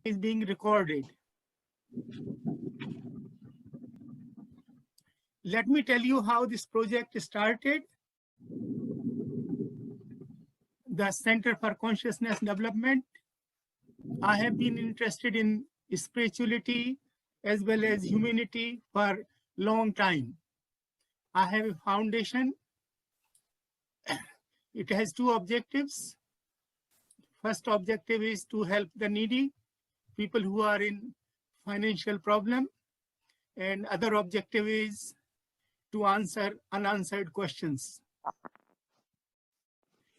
is being recorded. Let me tell you how this project started. The Center for Consciousness Development. I have been interested in spirituality as well as humanity for a long time. I have a foundation. It has two objectives. First objective is to help the needy, people who are in financial problem, and other objective is to answer unanswered questions.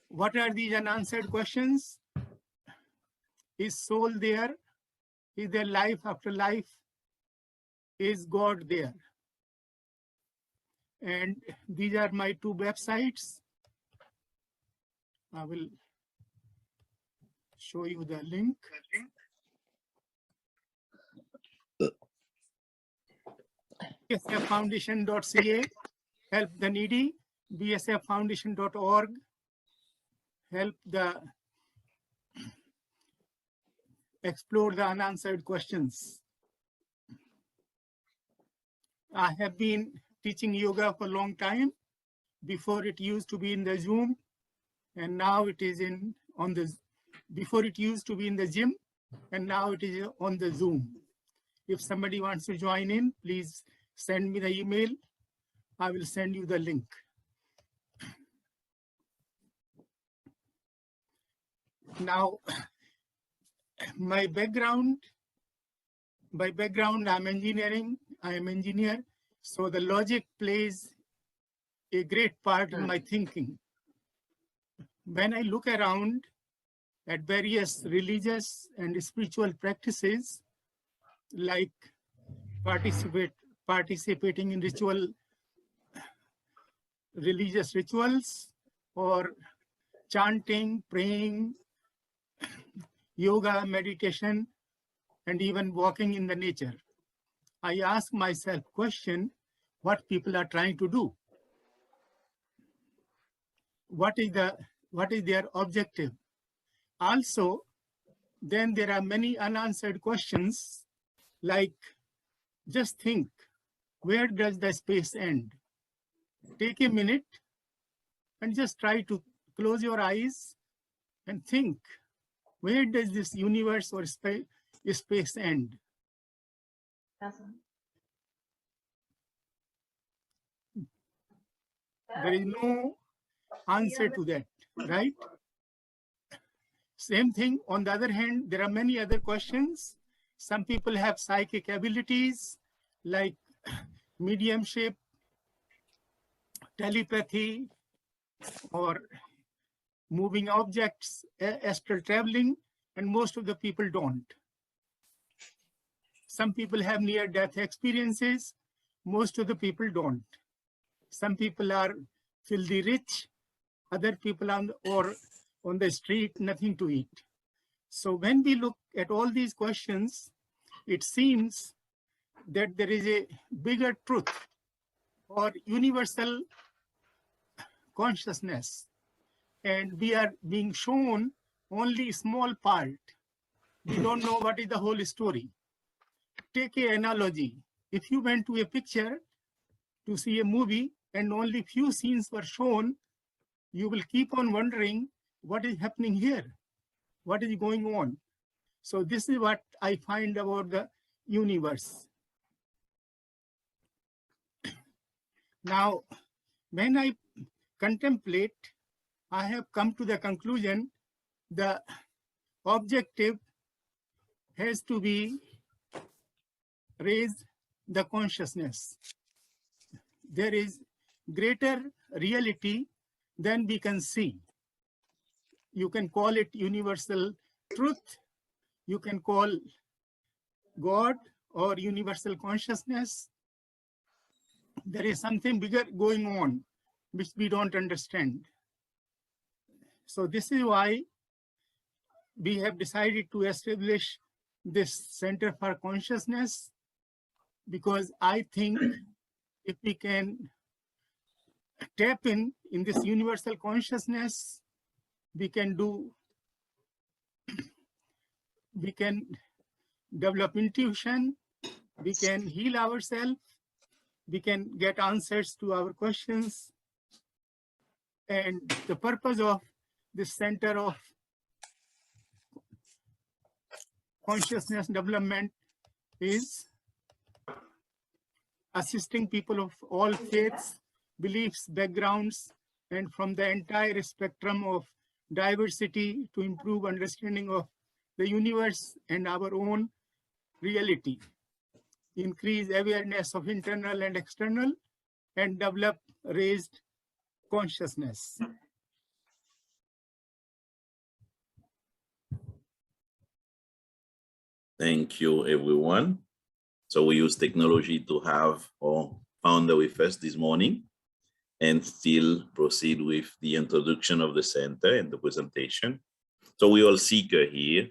What are these unanswered questions? Is soul there? Is there life after life? Is God there? And these are my two websites. I will show you the link. bsffoundation.ca, help the needy. bsffoundation.org, help the explore the unanswered questions. I have been teaching yoga for a long time. Before it used to be in the Zoom, and now it is before it used to be in the gym, and now it is on the Zoom. If somebody wants to join in, please send me the email. I will send you the link. Now, my background, I'm engineering. I am engineer, so the logic plays a great part in my thinking. When I look around at various religious and spiritual practices, like participating in religious rituals, or chanting, praying, yoga, meditation, and even walking in the nature, I ask myself question, what people are trying to do? What is their objective? Also, then there are many unanswered questions, like just think, where does the space end? Take a minute and just try to close your eyes and think, where does this universe or space end? There is no answer to that, right? Same thing, on the other hand, there are many other questions. Some people have psychic abilities like mediumship, telepathy, or moving objects, astral traveling, and most of the people don't. Some people have near-death experiences, most of the people don't. Some people are filthy rich, other people on the street, nothing to eat. So when we look at all these questions, it seems that there is a bigger truth or universal consciousness, and we are being shown only a small part. We don't know what is the whole story. Take an analogy. If you went to a picture to see a movie and only few scenes were shown, you will keep on wondering what is happening here, what is going on. So this is what I find about the universe. Now, when I contemplate, I have come to the conclusion the objective has to be raise the consciousness. There is greater reality than we can see. You can call it universal truth, you can call God or universal consciousness. There is something bigger going on which we don't understand. So this is why we have decided to establish this Center for Consciousness, because I think if we can tap in this universal consciousness, we can develop intuition, we can heal ourselves, we can get answers to our questions. And the purpose of this Center of Consciousness Development is assisting people of all faiths, beliefs, backgrounds, and from the entire spectrum of diversity to improve understanding of the universe and our own reality, increase awareness of internal and external, and develop raised consciousness. Thank you, everyone. So we use technology to have our founder with us this morning and still proceed with the introduction of the center and the presentation. So we all seeker here,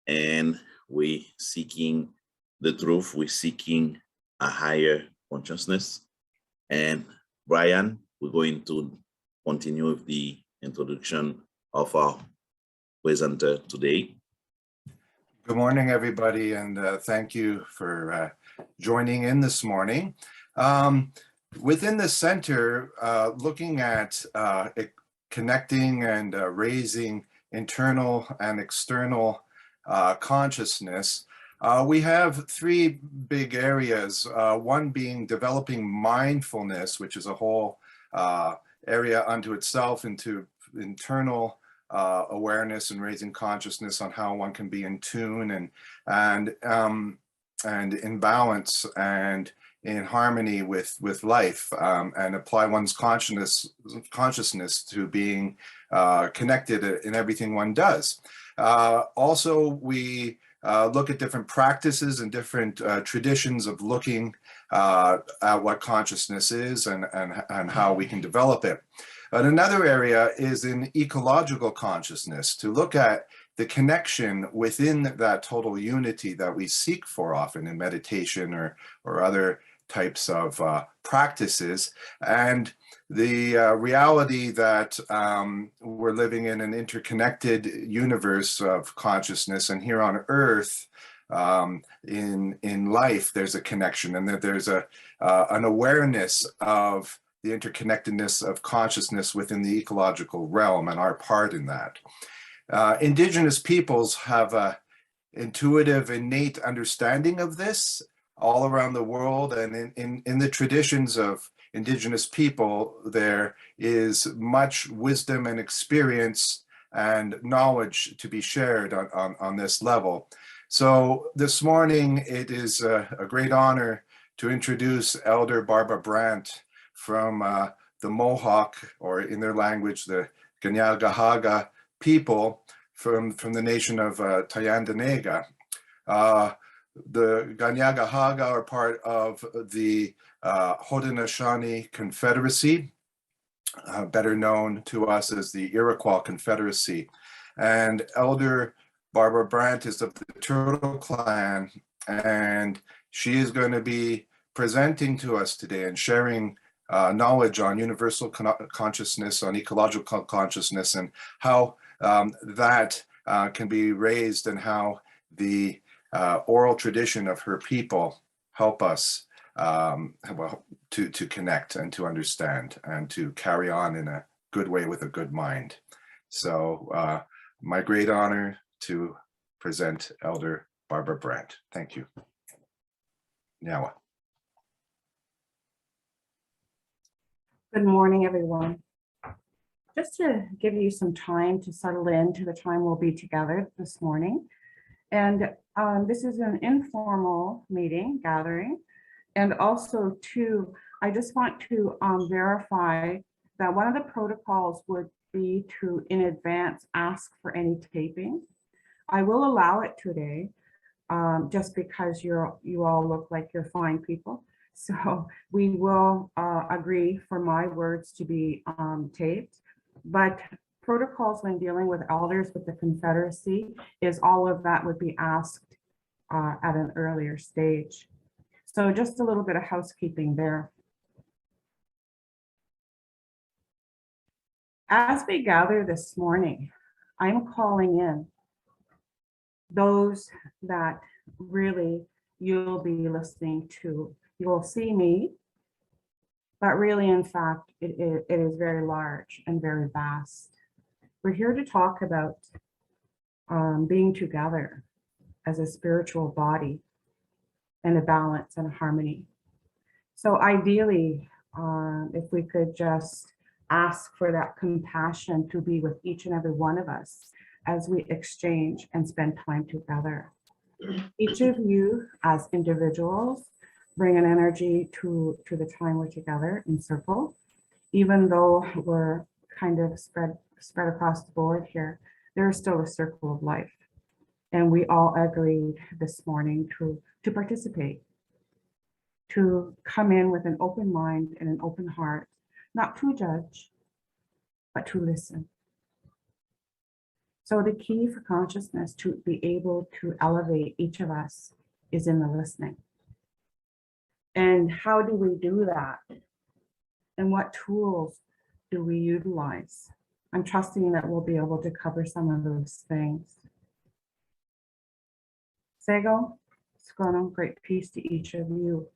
and we seeking the truth, we're seeking a higher consciousness. And Brian, we're going to continue with the introduction of our presenter today. Good morning, everybody, and thank you for joining in this morning. Within the center, looking at connecting and raising internal and external consciousness, we have three big areas, one being developing mindfulness, which is a whole area unto itself, into internal awareness and raising consciousness on how one can be in tune and in balance and in harmony with life, and apply one's consciousness to being connected in everything one does. Also, we look at different practices and different traditions of looking at what consciousness is and how we can develop it. But another area is in ecological consciousness, to look at the connection within that total unity that we seek for often in meditation or other types of practices, and the reality that we're living in an interconnected universe of consciousness, and here on Earth, in life, there's a connection, and that there's an awareness of the interconnectedness of consciousness within the ecological realm and our part in that. Indigenous peoples have an intuitive, innate understanding of this all around the world, and in the traditions of Indigenous people, there is much wisdom and experience and knowledge to be shared on this level. So this morning, it is a great honor to introduce Elder Barbara Brant from the Mohawk, or in their language, the Tyendinaga people from the nation of Tyendinaga. The Tyendinaga are part of the Haudenosaunee Confederacy, better known to us as the Iroquois Confederacy. And Elder Barbara Brant is of the Turtle Clan, and she is going to be presenting to us today and sharing knowledge on universal consciousness, on ecological consciousness, and how that can be raised, and how the oral tradition of her people help us to connect and to understand and to carry on in a good way with a good mind. So my great honor to present Elder Barbara Brant. Thank you. Nyawa. Good morning, everyone. Just to give you some time to settle into the time we'll be together this morning. And this is an informal meeting, gathering. And also too, I just want to verify that one of the protocols would be to, in advance, ask for any taping. I will allow it today, just because you all look like you're fine people. So we will agree for my words to be taped, but protocols when dealing with elders with the Confederacy is all of that would be asked at an earlier stage. So just a little bit of housekeeping there. As we gather this morning, I'm calling in those that really you'll be listening to. You'll see me, but really, in fact, it is very large and very vast. We're here to talk about being together as a spiritual body and a balance and a harmony. So ideally, if we could just ask for that compassion to be with each and every one of us as we exchange and spend time together. Each of you as individuals bring an energy to the time we're together in circle. Even though we're kind of spread across the board here, there is still a circle of life. And we all agreed this morning to participate, to come in with an open mind and an open heart, not to judge, but to listen. So the key for consciousness to be able to elevate each of us is in the listening. And how do we do that? And what tools do we utilize? I'm trusting that we'll be able to cover some of those things. Sego, Skono, great peace to each of you.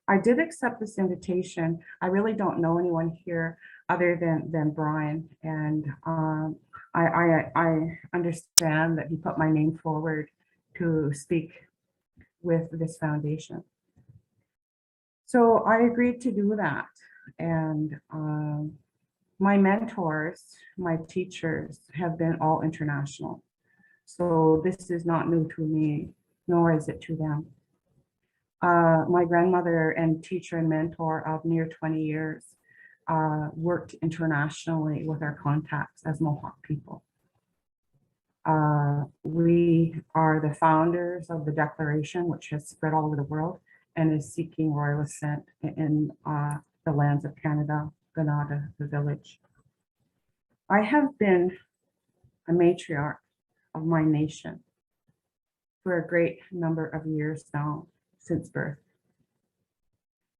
I did accept this invitation. I really don't know anyone here other than Brian. And I understand that he put my name forward to speak with this foundation. So I agreed to do that. And my mentors, my teachers have been all international. So this is not new to me, nor is it to them. My grandmother and teacher and mentor of near 20 years worked internationally with our contacts as Mohawk people. We are the founders of the declaration, which has spread all over the world and is seeking royal assent in the lands of Canada, Granada, the village. I have been a matriarch of my nation for a great number of years now, since birth.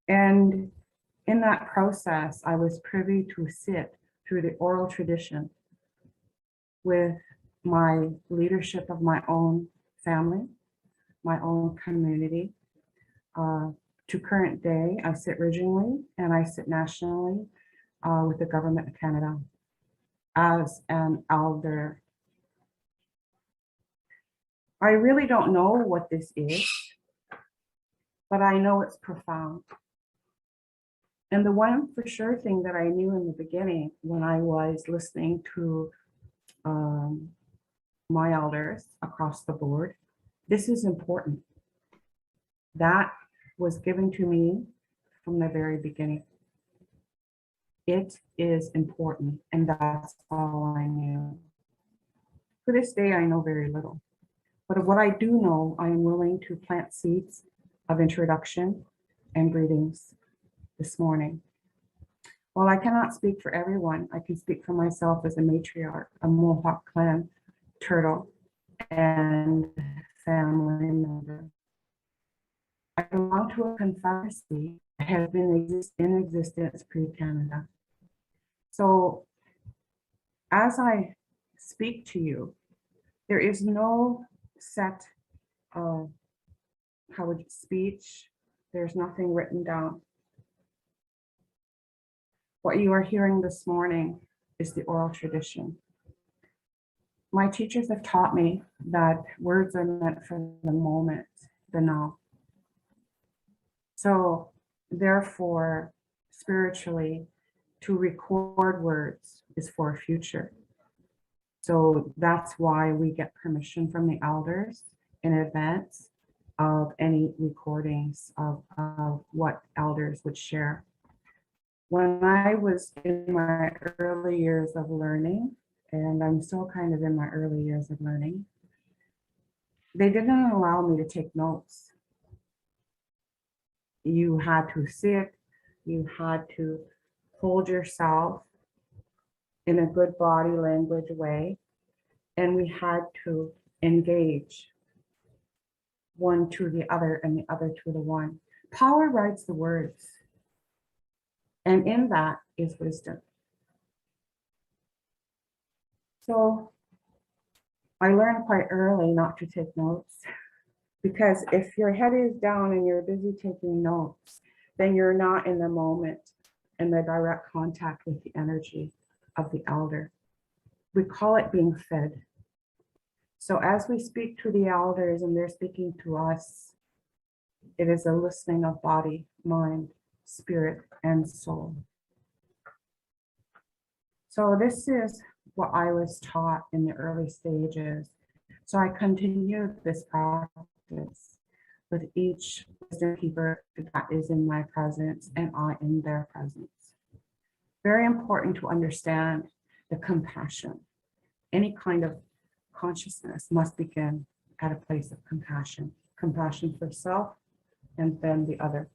And in that process, I was privy to sit through the oral tradition with my leadership of my own family, my own community. To current day, I sit regionally and I sit nationally with the government of Canada as an elder. I really don't know what this is, but I know it's profound. And the one for sure thing that I knew in the beginning when I was listening to my elders across the board, this is important. That was given to me from the very beginning. It is important, and that's all I knew. To this day, I know very little. But of what I do know, I am willing to plant seeds of introduction and greetings this morning. While I cannot speak for everyone, I can speak for myself as a matriarch, a Mohawk clan turtle, and family member. I belong to a confederacy that has been in existence pre-Canada. So as I speak to you, there is no set speech. There's nothing written down. What you are hearing this morning is the oral tradition. My teachers have taught me that words are meant for the moment, the now. So therefore, spiritually, to record words is for a future. So that's why we get permission from the elders in advance of any recordings of what elders would share. When I was in my early years of learning, and I'm still kind of in my early years of learning, they didn't allow me to take notes. You had to sit, you had to hold yourself in a good body language way, and we had to engage one to the other and the other to the one. Power writes the words, and in that is wisdom. So I learned quite early not to take notes, because if your head is down and you're busy taking notes, then you're not in the moment, in the direct contact with the energy of the elder. We call it being fed. So as we speak to the elders and they're speaking to us, it is a listening of body, mind, spirit, and soul. So this is what I was taught in the early stages. So I continued this practice with each wisdom keeper that is in my presence and I in their presence. Very important to understand the compassion. Any kind of consciousness must begin at a place of compassion. Compassion for self and then the other.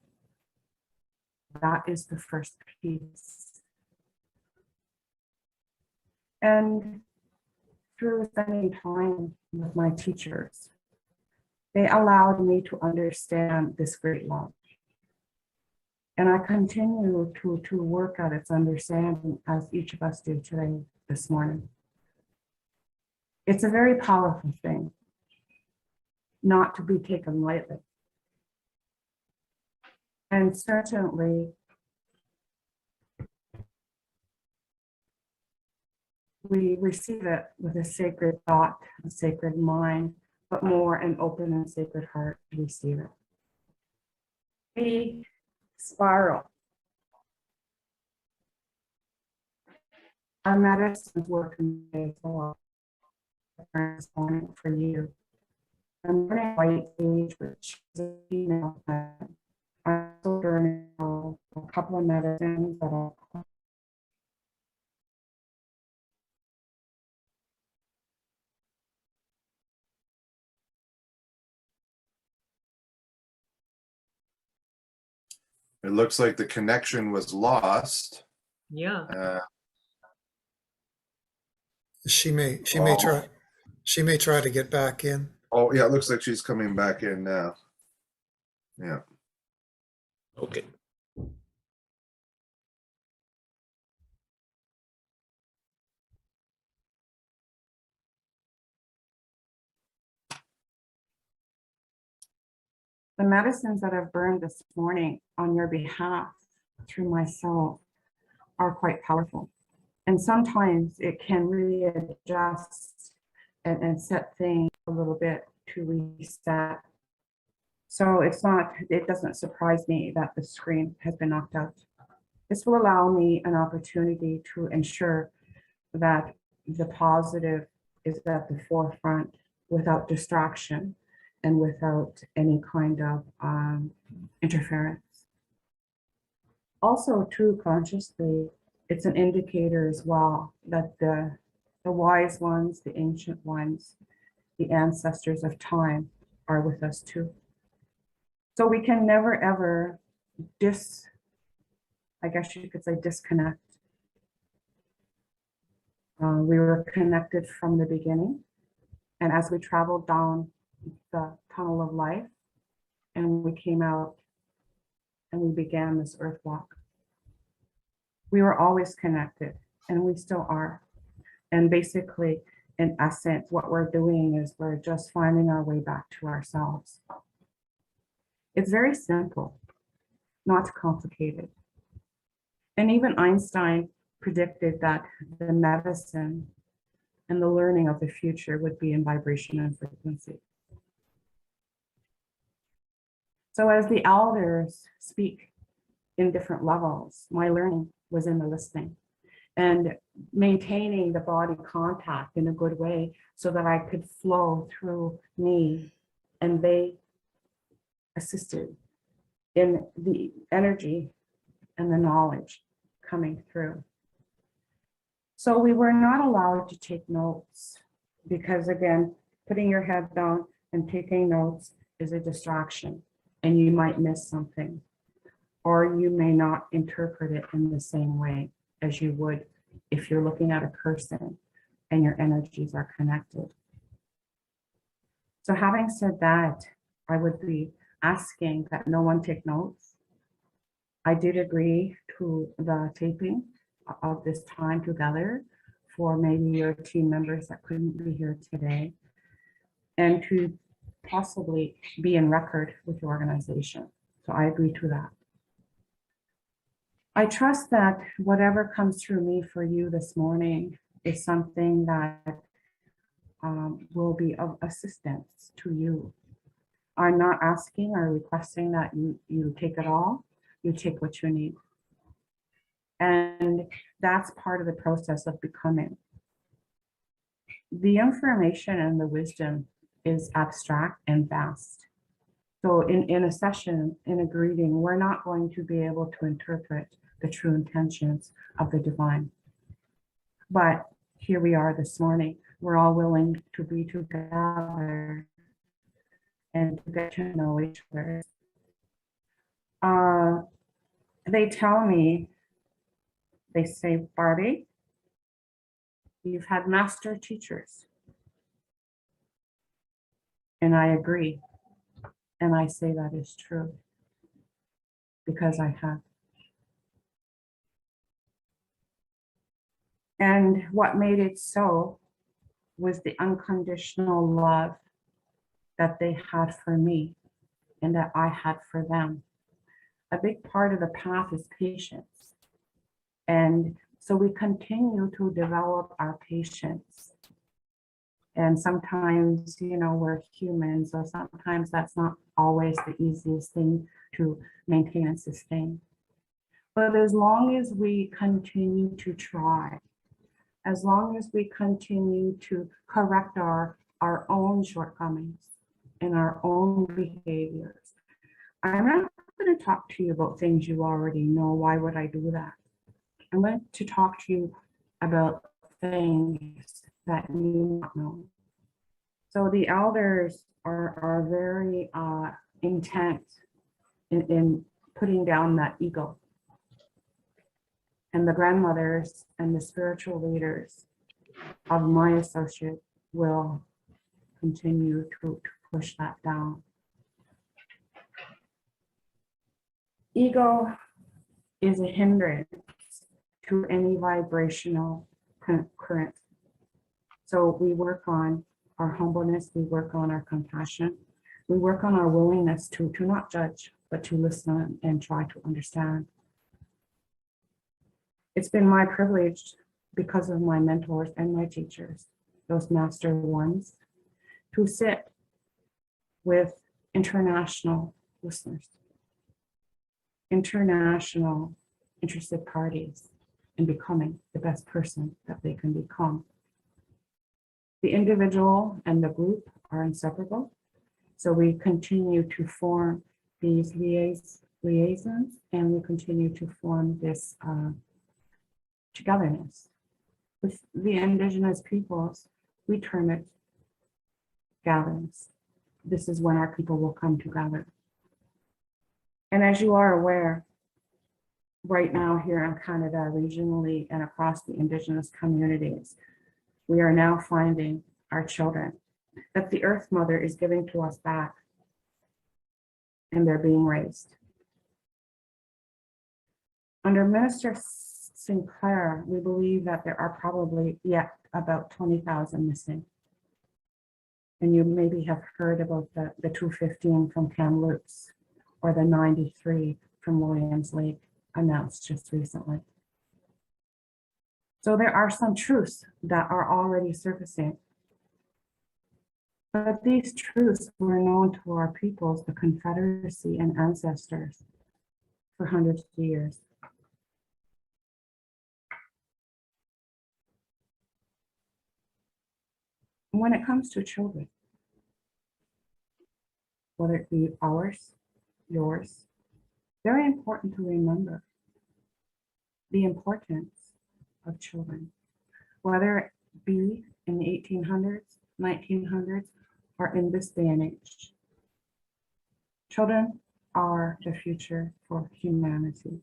That is the first piece. And through spending time with my teachers, they allowed me to understand this great love. And I continue to work at its understanding as each of us do today, this morning. It's a very powerful thing, not to be taken lightly. And certainly, we receive it with a sacred thought, a sacred mind, but more an open and sacred heart to receive it. The spiral. Our medicines work in ways for you. I'm learning white age, which is a female plant. I'm also learning a couple of medicines that are It looks like the connection was lost. Yeah. She may try to get back in. Oh, yeah, it looks like she's coming back in now. Yeah. Okay. the medicines that I've burned this morning on your behalf through myself are quite powerful. And sometimes it can readjust and set things a little bit to reset. So it doesn't surprise me that the screen has been knocked out. This will allow me an opportunity to ensure that the positive is at the forefront without distraction and without any kind of interference. Also, too, consciously, it's an indicator as well that the wise ones, the ancient ones, the ancestors of time are with us too. So we can never ever I guess you could say disconnect. We were connected from the beginning. And as we traveled down the tunnel of life and we came out and we began this earth walk, we were always connected and we still are. And basically, in essence, what we're doing is we're just finding our way back to ourselves. It's very simple, not complicated. And even Einstein predicted that the medicine and the learning of the future would be in vibration and frequency. So as the elders speak in different levels, my learning was in the listening and maintaining the body contact in a good way so that I could flow through me, and they assisted in the energy and the knowledge coming through. So we were not allowed to take notes because, again, putting your head down and taking notes is a distraction and you might miss something, or you may not interpret it in the same way as you would if you're looking at a person and your energies are connected. So having said that, I would be asking that no one take notes. I did agree to the taping of this time together for maybe your team members that couldn't be here today, and to possibly be in record with your organization. So I agree to that. I trust that whatever comes through me for you this morning is something that will be of assistance to you. I'm not asking or requesting that you take it all, you take what you need. And that's part of the process of becoming. The information and the wisdom is abstract and vast. So in a session, in a greeting, we're not going to be able to interpret the true intentions of the divine. But here we are this morning. We're all willing to be together and to get to know each other. They tell me, they say, Barbie, you've had master teachers. And I agree. And I say that is true because I have. And what made it so was the unconditional love that they had for me and that I had for them. A big part of the path is patience. And so we continue to develop our patience. And sometimes, you know, we're humans, so sometimes that's not always the easiest thing to maintain and sustain. But as long as we continue to try, as long as we continue to correct our own shortcomings and our own behaviors, I'm not going to talk to you about things you already know. Why would I do that? I'm going to talk to you about things that you don't know. So the elders are very intent in putting down that ego. And the grandmothers and the spiritual leaders of my associate will continue to push that down. Ego is a hindrance to any vibrational current. So we work on our humbleness, we work on our compassion, we work on our willingness to not judge, but to listen and try to understand. It's been my privilege, because of my mentors and my teachers, those master ones, to sit with international listeners, international interested parties in becoming the best person that they can become. The individual and the group are inseparable. So we continue to form these liaisons, and we continue to form this togetherness. With the indigenous peoples, we term it gatherings. This is when our people will come together. And as you are aware, right now here in Canada, regionally and across the indigenous communities, we are now finding our children that the Earth Mother is giving to us back, and they're being raised. Under Minister Sinclair, we believe that there are probably yet about 20,000 missing. And you maybe have heard about the 215 from Kamloops or the 93 from Williams Lake announced just recently. So there are some truths that are already surfacing. But these truths were known to our peoples, the Confederacy and ancestors, for hundreds of years. When it comes to children, whether it be ours, yours, very important to remember the importance of children, whether it be in the 1800s, 1900s, or in this day and age. Children are the future for humanity.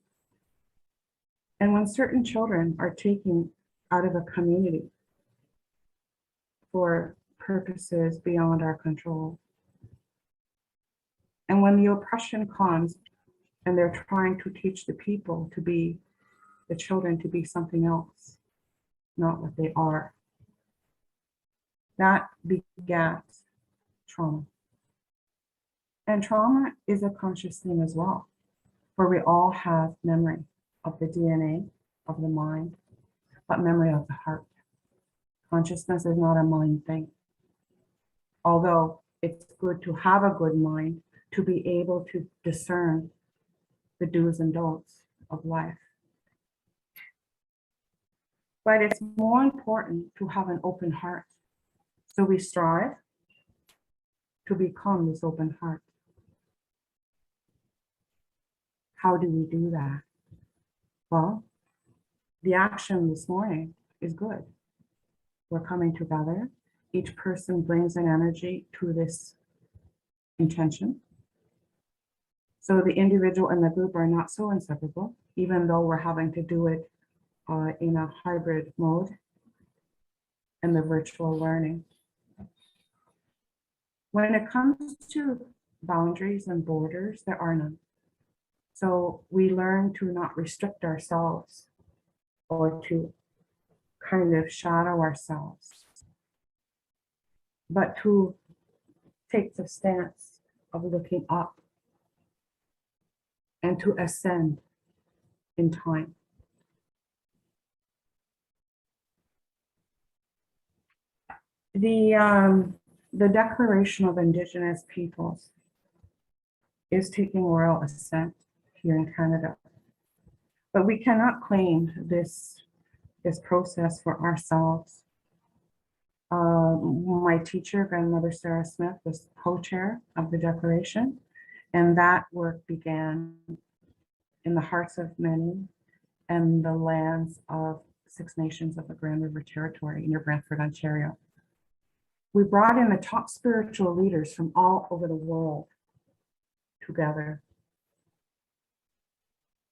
And when certain children are taken out of a community for purposes beyond our control, and when the oppression comes and they're trying to teach the people to be, the children to be something else, not what they are. That begets trauma. And trauma is a conscious thing as well, where we all have memory of the DNA, of the mind, but memory of the heart. Consciousness is not a mind thing. Although it's good to have a good mind to be able to discern the do's and don'ts of life. But it's more important to have an open heart. So we strive to become this open heart. How do we do that? Well, the action this morning is good. We're coming together. Each person brings an energy to this intention. So the individual and the group are not so inseparable, even though we're having to do it in a hybrid mode and the virtual learning. When it comes to boundaries and borders, there are none. So we learn to not restrict ourselves or to kind of shadow ourselves, but to take the stance of looking up and to ascend in time. The Declaration of Indigenous Peoples is taking royal ascent here in Canada, but we cannot claim this process for ourselves. My teacher, Grandmother Sarah Smith, was co-chair of the Declaration, and that work began in the hearts of many and the lands of 6 nations of the Grand River Territory near Brantford, Ontario. We brought in the top spiritual leaders from all over the world together.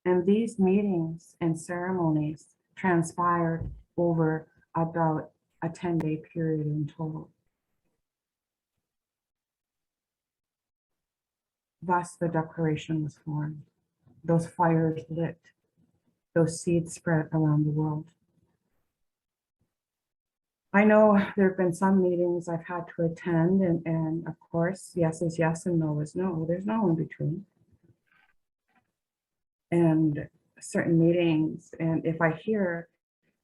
And these meetings and ceremonies transpired over about a 10-day period in total. Thus, the Declaration was formed. Those fires lit, those seeds spread around the world. I know there have been some meetings I've had to attend, and of course, yes is yes and no is no. There's no in between. And certain meetings, and if I hear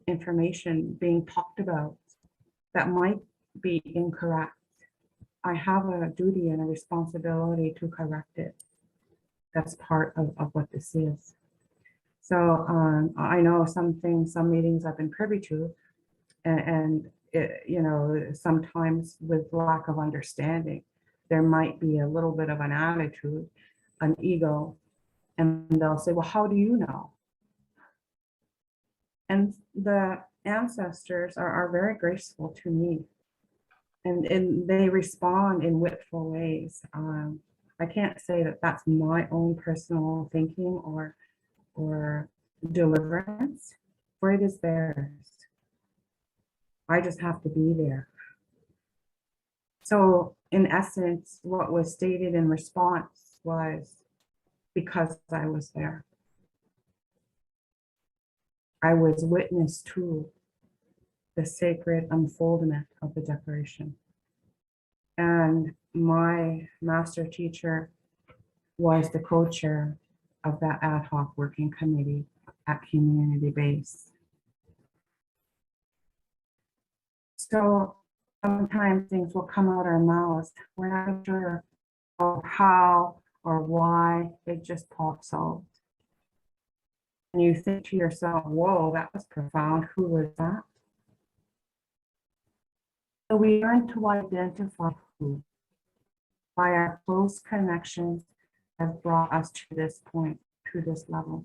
information being talked about that might be incorrect, I have a duty and a responsibility to correct it. That's part of what this is. So I know some meetings I've been privy to, and it, you know, sometimes with lack of understanding, there might be a little bit of an attitude, an ego, and they'll say, well, how do you know? And the ancestors are very graceful to me, and they respond in witful ways. I can't say that that's my own personal thinking or deliverance, for it is theirs. I just have to be there. So in essence, what was stated in response was because I was there. I was witness to the sacred unfoldment of the Declaration. And my master teacher was the co-chair of that ad hoc working committee at community base. So sometimes things will come out our mouths. We're not sure how or why, it just pops out. And you think to yourself, whoa, that was profound. Who was that? So we learn to identify who by our close connections have brought us to this point, to this level.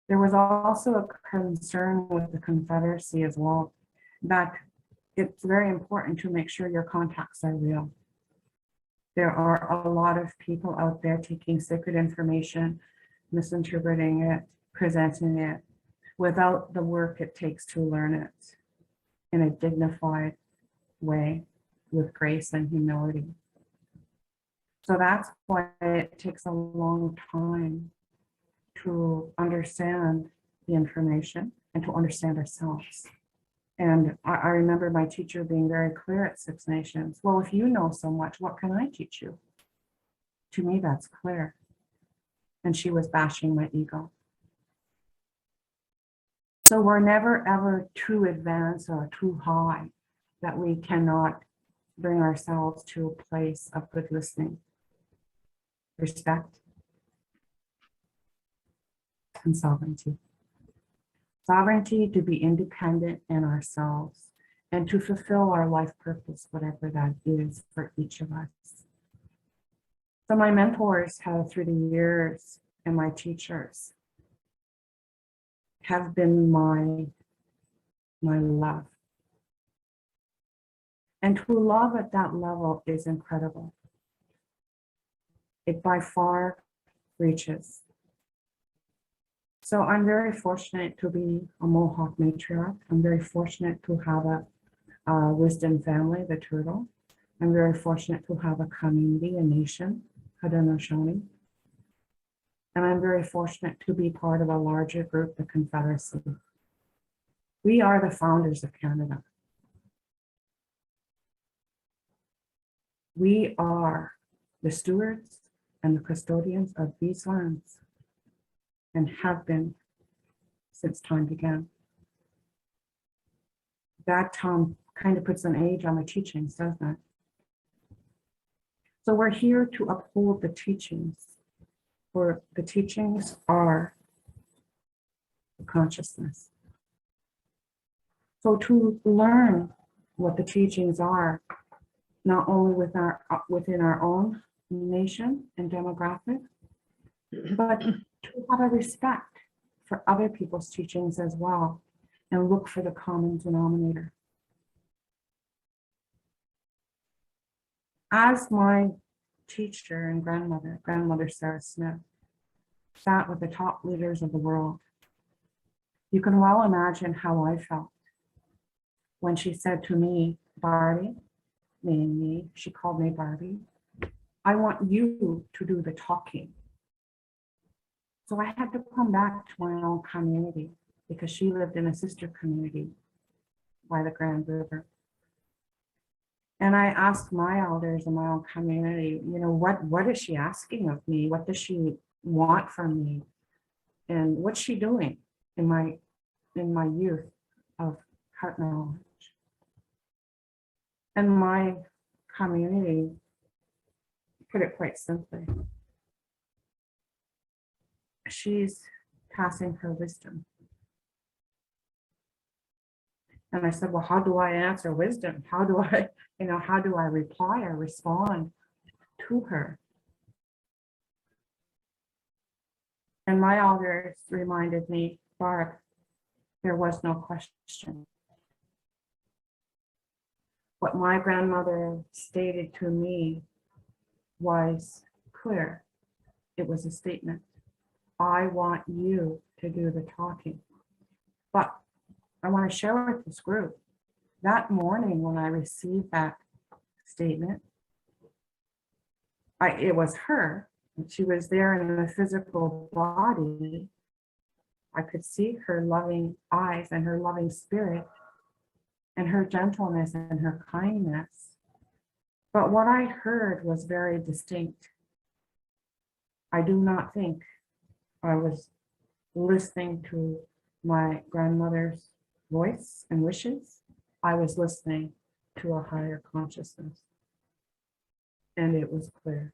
There was also a concern with the Confederacy as well, that it's very important to make sure your contacts are real. There are a lot of people out there taking sacred information, misinterpreting it, presenting it, without the work it takes to learn it in a dignified way with grace and humility. So that's why it takes a long time to understand the information and to understand ourselves. And I remember my teacher being very clear at Six Nations. Well, if you know so much, what can I teach you? To me, that's clear. And she was bashing my ego. So we're never ever too advanced or too high that we cannot bring ourselves to a place of good listening, respect, and sovereignty. Sovereignty to be independent in ourselves and to fulfill our life purpose, whatever that is for each of us. So my mentors have through the years and my teachers have been my love. And to love at that level is incredible. It by far reaches. So I'm very fortunate to be a Mohawk matriarch. I'm very fortunate to have a wisdom family, the Turtle. I'm very fortunate to have a community, a nation, Haudenosaunee. And I'm very fortunate to be part of a larger group, the Confederacy. We are the founders of Canada. We are the stewards and the custodians of these lands and have been since time began. That kind of puts an age on the teachings, doesn't it? So we're here to uphold the teachings, for the teachings are consciousness. So to learn what the teachings are, not only within our own nation and demographic, but to have a respect for other people's teachings as well, and look for the common denominator. As my teacher and grandmother Sarah Smith, sat with the top leaders of the world, you can well imagine how I felt when she said to me, Barbie, meaning me, she called me Barbie, I want you to do the talking. So I had to come back to my own community because she lived in a sister community by the Grand River. And I asked my elders in my own community, you know, what is she asking of me? What does she want from me? And what's she doing in my youth of heart knowledge? And my community put it quite simply. She's passing her wisdom. And I said, well, how do I answer wisdom? How do I reply or respond to her? And my elders reminded me, Barb, there was no question. What my grandmother stated to me was clear. It was a statement. I want you to do the talking. But I want to share with this group, that morning when I received that statement, it was her. She was there in a physical body. I could see her loving eyes and her loving spirit and her gentleness and her kindness. But what I heard was very distinct. I do not think I was listening to my grandmother's voice and wishes. I was listening to a higher consciousness. And it was clear.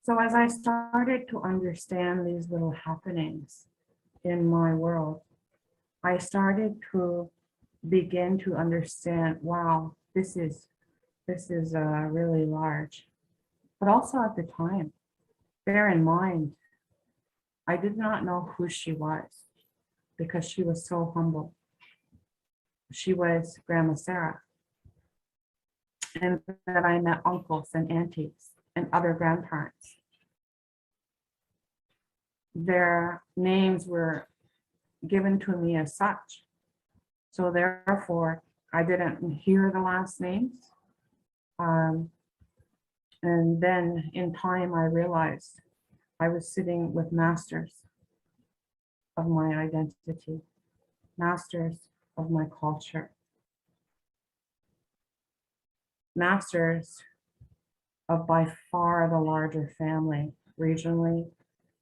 So as I started to understand these little happenings in my world, I started to begin to understand, wow, this is really large. But also at the time, bear in mind, I did not know who she was because she was so humble. She was Grandma Sarah. And that I met uncles and aunties and other grandparents. Their names were given to me as such. So therefore, I didn't hear the last names. And then in time, I realized I was sitting with masters of my identity. masters of my culture, masters of by far the larger family, regionally,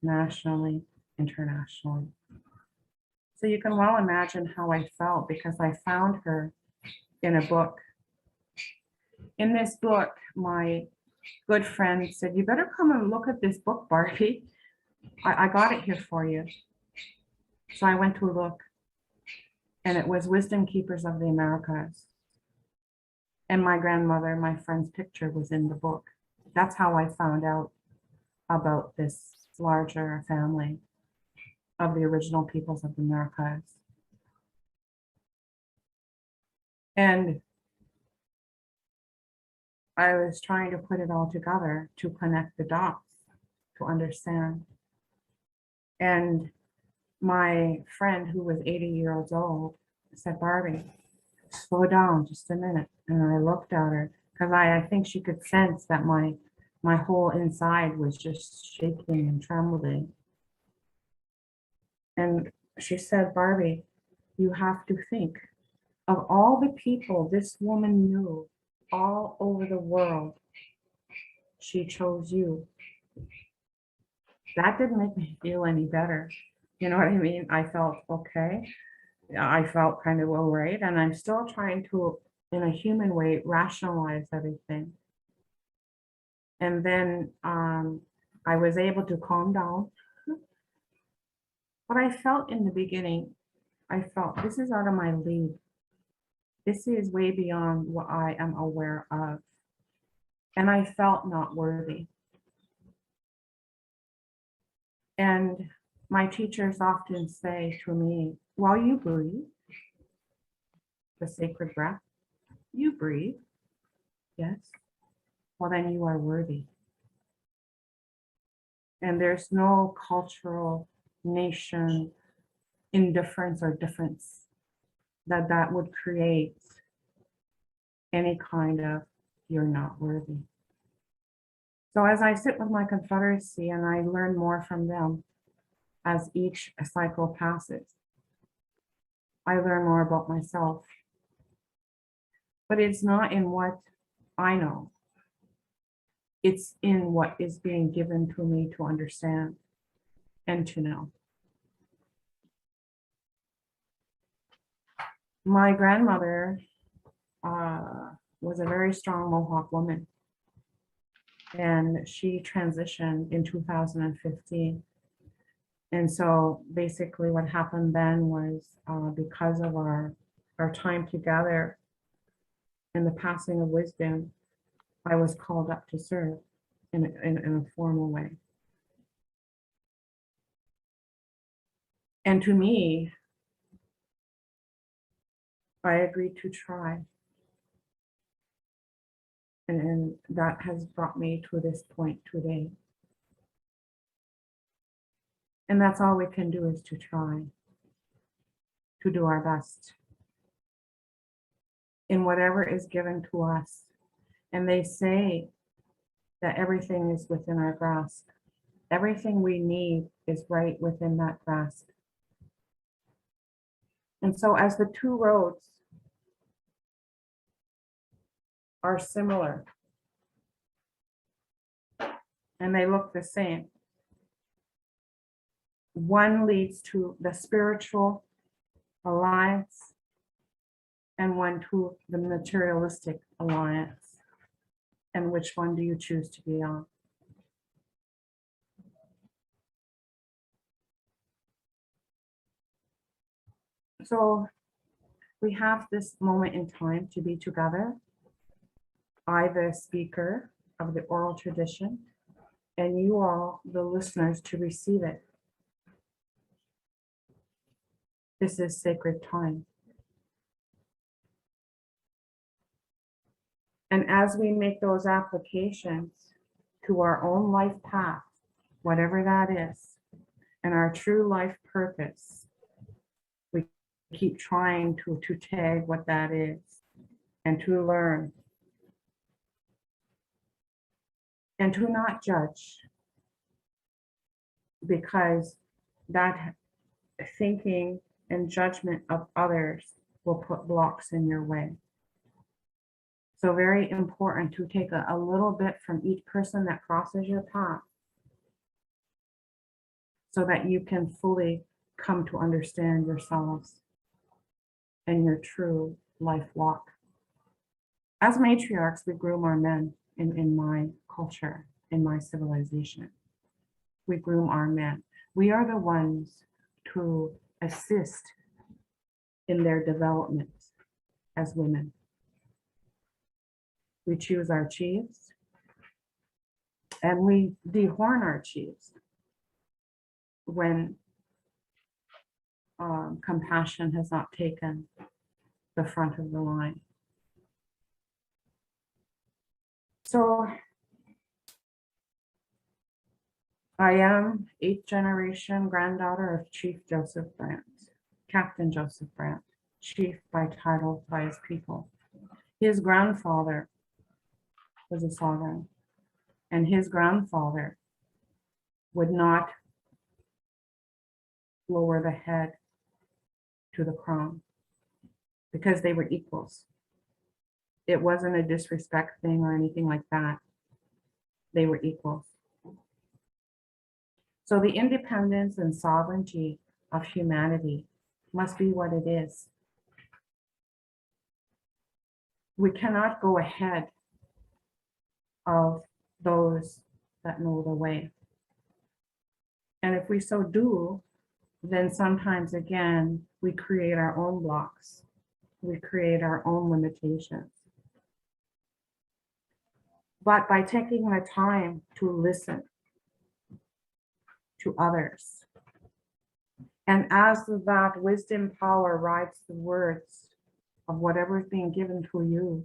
nationally, internationally. So you can well imagine how I felt because I found her in a book. In this book, my good friend said, "You better come and look at this book, Barbie. I got it here for you." So I went to look, and it was Wisdom Keepers of the Americas. And my grandmother, my friend's picture was in the book. That's how I found out about this larger family of the original peoples of the Americas. And I was trying to put it all together to connect the dots, to understand. And my friend, who was 80 years old, said, "Barbie, slow down just a minute." And I looked at her because I think she could sense that my whole inside was just shaking and trembling. And she said, "Barbie, you have to think of all the people this woman knew all over the world. She chose you." That didn't make me feel any better. You know what I mean? I felt okay. I felt kind of all right. And I'm still trying to, in a human way, rationalize everything. And then I was able to calm down. But I felt in the beginning, I felt this is out of my league. This is way beyond what I am aware of. And I felt not worthy. And my teachers often say to me, while you breathe, the sacred breath, you breathe, yes, well then you are worthy. And there's no cultural nation indifference or difference that would create any kind of you're not worthy. So as I sit with my Confederacy and I learn more from them as each cycle passes, I learn more about myself. But it's not in what I know. It's in what is being given to me to understand and to know. My grandmother was a very strong Mohawk woman, and she transitioned in 2015. And so basically what happened then was because of our time together and the passing of wisdom, I was called up to serve in a formal way. And to me, I agreed to try. And that has brought me to this point today. And that's all we can do is to try, to do our best in whatever is given to us. And they say that everything is within our grasp. Everything we need is right within that grasp. And so as the two roads are similar and they look the same, one leads to the spiritual alliance and one to the materialistic alliance. And which one do you choose to be on? So we have this moment in time to be together. I, the speaker of the oral tradition, and you all, the listeners, to receive it. This is sacred time. And as we make those applications to our own life path, whatever that is, and our true life purpose, we keep trying to tag what that is and to learn and to not judge, because that thinking and judgment of others will put blocks in your way. So very important to take a little bit from each person that crosses your path so that you can fully come to understand yourselves and your true life walk. As matriarchs, we groom our men in my culture, in my civilization. We groom our men. We are the ones to assist in their development as women. We choose our chiefs and we dehorn our chiefs when compassion has not taken the front of the line. So I am 8th generation granddaughter of Chief Joseph Brant, Captain Joseph Brant, chief by title by his people. His grandfather was a sovereign, and his grandfather would not lower the head to the crown because they were equals. It wasn't a disrespect thing or anything like that. They were equals. So the independence and sovereignty of humanity must be what it is. We cannot go ahead of those that know the way. And if we so do, then sometimes again, we create our own blocks. We create our own limitations. But by taking the time to listen to others, and as that wisdom power rides the words of whatever is being given to you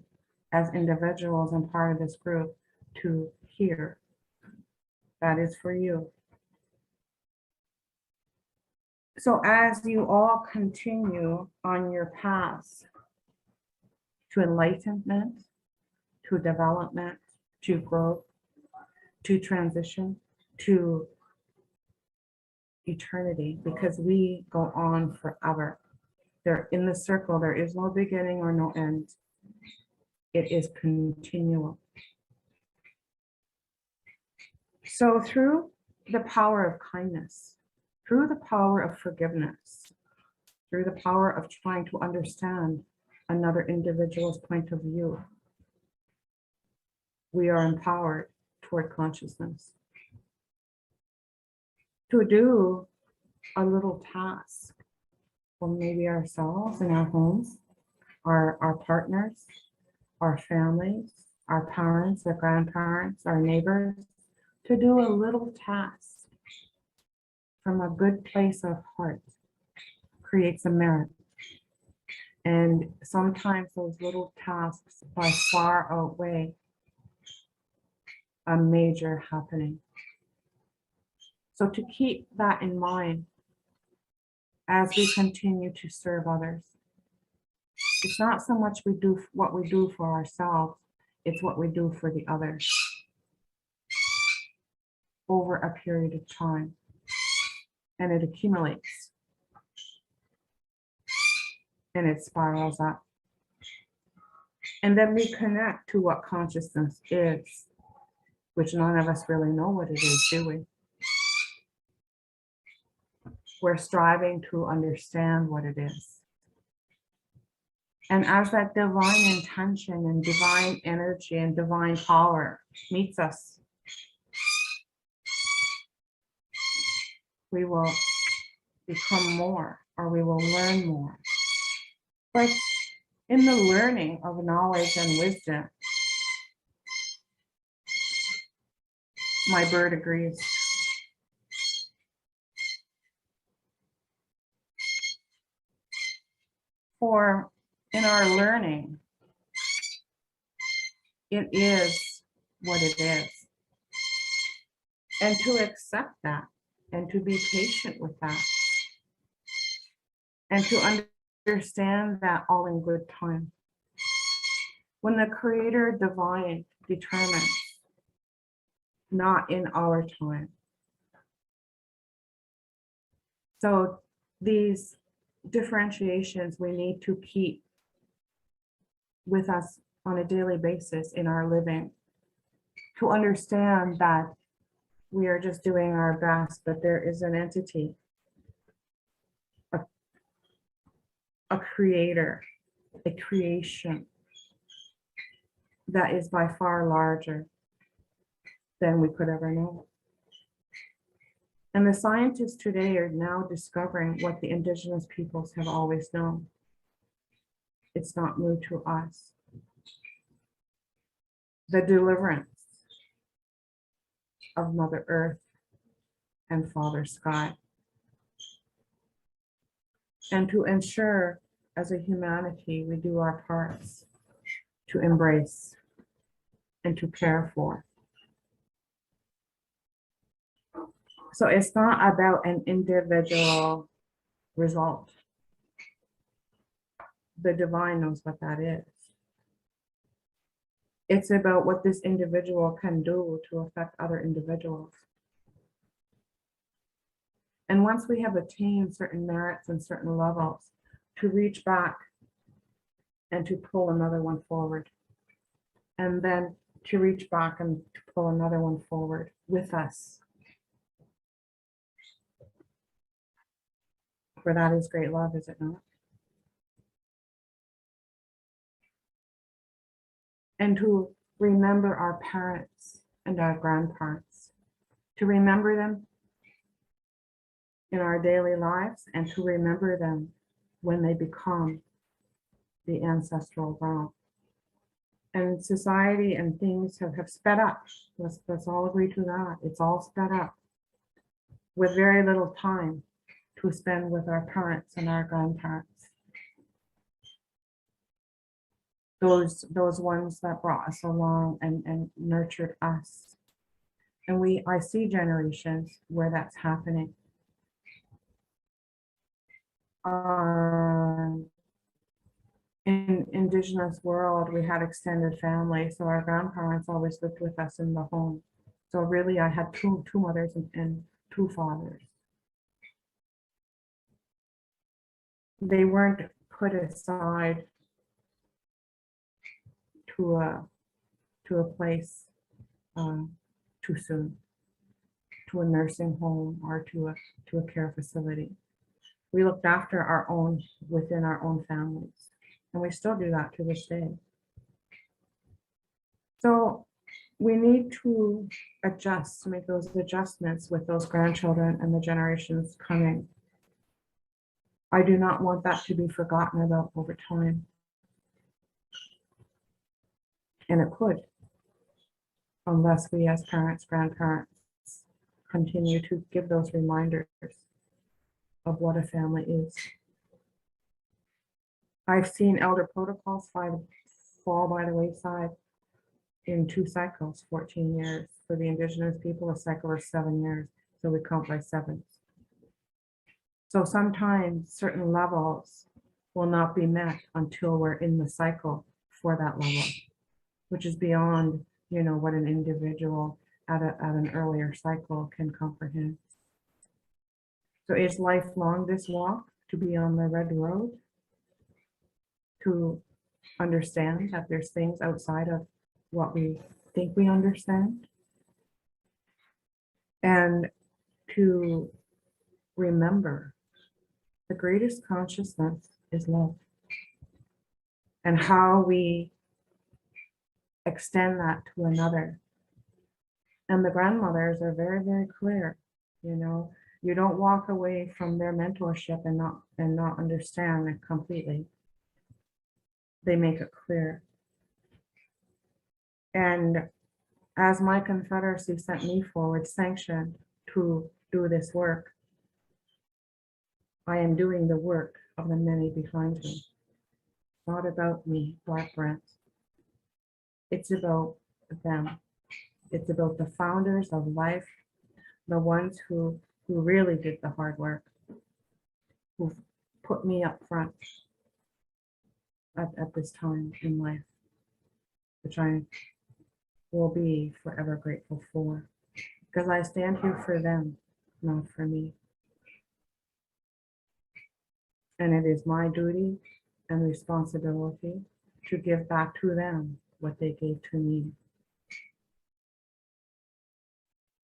as individuals and part of this group to hear, that is for you. So as you all continue on your paths to enlightenment, to development, to growth, to transition, to eternity, because we go on forever. They're in the circle, there is no beginning or no end. It is continual. So through the power of kindness, through the power of forgiveness, through the power of trying to understand another individual's point of view, we are empowered toward consciousness to do a little task for maybe ourselves in our homes, our partners, our families, our parents, our grandparents, our neighbors, to do a little task from a good place of heart creates a merit. And sometimes those little tasks by far outweigh a major happening. So to keep that in mind as we continue to serve others, it's not so much we do what we do for ourselves, it's what we do for the others over a period of time. And it accumulates and it spirals up. And then we connect to what consciousness is, which none of us really know what it is, do we? We're striving to understand what it is. And as that divine intention and divine energy and divine power meets us, we will become more, or we will learn more. But in the learning of knowledge and wisdom, my bird agrees. For in our learning, it is what it is. And to accept that, and to be patient with that, and to understand that all in good time. When the Creator Divine determines, not in our time. So these differentiations we need to keep with us on a daily basis in our living, to understand that we are just doing our best, but there is an entity, a creator, a creation that is by far larger than we could ever know. And the scientists today are now discovering what the indigenous peoples have always known. It's not new to us. The deliverance of Mother Earth and Father Sky. And to ensure, as a humanity, we do our parts to embrace and to care for. So it's not about an individual result. The divine knows what that is. It's about what this individual can do to affect other individuals. And once we have attained certain merits and certain levels, to reach back and to pull another one forward. And then to reach back and to pull another one forward with us. For that is great love, is it not? And to remember our parents and our grandparents, to remember them in our daily lives and to remember them when they become the ancestral realm. And society and things have sped up. Let's all agree to that. It's all sped up with very little time to spend with our parents and our grandparents. Those ones that brought us along and nurtured us. And I see generations where that's happening. In Indigenous world, we had extended family, so our grandparents always lived with us in the home. So really, I had two mothers and two fathers. They weren't put aside to a place too soon, to a nursing home or to a care facility. We looked after our own within our own families, and we still do that to this day. So we need to adjust, to make those adjustments with those grandchildren and the generations coming. I do not want that to be forgotten about over time. And it could, unless we as parents, grandparents, continue to give those reminders of what a family is. I've seen elder protocols fall by the wayside in 2 cycles, 14 years. For the Indigenous people, a cycle is 7 years, so we count by sevens. So sometimes certain levels will not be met until we're in the cycle for that level, which is beyond, what an individual at an earlier cycle can comprehend. So is lifelong this walk to be on the red road, to understand that there's things outside of what we think we understand, and to remember the greatest consciousness is love, and how we extend that to another. And the grandmothers are very, very clear. You don't walk away from their mentorship and not understand it completely. They make it clear. And as my confederacy sent me forward, sanctioned to do this work, I am doing the work of the many behind me. It's not about me, Barbara Brant. It's about them. It's about the founders of life, the ones who really did the hard work, who put me up front at this time in life, which I will be forever grateful for, because I stand here for them, not for me. And it is my duty and responsibility to give back to them what they gave to me.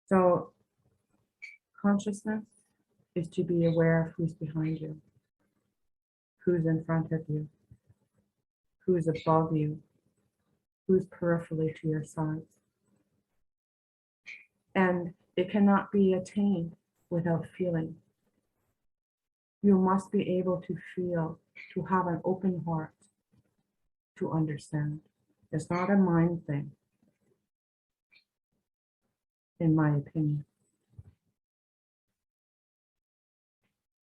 So consciousness is to be aware of who's behind you, who's in front of you, who's above you, who's peripherally to your sides. And it cannot be attained without feeling. You must be able to feel, to have an open heart, to understand. It's not a mind thing, in my opinion.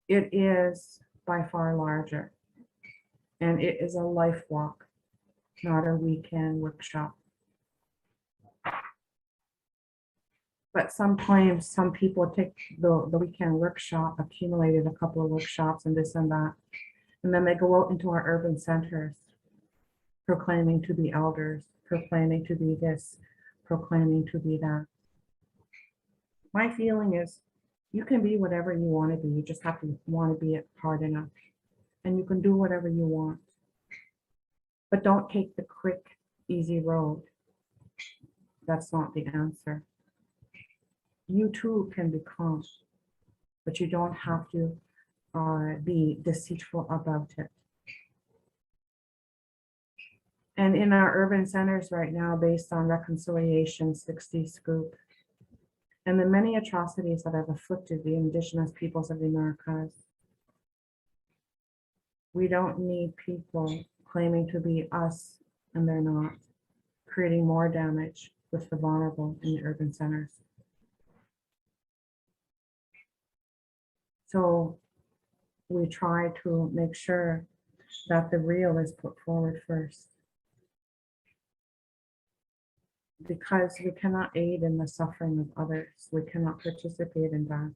It is by far larger, and it is a life walk, not a weekend workshop. But sometimes some people take the weekend workshop, accumulated a couple of workshops and this and that, and then they go out into our urban centers, proclaiming to be elders, proclaiming to be this, proclaiming to be that. My feeling is you can be whatever you want to be. You just have to want to be it hard enough. And you can do whatever you want. But don't take the quick, easy road. That's not the answer. You too can become, but you don't have to be deceitful about it. And in our urban centers right now, based on Reconciliation 60's group, and the many atrocities that have afflicted the indigenous peoples of the Americas, we don't need people claiming to be us and they're not, creating more damage with the vulnerable in the urban centers. So we try to make sure that the real is put forward first, because we cannot aid in the suffering of others. We cannot participate in that.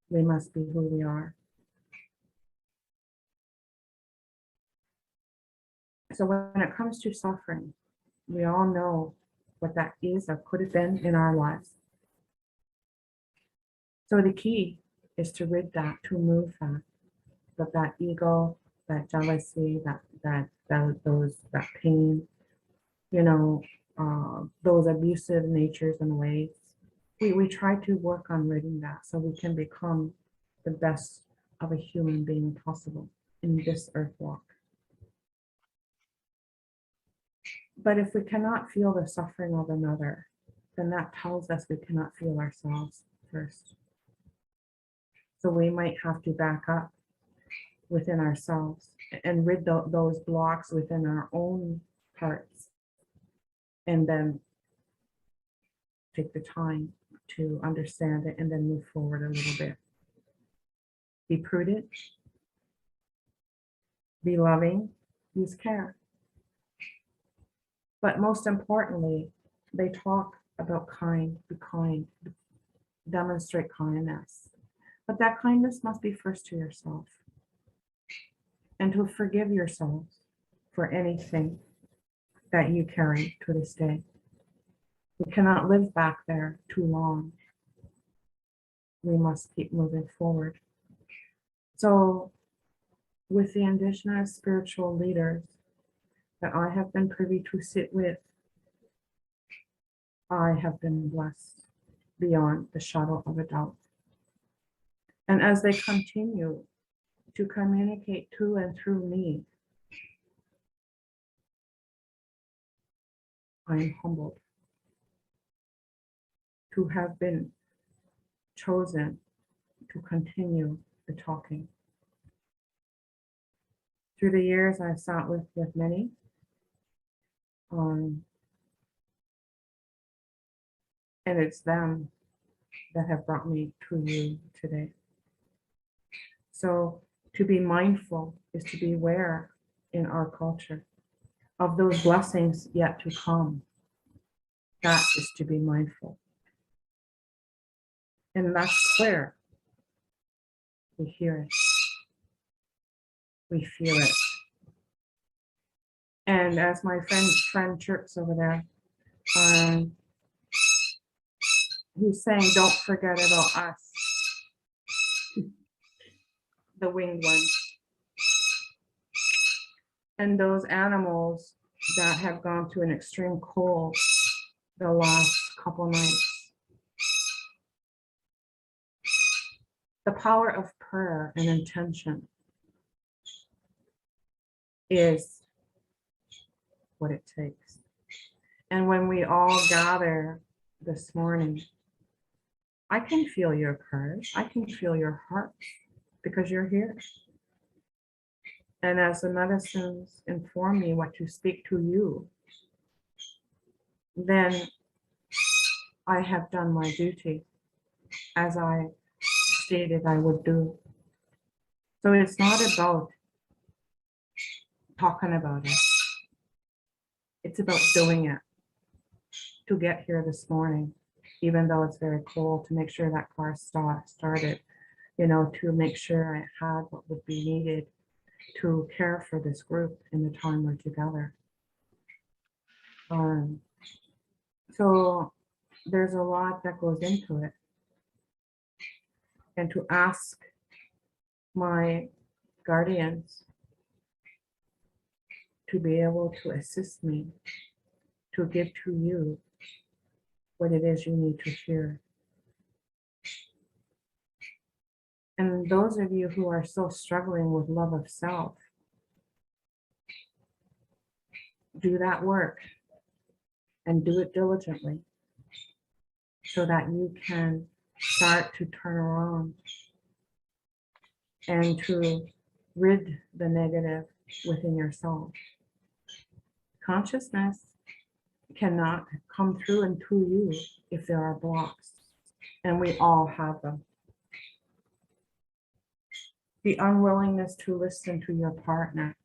We must be who we are. So when it comes to suffering, we all know what that is or could have been in our lives. So the key is to rid that, to move that, but that ego, that jealousy, that pain, you know, those abusive natures and ways. We try to work on ridding that so we can become the best of a human being possible in this earth walk. But if we cannot feel the suffering of another, then that tells us we cannot feel ourselves first. So we might have to back up within ourselves and rid those blocks within our own hearts, and then take the time to understand it and then move forward a little bit. Be prudent, be loving, use care. But most importantly, they talk about be kind, demonstrate kindness. But that kindness must be first to yourself, and to forgive yourself for anything that you carry to this day. We cannot live back there too long. We must keep moving forward. So with the indigenous spiritual leaders that I have been privy to sit with, I have been blessed beyond the shadow of a doubt. And as they continue to communicate to and through me, I am humbled to have been chosen to continue the talking. Through the years, I've sat with many. And it's them that have brought me to you today. So to be mindful is to be aware in our culture of those blessings yet to come. That is to be mindful. And that's clear. We hear it. We feel it. And as my friend chirps over there, he's saying, don't forget about us, the winged ones. And those animals that have gone through an extreme cold the last couple nights. The power of prayer and intention is what it takes. And when we all gather this morning, I can feel your prayers. I can feel your heart because you're here. And as the medicines inform me what to speak to you, then I have done my duty as I stated I would do. So it's not about talking about it. It's about doing it to get here this morning, even though it's very cold, to make sure that car started, you know, to make sure I had what would be needed to care for this group in the time we're together. So there's a lot that goes into it. And to ask my guardians to be able to assist me, to give to you what it is you need to hear. And those of you who are still struggling with love of self, do that work and do it diligently so that you can start to turn around and to rid the negative within yourself. Consciousness cannot come through and to you if there are blocks, and we all have them. The unwillingness to listen to your partner,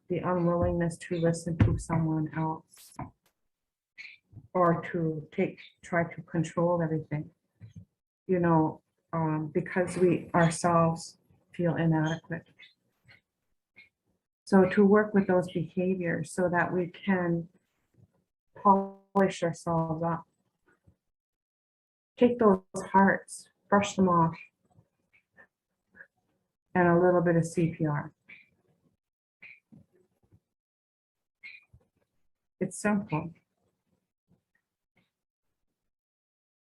the unwillingness to listen to someone else, or to try to control everything, you know, because we ourselves feel inadequate. So to work with those behaviors so that we can polish ourselves up. Take those hearts, brush them off, and a little bit of CPR. It's simple.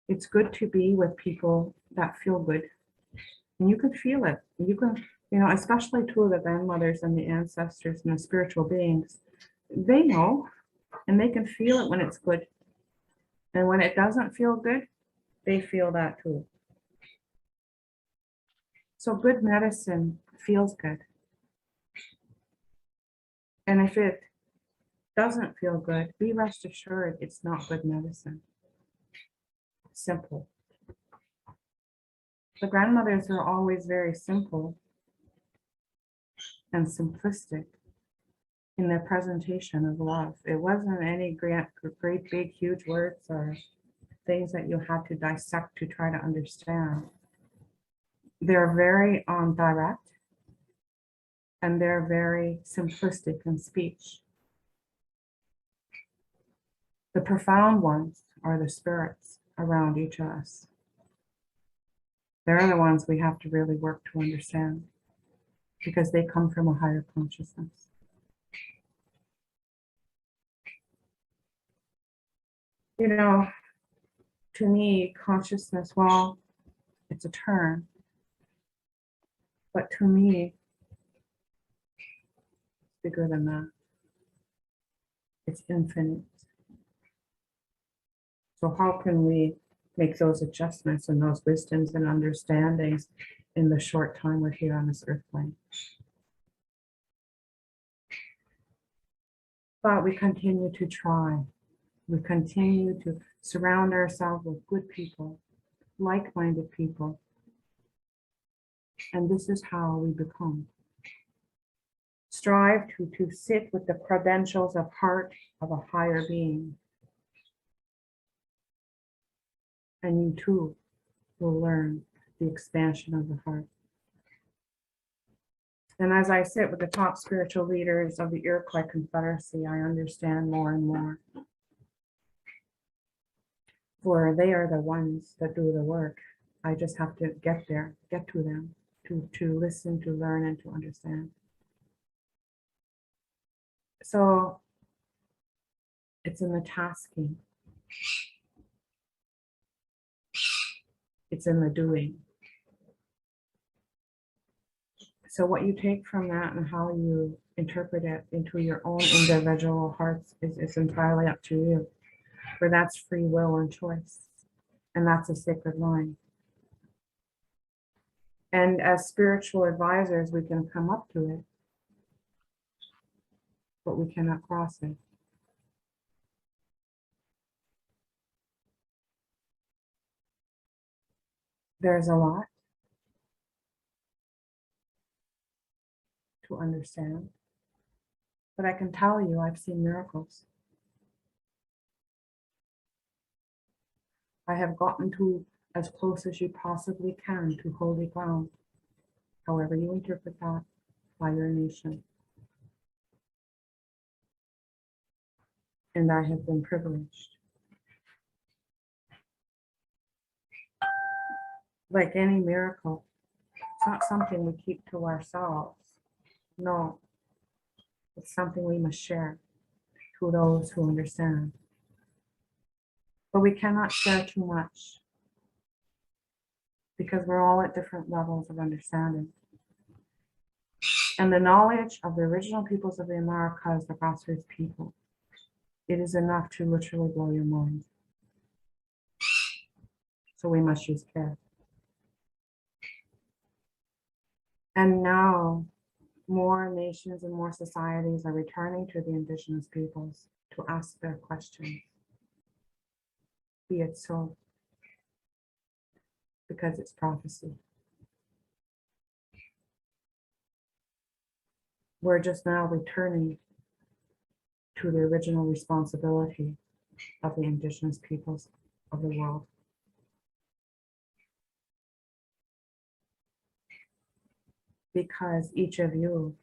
It's good to be with people that feel good. And you can feel it. You can, you know, especially two of the grandmothers and the ancestors and the spiritual beings, they know and they can feel it when it's good. And when it doesn't feel good, they feel that too. So good medicine feels good. And if it doesn't feel good, be rest assured it's not good medicine. Simple. The grandmothers are always very simple and simplistic in their presentation of love. It wasn't any great big, huge words or things that you had to dissect to try to understand. They're very direct, and they're very simplistic in speech. The profound ones are the spirits around each of us. They're the ones we have to really work to understand because they come from a higher consciousness. You know, to me, consciousness, well, it's a term, but to me, it's bigger than that. It's infinite. So how can we make those adjustments and those wisdoms and understandings in the short time we're here on this earth plane? But we continue to try. We continue to surround ourselves with good people, like-minded people. And this is how we become. Strive to sit with the credentials of heart of a higher being. And you too will learn the expansion of the heart. And as I sit with the top spiritual leaders of the Iroquois Confederacy, I understand more and more. For they are the ones that do the work. I just have to get there, get to them, to listen, to learn, and to understand. So it's in the tasking. It's in the doing. So what you take from that and how you interpret it into your own individual hearts is entirely up to you. For that's free will and choice. And that's a sacred line. And as spiritual advisors, we can come up to it, but we cannot cross it. There's a lot to understand, but I can tell you I've seen miracles. I have gotten to as close as you possibly can to holy ground, however you interpret that, by your nation. And I have been privileged. Like any miracle, it's not something we keep to ourselves. No, it's something we must share to those who understand. But we cannot share too much because we're all at different levels of understanding. And the knowledge of the original peoples of the Americas, the grassroots people, it is enough to literally blow your mind. So we must use care. And now more nations and more societies are returning to the indigenous peoples to ask their questions. Be it so, because it's prophecy. We're just now returning to the original responsibility of the indigenous peoples of the world. Because each of you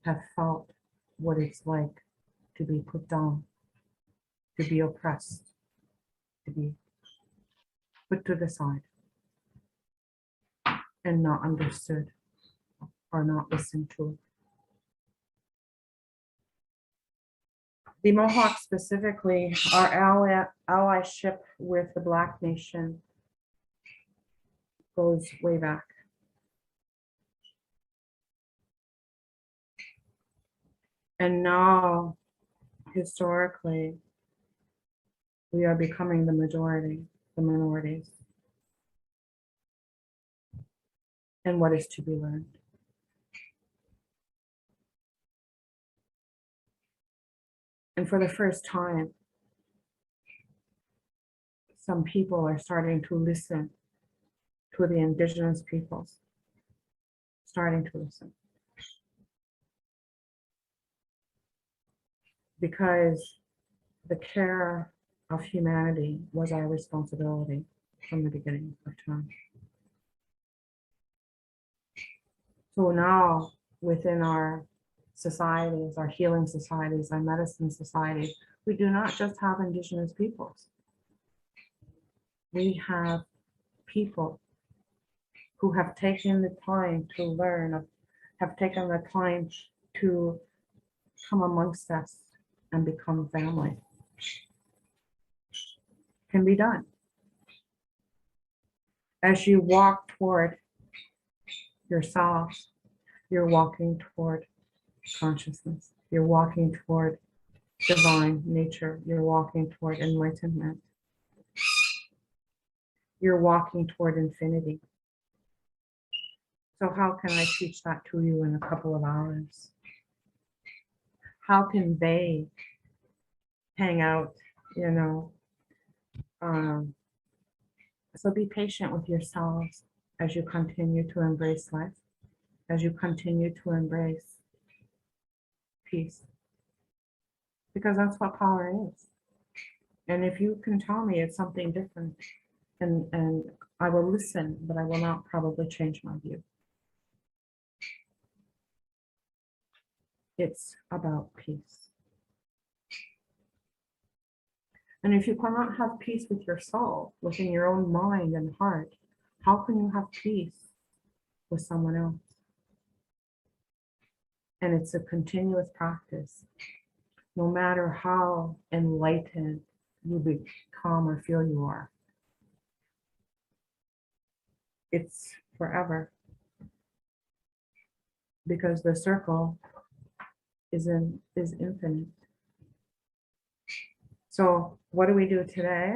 have felt what it's like to be put down, to be oppressed, to be put to the side and not understood or not listened to. The Mohawks specifically, our allyship with the Black Nation goes way back. And now, historically, we are becoming the majority, the minorities. And what is to be learned? And for the first time, some people are starting to listen to the indigenous peoples, starting to listen. Because the care of humanity was our responsibility from the beginning of time. So now within our societies, our healing societies, our medicine societies, we do not just have indigenous peoples. We have people who have taken the time to learn, have taken the time to come amongst us and become family. Can be done. As you walk toward yourself, you're walking toward consciousness. You're walking toward divine nature. You're walking toward enlightenment. You're walking toward infinity. So how can I teach that to you in a couple of hours? How can they hang out, you know? So be patient with yourselves as you continue to embrace life, as you continue to embrace peace, because that's what power is. And if you can tell me it's something different, and I will listen, but I will not probably change my view. It's about peace. And if you cannot have peace with your soul, within your own mind and heart, how can you have peace with someone else? And it's a continuous practice no matter how enlightened you become or feel you are. It's forever. Because the circle is infinite. So what do we do today?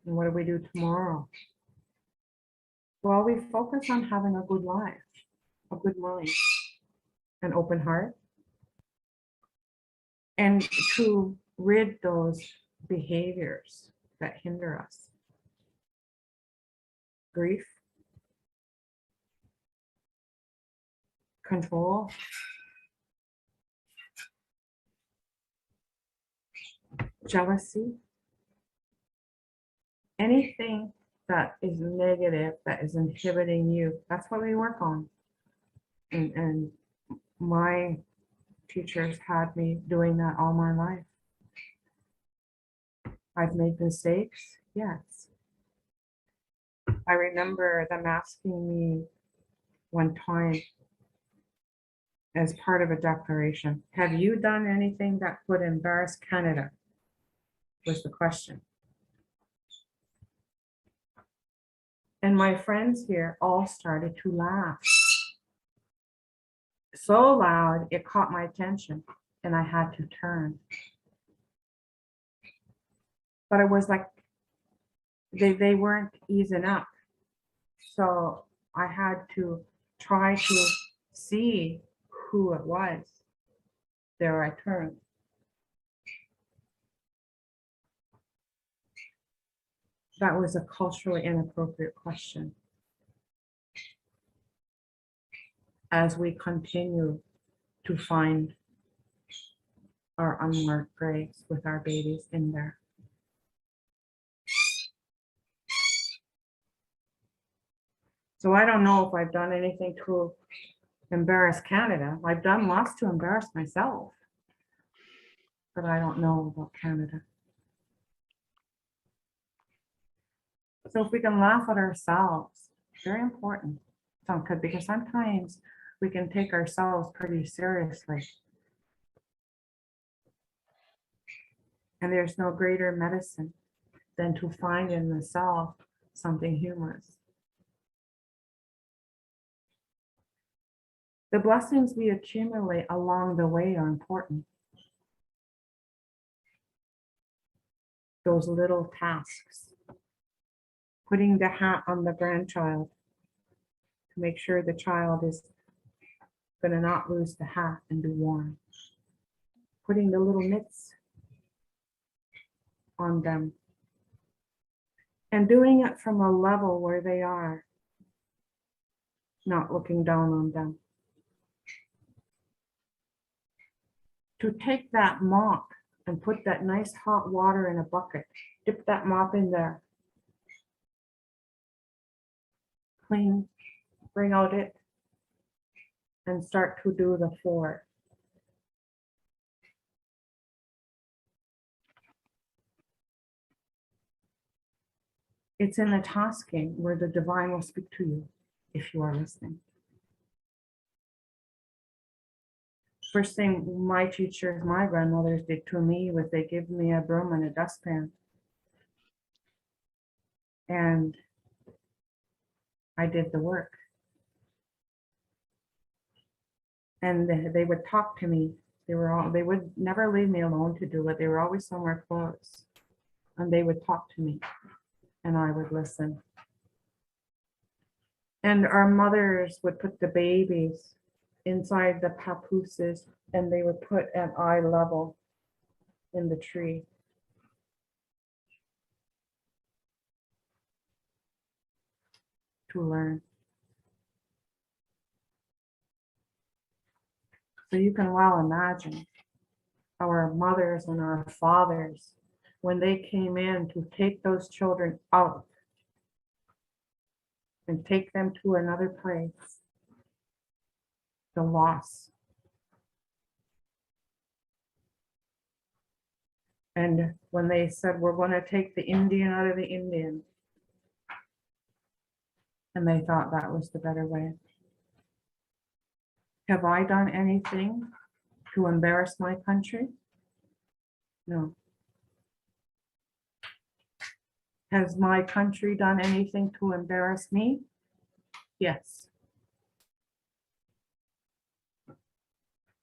And what do we do tomorrow? Well, we focus on having a good life, a good mind, an open heart, and to rid those behaviors that hinder us. Grief, control, jealousy, anything that is negative, that is inhibiting you, that's what we work on. And my teachers had me doing that all my life. I've made mistakes, yes. I remember them asking me one time as part of a declaration, have you done anything that would embarrass Canada? Was the question. And my friends here all started to laugh. So loud, it caught my attention and I had to turn. But it was like, they weren't easing up. So I had to try to see who it was. There I turned. That was a culturally inappropriate question. As we continue to find our unmarked graves with our babies in there. So I don't know if I've done anything to embarrass Canada. I've done lots to embarrass myself, but I don't know about Canada. So if we can laugh at ourselves, very important. Because sometimes we can take ourselves pretty seriously. And there's no greater medicine than to find in the self something humorous. The blessings we accumulate along the way are important. Those little tasks. Putting the hat on the grandchild to make sure the child is going to not lose the hat and be warm. Putting the little mitts on them. And doing it from a level where they are, not looking down on them. To take that mop and put that nice hot water in a bucket, dip that mop in there, clean, bring out it, and start to do the floor. It's in the tasking where the divine will speak to you if you are listening. First thing my teachers, my grandmothers did to me was they gave me a broom and a dustpan. And I did the work. And they would talk to me. They would never leave me alone to do it. They were always somewhere close. And they would talk to me and I would listen. And our mothers would put the babies inside the papooses and they would put at eye level in the tree. To learn. So you can well imagine our mothers and our fathers, when they came in to take those children out and take them to another place, the loss. And when they said, we're going to take the Indian out of the Indian, and they thought that was the better way. Have I done anything to embarrass my country? No. Has my country done anything to embarrass me? Yes.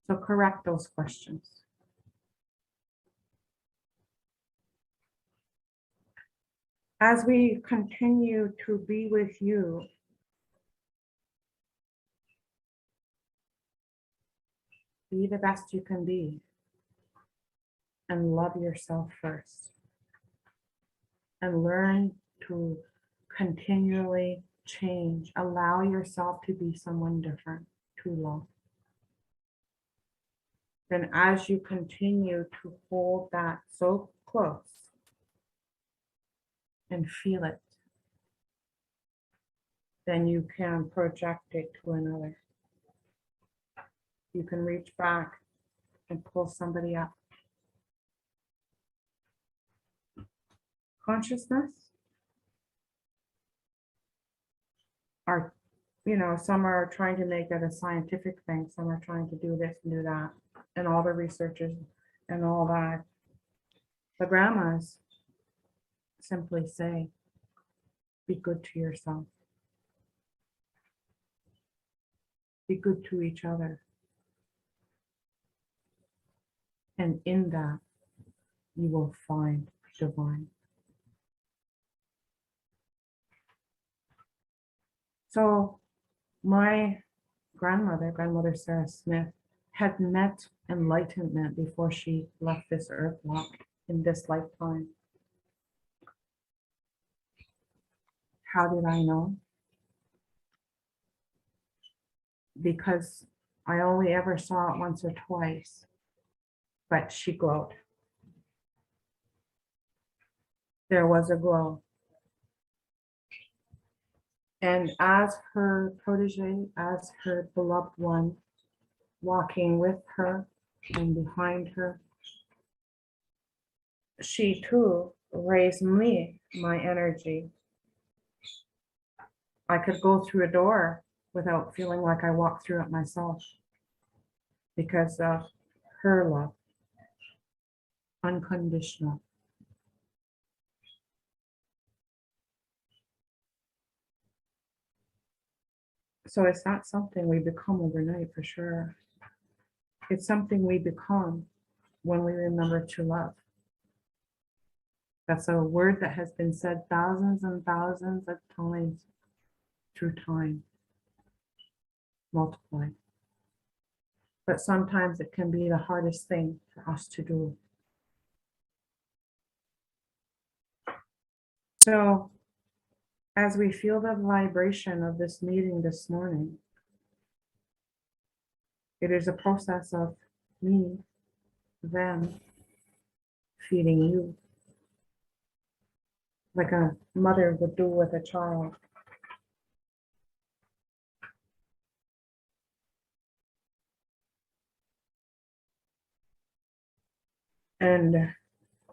So correct those questions. As we continue to be with you, be the best you can be and love yourself first. And learn to continually change. Allow yourself to be someone different, to love. Then as you continue to hold that so close and feel it, then you can project it to another. You can reach back and pull somebody up. Consciousness are, some are trying to make it a scientific thing. Some are trying to do this and do that, and all the researchers and all that. The grandmas simply say, be good to yourself. Be good to each other. And in that, you will find divine. So my grandmother Sarah Smith, had met enlightenment before she left this earth walk in this lifetime. How did I know? Because I only ever saw it once or twice, but she glowed. There was a glow. And as her protege, as her beloved one, walking with her and behind her, she too raised me, my energy. I could go through a door without feeling like I walked through it myself because of her love, unconditional. So it's not something we become overnight for sure. It's something we become when we remember to love. That's a word that has been said thousands and thousands of times through time, multiplied. But sometimes it can be the hardest thing for us to do. So as we feel the vibration of this meeting this morning, it is a process of me, them, feeding you, like a mother would do with a child. And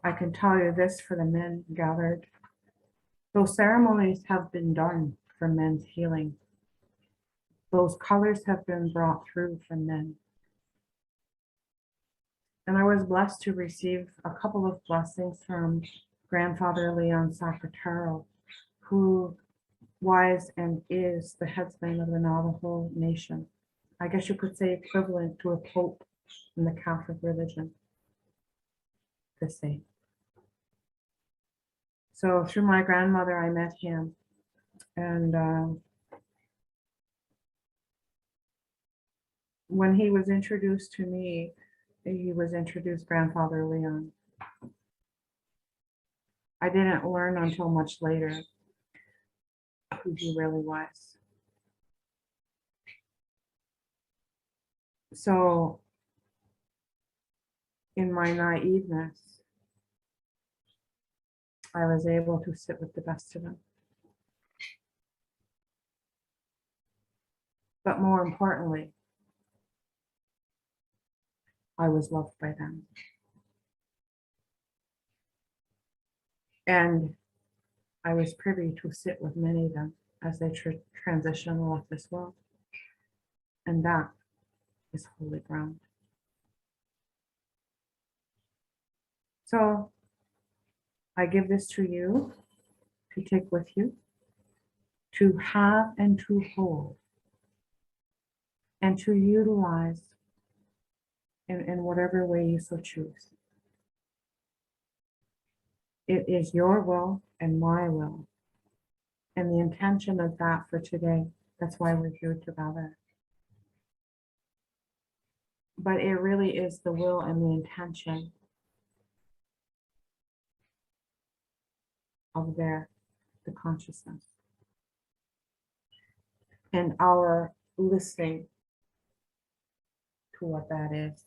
I can tell you this for the men gathered. Those ceremonies have been done for men's healing. Those colors have been brought through for men. And I was blessed to receive a couple of blessings from Grandfather Leon Sacrataro, who was and is the headsman of the Navajo Nation. I guess you could say equivalent to a pope in the Catholic religion, to say. So through my grandmother, I met him. And when he was introduced to me, he was introduced Grandfather Leon. I didn't learn until much later who he really was. So in my naiveness, I was able to sit with the best of them. But more importantly, I was loved by them. And I was privy to sit with many of them as they transition and left this world. And that is holy ground. So I give this to you to take with you, to have and to hold, and to utilize in whatever way you so choose. It is your will and my will, and the intention of that for today. That's why we're here together. But it really is the will and the intention of the consciousness. And our listening to what that is.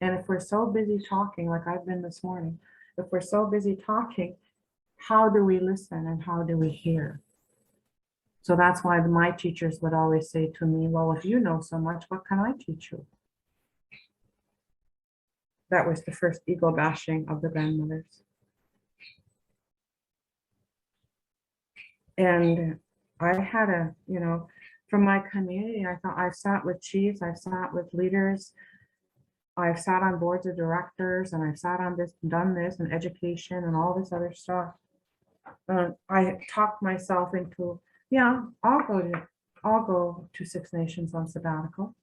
And if we're so busy talking, like I've been this morning, if we're so busy talking, how do we listen and how do we hear? So that's why my teachers would always say to me, well, if you know so much, what can I teach you? That was the first ego bashing of the grandmothers. And I had from my community, I thought I've sat with chiefs, I've sat with leaders, I've sat on boards of directors, and I've sat on this, done this, and education and all this other stuff. I talked myself into, yeah, I'll go to Six Nations on sabbatical.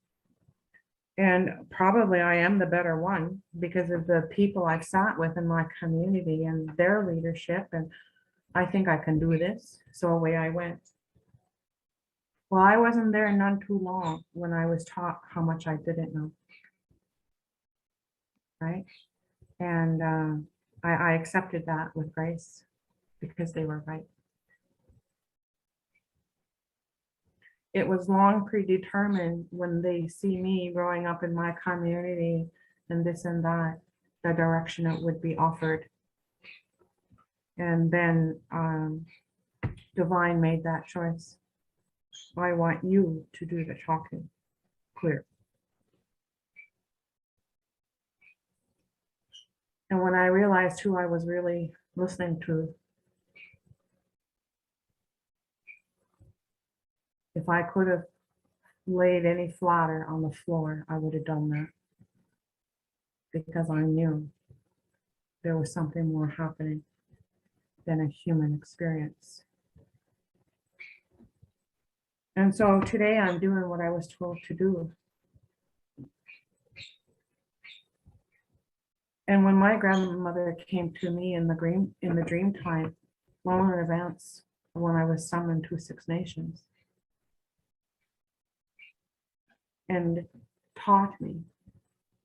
And probably I am the better one because of the people I've sat with in my community and their leadership. And I think I can do this. So away I went. Well, I wasn't there none too long when I was taught how much I didn't know. Right. And I accepted that with grace because they were right. It was long predetermined when they see me growing up in my community and this and that, the direction it would be offered. And then Divine made that choice. I want you to do the talking, clear. And when I realized who I was really listening to, if I could have laid any flatter on the floor, I would have done that. Because I knew there was something more happening than a human experience. And so today I'm doing what I was told to do. And when my grandmother came to me in the dream time, long in advance, when I was summoned to Six Nations, and taught me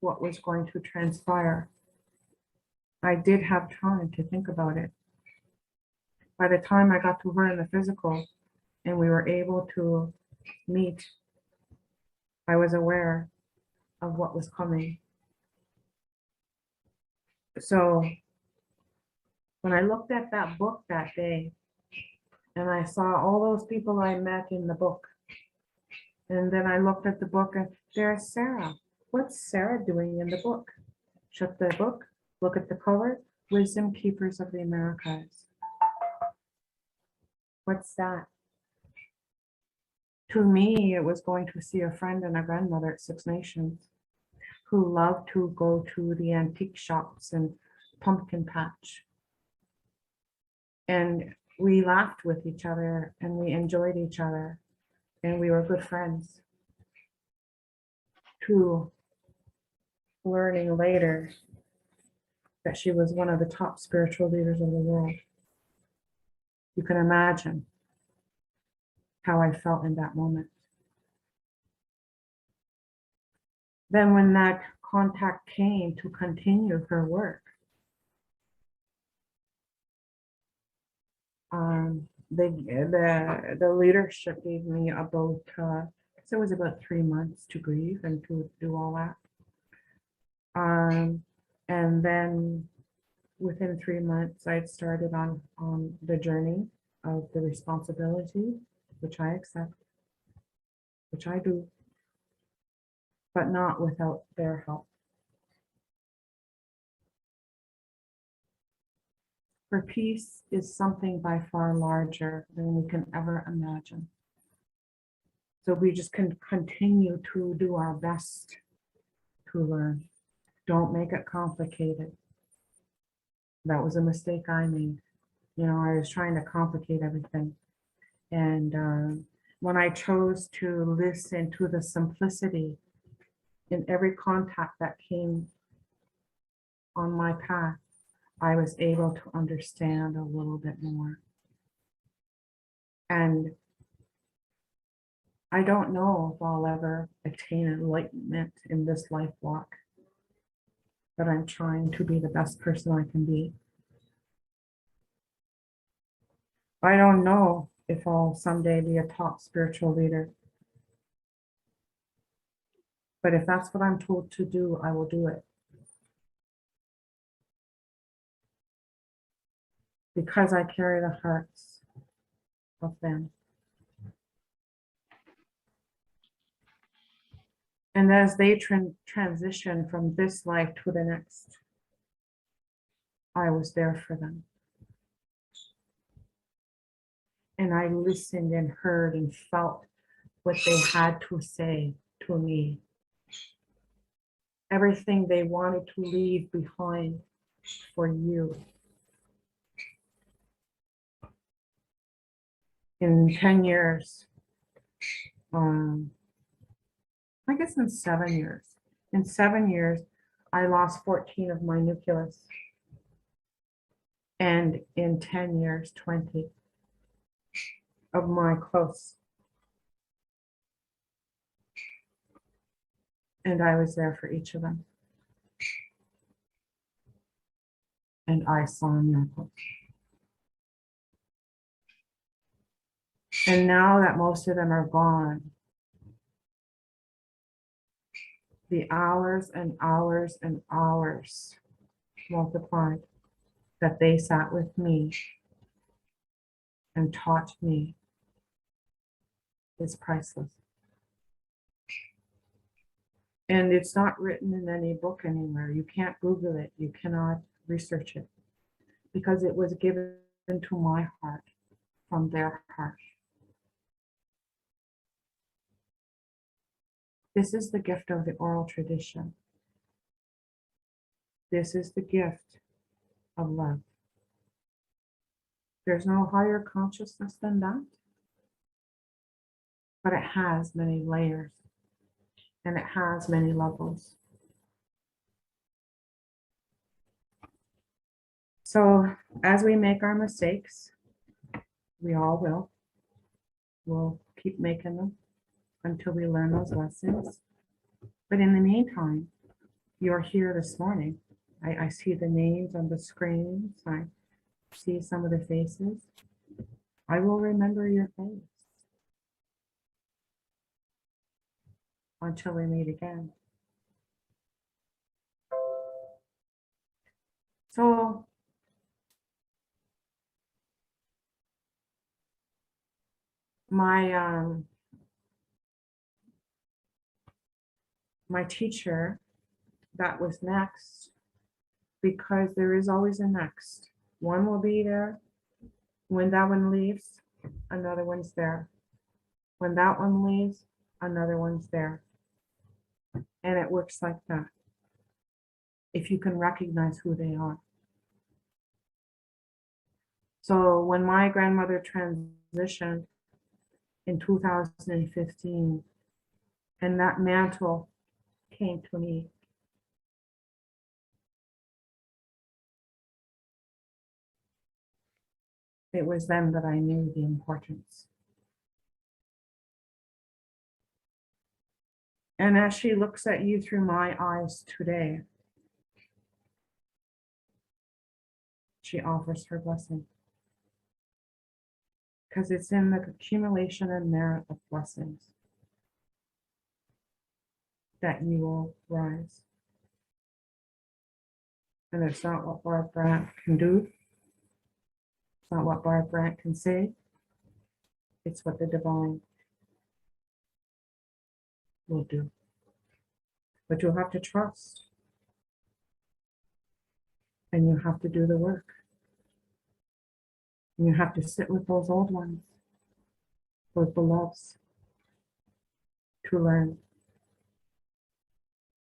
what was going to transpire, I did have time to think about it. By the time I got to her in the physical and we were able to meet, I was aware of what was coming. So when I looked at that book that day and I saw all those people I met in the book, and then I looked at the book and there's Sarah. What's Sarah doing in the book? Shut the book, look at the cover, Wisdom Keepers of the Americas. What's that? To me, it was going to see a friend and a grandmother at Six Nations who loved to go to the antique shops and pumpkin patch. And we laughed with each other and we enjoyed each other and we were good friends. To learning later that she was one of the top spiritual leaders of the world. You can imagine how I felt in that moment. Then when that contact came to continue her work, the leadership gave me about, so it was about 3 months to grieve and to do all that. And then within 3 months, I'd started on the journey of the responsibility, which I accept, which I do, but not without their help. For peace is something by far larger than we can ever imagine. So we just can continue to do our best to learn. Don't make it complicated. That was a mistake I made. You know, I was trying to complicate everything. And when I chose to listen to the simplicity in every contact that came on my path, I was able to understand a little bit more. And I don't know if I'll ever attain enlightenment in this life walk, but I'm trying to be the best person I can be. I don't know if I'll someday be a top spiritual leader, but if that's what I'm told to do, I will do it. Because I carry the hearts of them. And as they transition from this life to the next, I was there for them. And I listened and heard and felt what they had to say to me. Everything they wanted to leave behind for you. In 10 years, I guess in 7 years. In 7 years, I lost 14 of my nucleus. And in 10 years, 20 of my close. And I was there for each of them. And I saw miracles. And now that most of them are gone, the hours and hours and hours multiplied that they sat with me and taught me is priceless. And it's not written in any book anywhere. You can't Google it. You cannot research it because it was given to my heart from their heart. This is the gift of the oral tradition. This is the gift of love. There's no higher consciousness than that, but it has many layers and it has many levels. So as we make our mistakes, we all will. We'll keep making them until we learn those lessons. But in the meantime, you're here this morning. I see the names on the screens. I see some of the faces. I will remember your face until we meet again. So my teacher, that was next, because there is always a next. One will be there. When that one leaves, another one's there. When that one leaves, another one's there. And it works like that. If you can recognize who they are. So when my grandmother transitioned in 2015, and that mantle came to me, it was then that I knew the importance. And as she looks at you through my eyes today, she offers her blessing. Because it's in the accumulation and merit of blessings that you will rise. And it's not what Barbara Brant can do. It's not what Barbara Brant can say. It's what the divine will do. But you'll have to trust. And you have to do the work. And you have to sit with those old ones, those beloveds, to learn.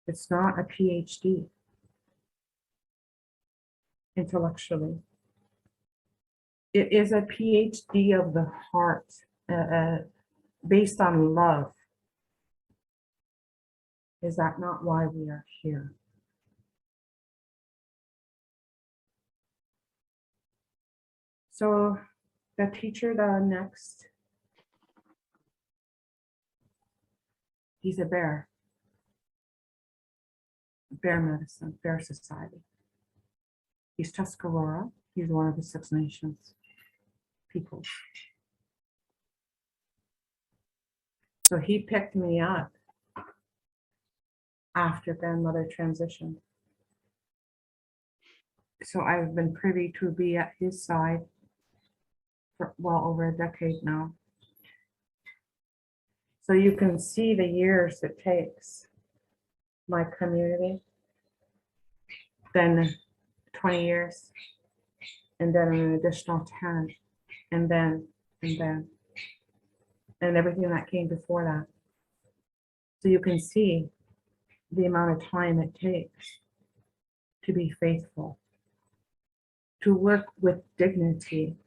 It's not a PhD. intellectually. It is a PhD of the heart, based on love. Is that not why we are here? So the teacher, the next, he's a bear. Bear medicine, bear society. He's Tuscarora. He's one of the 6 nations people. So he picked me up after grandmother transitioned. So I've been privy to be at his side for well over a decade now. So you can see the years it takes my community, then 20 years, and then an additional 10, and then, and everything that came before that. So you can see the amount of time it takes to be faithful, to work with dignity,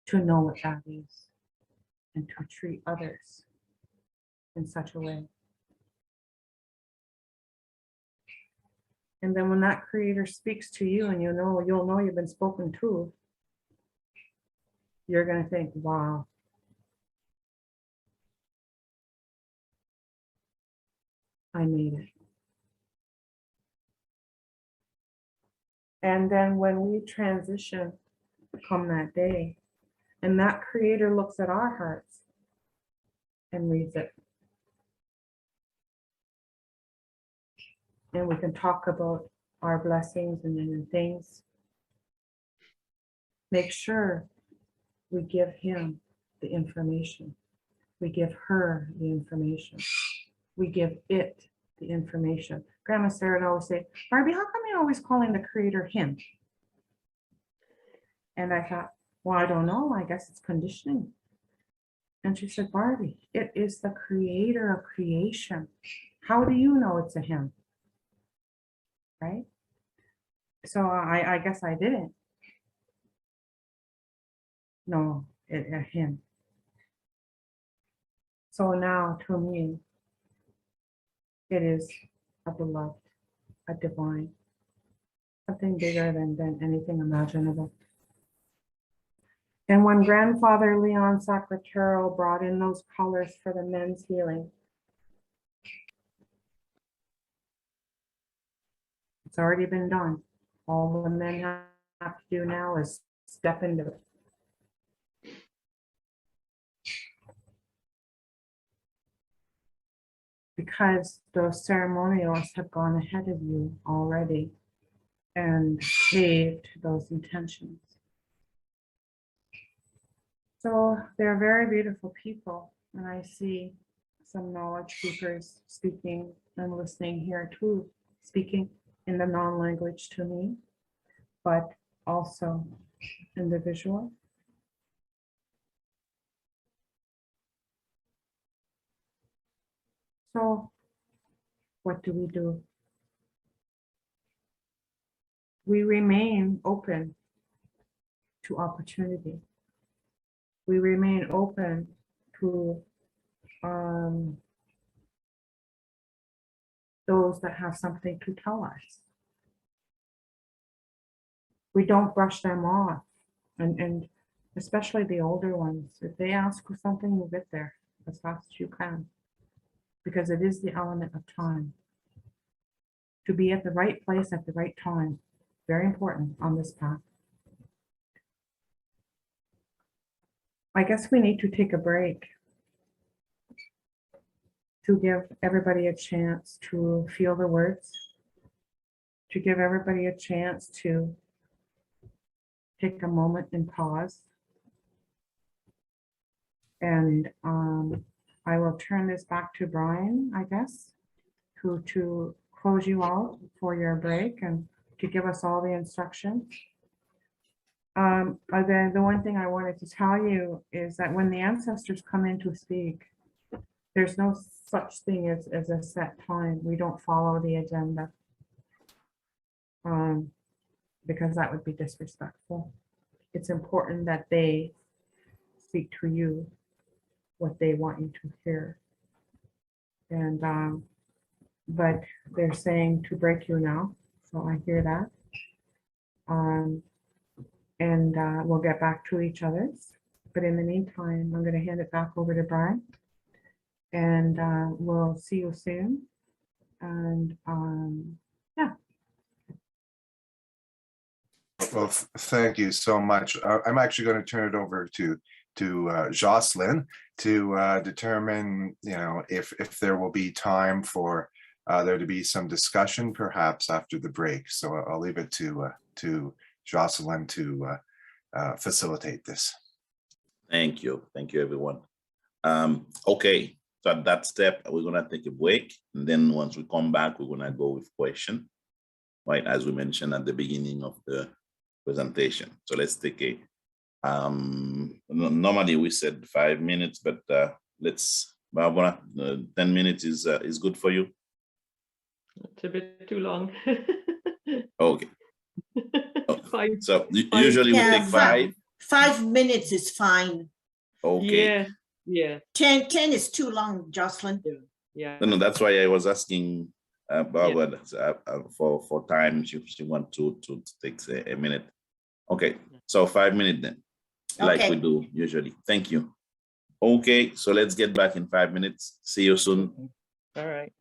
to know what that is, and to treat others in such a way. And then when that creator speaks to you and you'll know you've been spoken to, you're going to think, wow. I made it. And then when we transition, come that day, and that creator looks at our hearts and reads it. And we can talk about our blessings and things. Make sure we give him the information. We give her the information. We give it the information. Grandma Sarah would always say, Barbie, how come you're always calling the creator him? And I thought, well, I don't know. I guess it's conditioning. And she said, Barbie, it is the creator of creation. How do you know it's a him? Right? So I guess I didn't. No, a him. So now to me, it is a beloved, a divine, something bigger than anything imaginable. And when Grandfather Leon Sacratero brought in those colors for the men's healing, it's already been done. All the men have to do now is step into it. Because those ceremonialists have gone ahead of you already and paved those intentions. So they're very beautiful people, and I see some knowledge seekers speaking and listening here too, speaking in the non-language to me, but also in the visual. So what do? We remain open to opportunity. We remain open to those that have something to tell us. We don't brush them off, and especially the older ones. If they ask for something, you get there as fast as you can, because it is the element of time. To be at the right place at the right time, very important on this path. I guess we need to take a break to give everybody a chance to feel the words, to give everybody a chance to take a moment and pause. And I will turn this back to Brian, I guess, to close you out for your break and to give us all the instructions. The one thing I wanted to tell you is that when the ancestors come in to speak, there's no such thing as a set time. We don't follow the agenda. because that would be disrespectful. It's important that they speak to you what they want you to hear. And, but they're saying to break you now, so I hear that. And we'll get back to each other's. But in the meantime, I'm going to hand it back over to Brian. And we'll see you soon. And yeah. Well, thank you so much. I'm actually going to turn it over to Jocelyn to determine, if there will be time for there to be some discussion, perhaps after the break. So I'll leave it to Jocelyn to facilitate this. Thank you, everyone. Okay, so at that step, we're gonna take a break, and then once we come back, we're gonna go with question, right? As we mentioned at the beginning of the presentation. So let's take a normally we said 5 minutes, but let's, Barbara, 10 minutes is good for you. It's a bit too long. Okay. Fine. So usually we take 5. 5 minutes is fine. Okay. Yeah. 10 is too long, Jocelyn. Yeah. No, that's why I was asking Barbara for time. She want to take a minute. Okay, so 5 minutes then, like we do usually. Thank you. Okay, so let's get back in 5 minutes. See you soon. All right.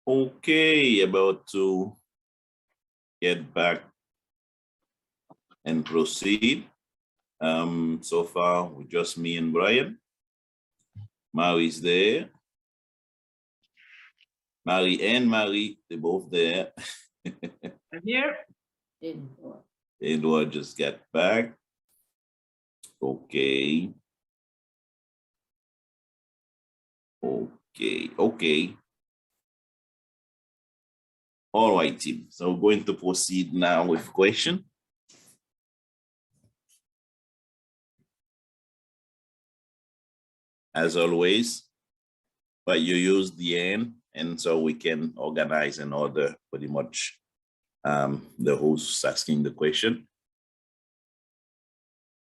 Okay, about to get back and proceed. So far, with just me and Brian. Marie's there. Marie, they're both there. I'm here. Edward just got back. Okay. Okay. All right, team. So we're going to proceed now with question. As always, but you use the end, and so we can organize in order pretty much the host asking the question.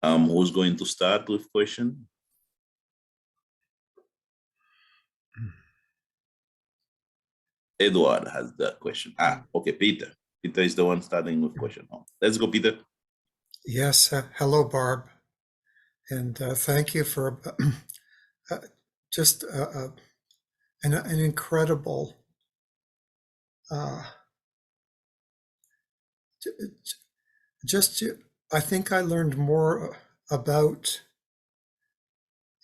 Who's going to start with question? Edward has the question. Okay, Peter. Peter is the one starting with question. Let's go, Peter. Yes, hello, Barb. And thank you for just an incredible I think I learned more about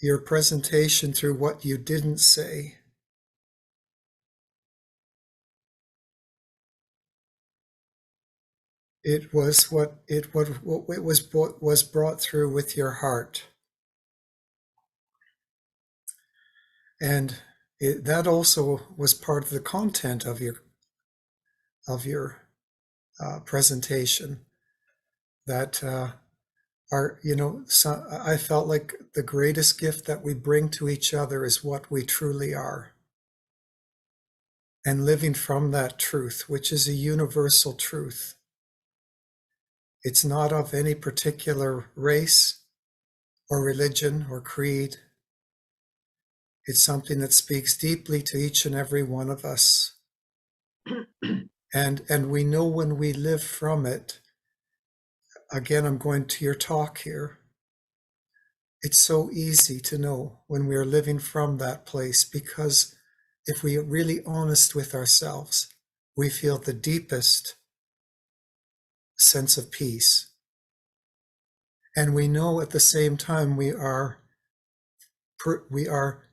your presentation through what you didn't say. It was what was brought through with your heart, and that also was part of the content of your presentation. That I felt like the greatest gift that we bring to each other is what we truly are, and living from that truth, which is a universal truth. It's not of any particular race or religion or creed. It's something that speaks deeply to each and every one of us. And we know when we live from it. Again, I'm going to your talk here. It's so easy to know when we are living from that place, because if we are really honest with ourselves, we feel the deepest sense of peace. And we know at the same time we are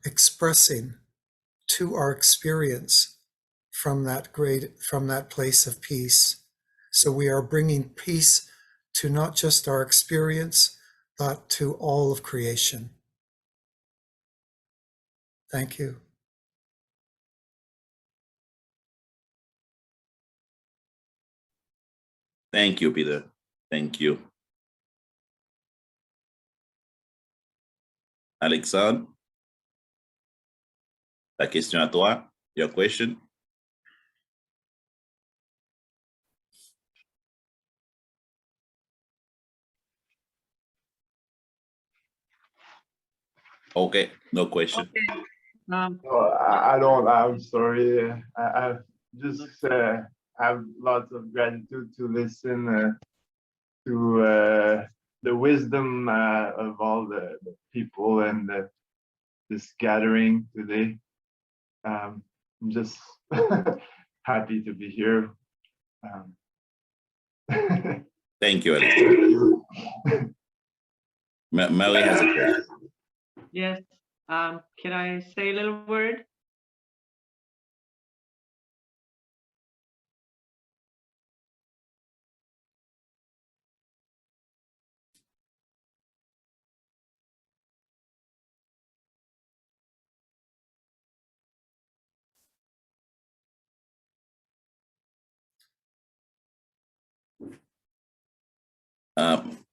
expressing to our experience from that place of peace. So we are bringing peace to not just our experience, but to all of creation. Thank you. Thank you, Peter. Thank you. Alexandre, la question à toi. Your question. Okay, no question. Okay. I don't. I'm sorry. I just have lots of gratitude to listen to the wisdom of all the people and this gathering today. I'm just happy to be here. Thank you, Alexandre. Mary has a question. Yes. Can I say a little word?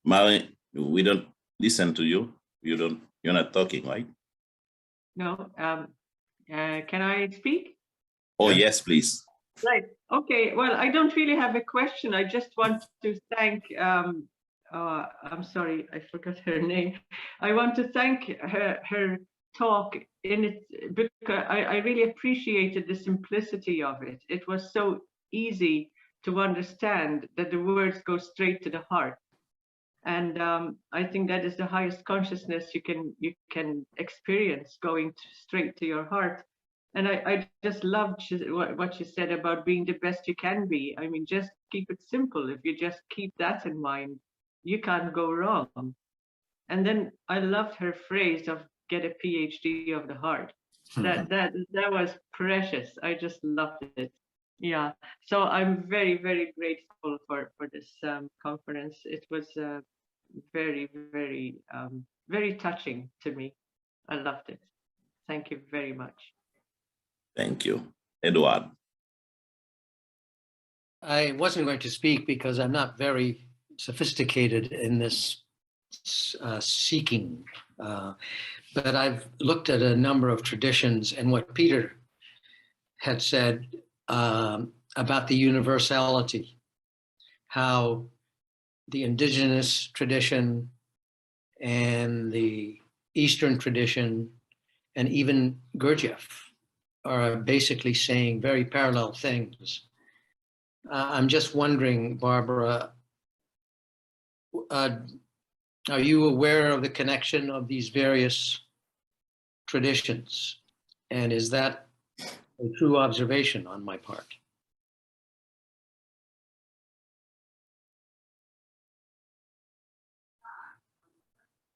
Mary, we don't listen to you. You're not talking, right? No. Can I speak? Oh, Yeah. yes, please. Right. Okay. Well, I don't really have a question. I just want to thank, I'm sorry, I forgot her name. I want to thank her talk in it, because I really appreciated the simplicity of it. It was so easy to understand that the words go straight to the heart. And I think that is the highest consciousness you can experience, going straight to your heart. And I just loved what you said about being the best you can be. I mean, just keep it simple. If you just keep that in mind, you can't go wrong. And then I loved her phrase of get a PhD of the heart. That was precious. I just loved it. Yeah. So I'm very, very grateful for this conference. It was very, very, very touching to me. I loved it. Thank you very much. Thank you. Edward. I wasn't going to speak because I'm not very sophisticated in this seeking, but I've looked at a number of traditions, and what Peter had said about the universality, how the indigenous tradition and the Eastern tradition and even Gurdjieff are basically saying very parallel things. I'm just wondering, Barbara, are you aware of the connection of these various traditions? And is that a true observation on my part?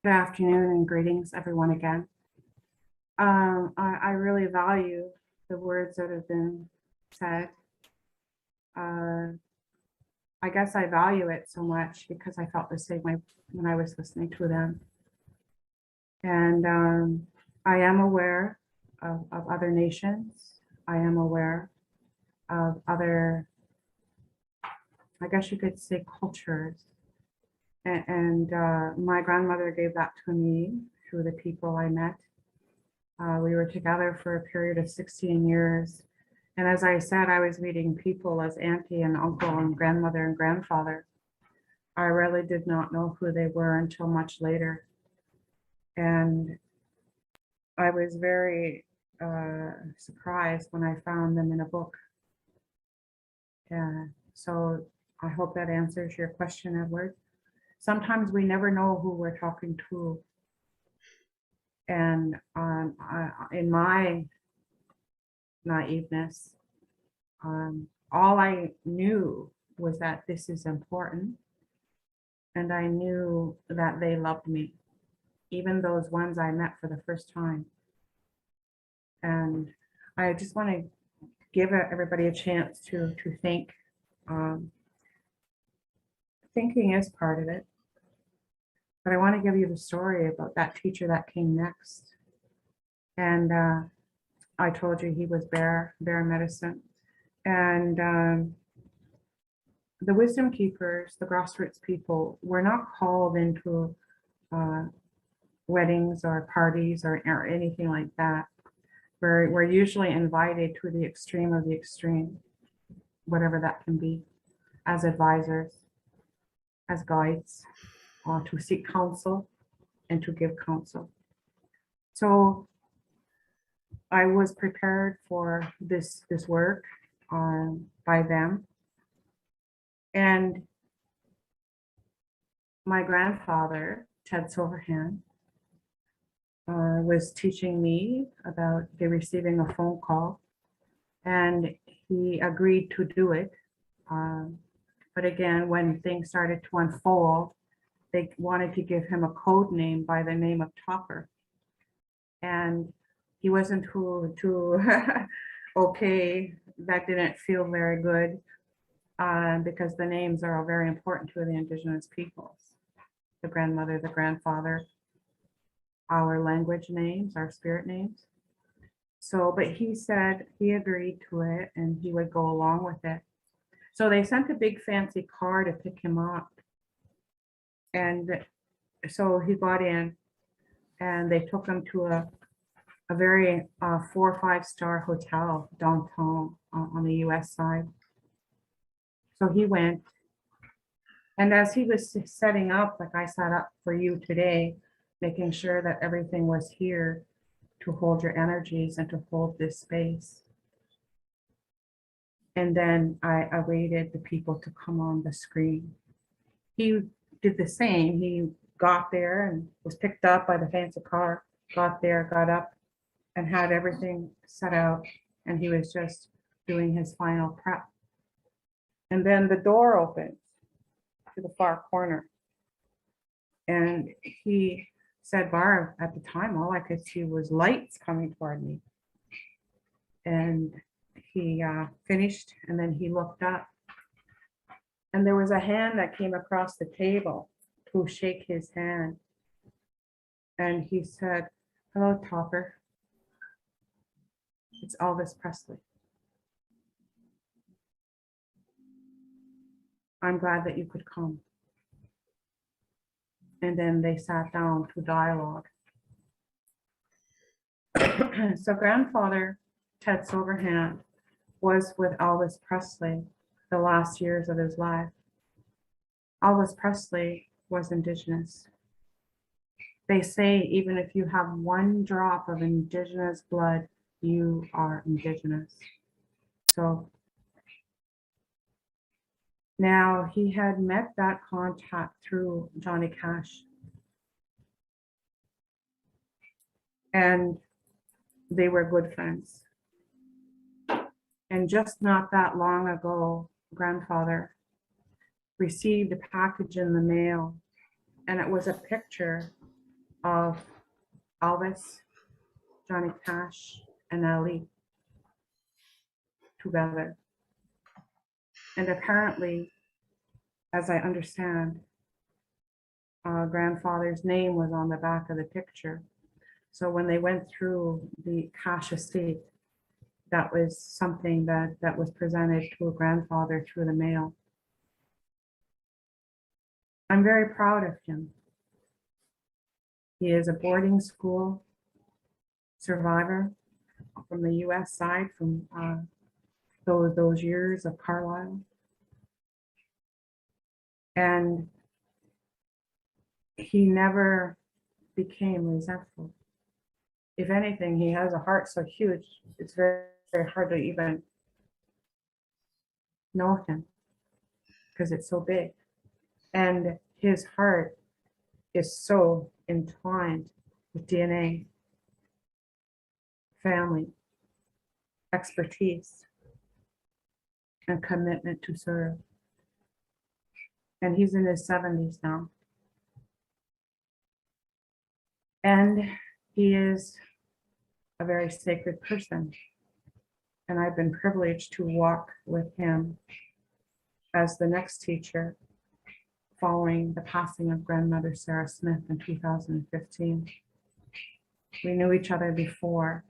Good afternoon and greetings, everyone, again. I really value the words that have been said. I guess I value it so much because I felt the same way when I was listening to them. And I am aware of other nations. I am aware of other, I guess you could say, cultures. And my grandmother gave that to me through the people I met. We were together for a period of 16 years. And as I said, I was meeting people as auntie and uncle and grandmother and grandfather. I really did not know who they were until much later. And I was very surprised when I found them in a book. So I hope that answers your question, Edward. Sometimes we never know who we're talking to. And in my naiveness, all I knew was that this is important. And I knew that they loved me, even those ones I met for the first time. And I just want to give everybody a chance to think. Thinking is part of it. But I want to give you the story about that teacher that came next. And I told you he was bear medicine. And the wisdom keepers, the grassroots people, were not called into weddings or parties or anything like that. We're usually invited to the extreme of the extreme, whatever that can be, as advisors, as guides, to seek counsel and to give counsel. So I was prepared for this work by them. And my grandfather, Ted Silverhand, was teaching me about receiving a phone call, and he agreed to do it. But again, when things started to unfold, they wanted to give him a code name by the name of Topper. And he wasn't too okay. That didn't feel very good because the names are all very important to the indigenous peoples. The grandmother, the grandfather, our language names, our spirit names. So, but he said he agreed to it and he would go along with it. So they sent a big fancy car to pick him up. And so he got in and they took him to a very 4 or 5 star hotel downtown on the US side. So he went, and as he was setting up, like I set up for you today, making sure that everything was here to hold your energies and to hold this space. And then I awaited the people to come on the screen. He did the same. He got there and was picked up by the fancy car, got there, got up, and had everything set out. And he was just doing his final prep. And then the door opens to the far corner. And he said, Barb, at the time, all I could see was lights coming toward me. And he finished, and then he looked up. And there was a hand that came across the table to shake his hand. And he said, hello, Topper. It's Elvis Presley. I'm glad that you could come. And then they sat down to dialogue. So grandfather Ted Silverhand was with Elvis Presley the last years of his life. Elvis Presley was Indigenous. They say even if you have 1 drop of Indigenous blood, you are Indigenous. So now he had met that contact through Johnny Cash. And they were good friends. And just not that long ago, grandfather received a package in the mail, and it was a picture of Elvis, Johnny Cash, and Ali together. And apparently, as I understand, grandfather's name was on the back of the picture. So when they went through the Cash estate, that was something that was presented to a grandfather through the mail. I'm very proud of him. He is a boarding school survivor from the US side, from those years of Carlisle. And he never became resentful. If anything, he has a heart so huge, it's very, very hard to even know him because it's so big. And his heart is so entwined with DNA, family, expertise, and commitment to serve. And he's in his 70s now. And he is a very sacred person. And I've been privileged to walk with him as the next teacher following the passing of grandmother Sarah Smith in 2015. We knew each other before.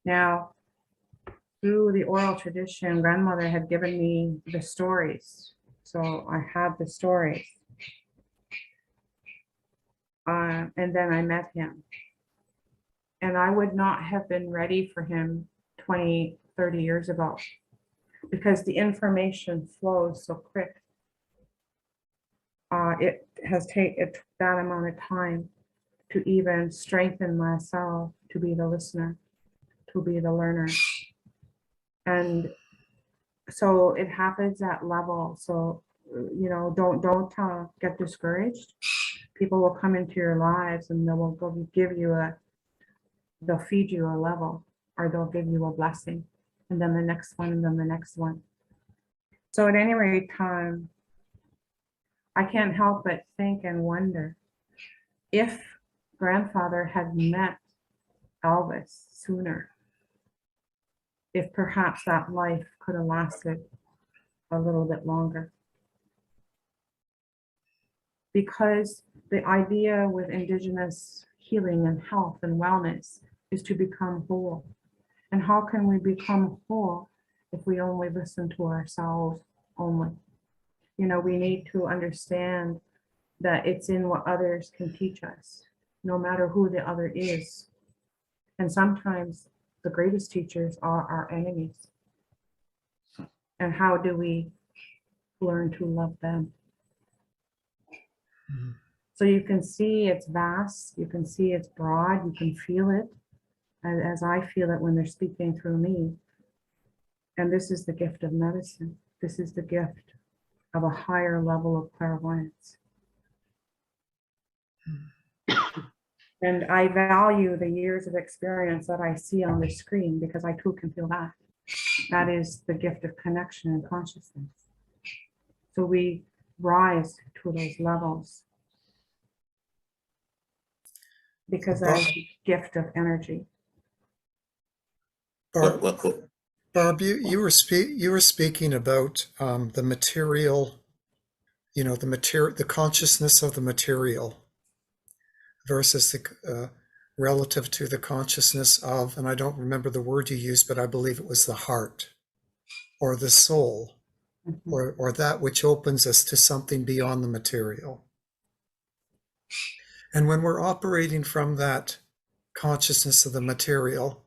Now, through the oral tradition, grandmother had given me the stories. So I had the stories. And then I met him. And I would not have been ready for him 20, 30 years ago because the information flows so quick. It has taken that amount of time to even strengthen myself, to be the listener, to be the learner. And so it happens at level. So, you know, don't get discouraged. People will come into your lives and they will give you they'll feed you a level, or they'll give you a blessing, and then the next one, and then the next one. So at any rate, I can't help but think and wonder if grandfather had met Elvis sooner, if perhaps that life could have lasted a little bit longer. Because the idea with Indigenous healing and health and wellness is to become whole. And how can we become whole if we only listen to ourselves only? You know, we need to understand that it's in what others can teach us, no matter who the other is. And sometimes the greatest teachers are our enemies. And how do we learn to love them? Mhm. So you can see it's vast, you can see it's broad, you can feel it as I feel it when they're speaking through me. And this is the gift of medicine. This is the gift of a higher level of clairvoyance. And I value the years of experience that I see on the screen because I too can feel that. That is the gift of connection and consciousness. So we rise to those levels because that is the gift of energy. Barb, What- what- Barb, you were speaking about the material, the consciousness of the material versus the relative to the consciousness of, and I don't remember the word you used, but I believe it was the heart or the soul, or that which opens us to something beyond the material. And when we're operating from that consciousness of the material,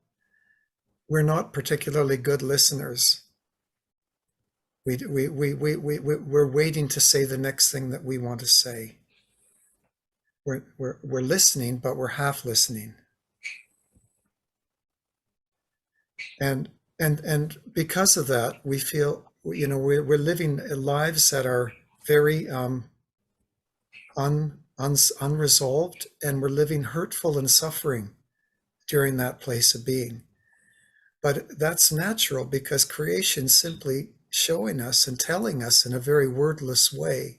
we're not particularly good listeners. We're waiting to say the next thing that we want to say. We're listening, but we're half listening. And because of that, we feel, we're living lives that are very unresolved, and we're living hurtful and suffering during that place of being. But that's natural because creation simply showing us and telling us in a very wordless way,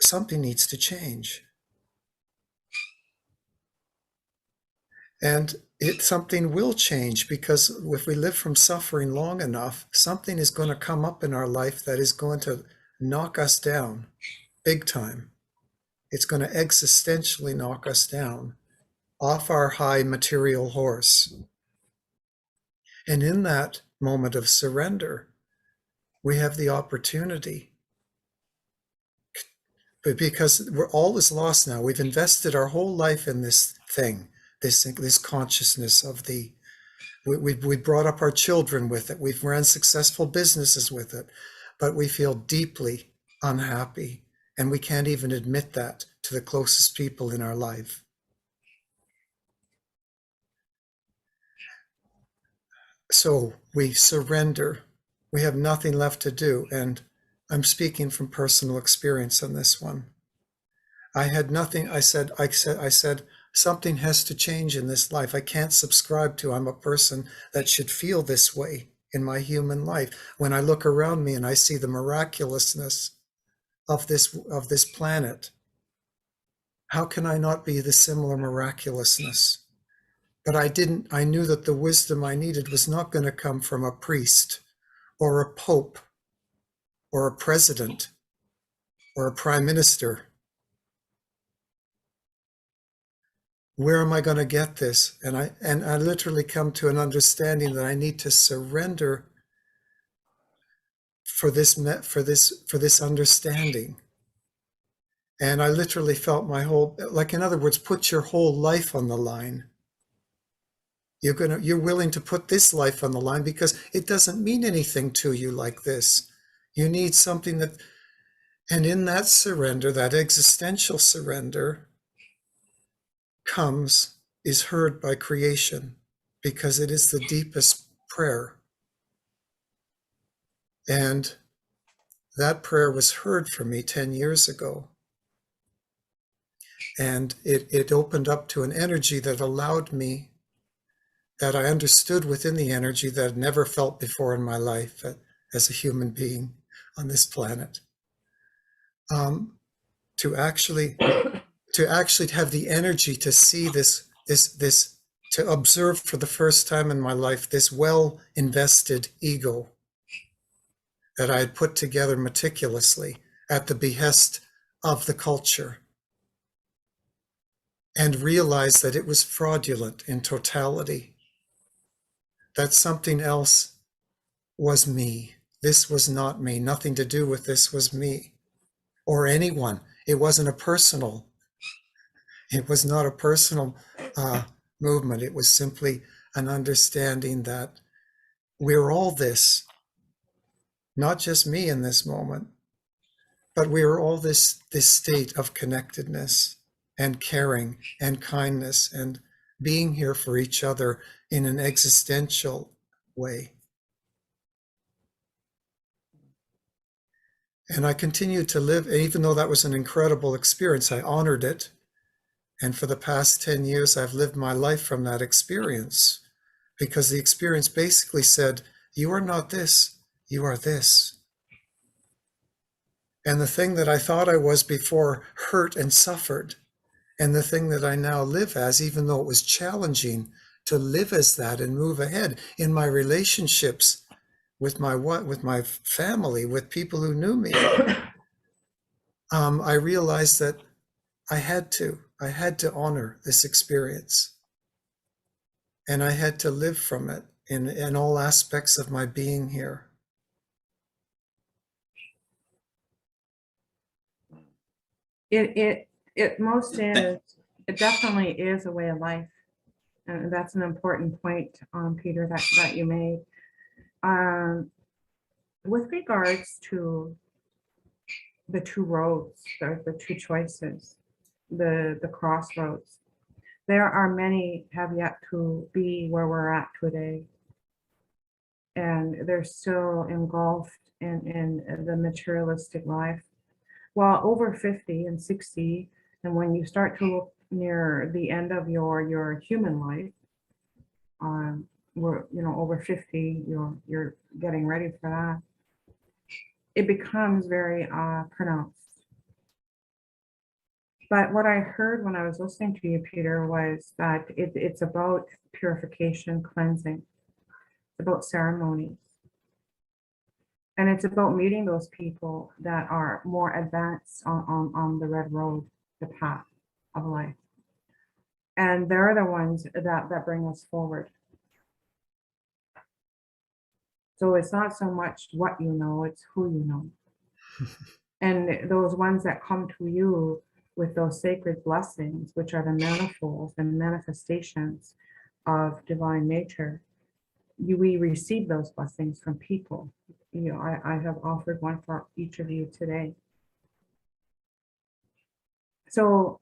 something needs to change. And something will change because if we live from suffering long enough, something is going to come up in our life that is going to knock us down big time. It's going to existentially knock us down off our high material horse. And in that moment of surrender, we have the opportunity. But because all is lost now, we've invested our whole life in this thing, this consciousness of we brought up our children with it. We've ran successful businesses with it, but we feel deeply unhappy, and we can't even admit that to the closest people in our life. So we surrender. We have nothing left to do. And I'm speaking from personal experience on this one. I had nothing. I said, something has to change in this life. I can't subscribe to, I'm a person that should feel this way in my human life. When I look around me and I see the miraculousness of this planet, how can I not be the similar miraculousness? But I knew that the wisdom I needed was not going to come from a priest or a pope or a president or a prime minister. Where am I going to get this? And I literally come to an understanding that I need to surrender for this understanding. And I literally felt my whole, like, in other words, put your whole life on the line. You're willing to put this life on the line because it doesn't mean anything to you like this. You need something that, and in that surrender, that existential surrender is heard by creation because it is the deepest prayer. And that prayer was heard for me 10 years ago. And it opened up to an energy that allowed me, that I understood within the energy that I'd never felt before in my life as a human being on this planet. To actually have the energy to see this, to observe for the first time in my life, this well-invested ego that I had put together meticulously at the behest of the culture, and realize that it was fraudulent in totality, that something else was me. This was not me. Nothing to do with this was me. or anyone. It wasn't a personal, it was not a personal movement. It was simply an understanding that we're all this, not just me in this moment, but we're all this state of connectedness and caring and kindness and being here for each other in an existential way. And I continued to live, even though that was an incredible experience, I honored it. And for the past 10 years, I've lived my life from that experience, because the experience basically said, you are not this, you are this. And the thing that I thought I was before hurt and suffered, and the thing that I now live as, even though it was challenging to live as that and move ahead in my relationships with my family, with people who knew me, I realized that I had to honor this experience, and I had to live from it in all aspects of my being here. It definitely is a way of life. And that's an important point, Peter, that you made. With regards to the two roads, the two choices, the crossroads, there are many have yet to be where we're at today. And they're still engulfed in the materialistic life. While over 50 and 60, and when you start to look near the end of your human life, we're over 50, you're getting ready for that. It becomes very pronounced. But what I heard when I was listening to you, Peter, was that it's about purification, cleansing. It's about ceremonies. And it's about meeting those people that are more advanced on the red road, the path of life. And they're the ones that bring us forward. So it's not so much what you know, it's who you know. And those ones that come to you with those sacred blessings, which are the manifolds and manifestations of divine nature, we receive those blessings from people. I have offered one for each of you today. So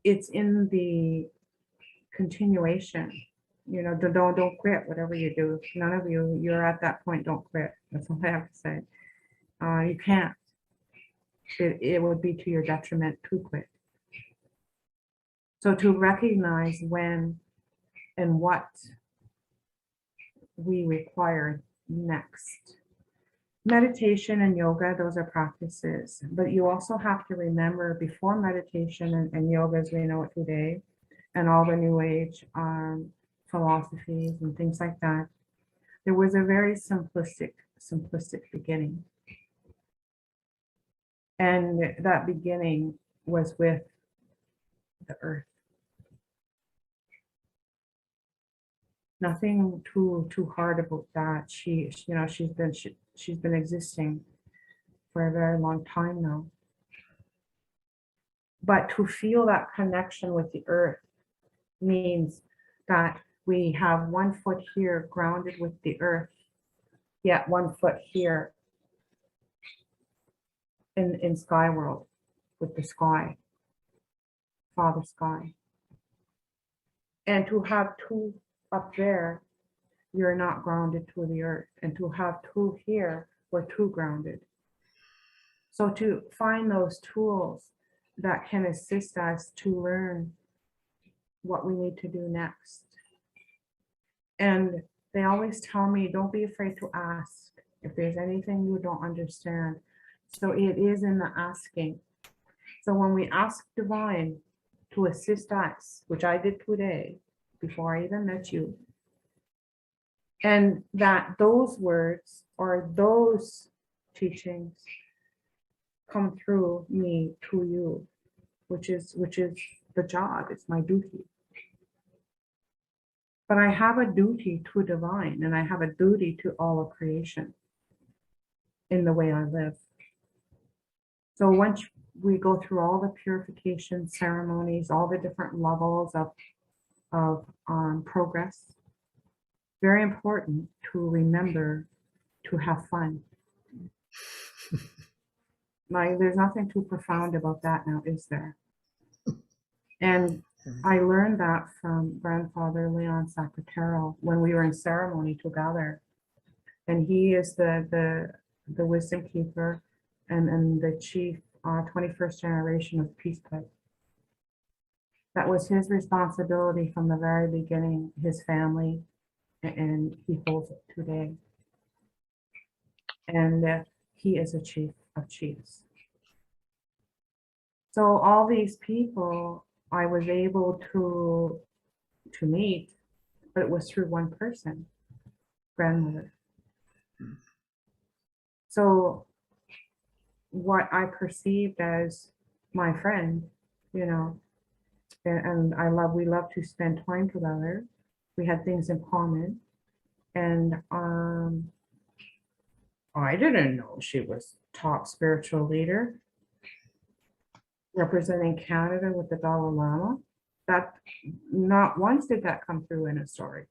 it's in the continuation, don't quit whatever you do. None of you're at that point, don't quit. That's all I have to say. You can't. It would be to your detriment to quit. So to recognize when and what we require next. Meditation and yoga, those are practices, but you also have to remember before meditation and yoga as we know it today, and all the new age philosophies and things like that, there was a very simplistic beginning. And that beginning was with the earth. Nothing too hard about that. She's been existing for a very long time now. But to feel that connection with the earth means that we have 1 foot here grounded with the earth, yet 1 foot here in sky world with the sky, Father Sky. And to have two up there, you're not grounded to the earth. And to have two here, we're two grounded. So to find those tools that can assist us to learn what we need to do next. And they always tell me, don't be afraid to ask if there's anything you don't understand. So it is in the asking. So when we ask divine to assist us, which I did today before I even met you, and that those words or those teachings come through me to you, which is the job, it's my duty. But I have a duty to divine, and I have a duty to all of creation in the way I live. So once we go through all the purification ceremonies, all the different levels of progress, very important to remember to have fun. Like, there's nothing too profound about that now, is there? And I learned that from grandfather Leon Sacratero when we were in ceremony together. And he is the wisdom keeper and the chief 21st generation of Peace Pipe. That was his responsibility from the very beginning, his family, and he holds it today. And he is a chief of chiefs. So all these people I was able to meet, but it was through one person, grandmother. So what I perceived as my friend, you know, and we love to spend time together. We had things in common. And I didn't know she was top spiritual leader representing Canada with the Dalai Lama. That not once did that come through in a story.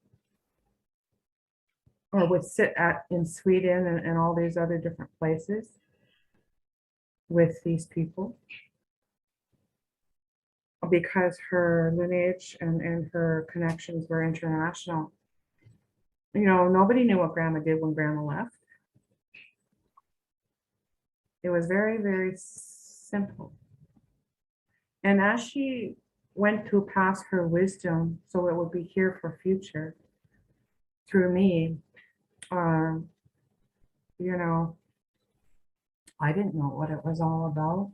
Or would sit in Sweden and all these other different places with these people, because her lineage and her connections were international. You know, nobody knew what grandma did when grandma left. It was very, very simple. And as she went to pass her wisdom, so it would be here for future, through me, you know, I didn't know what it was all about.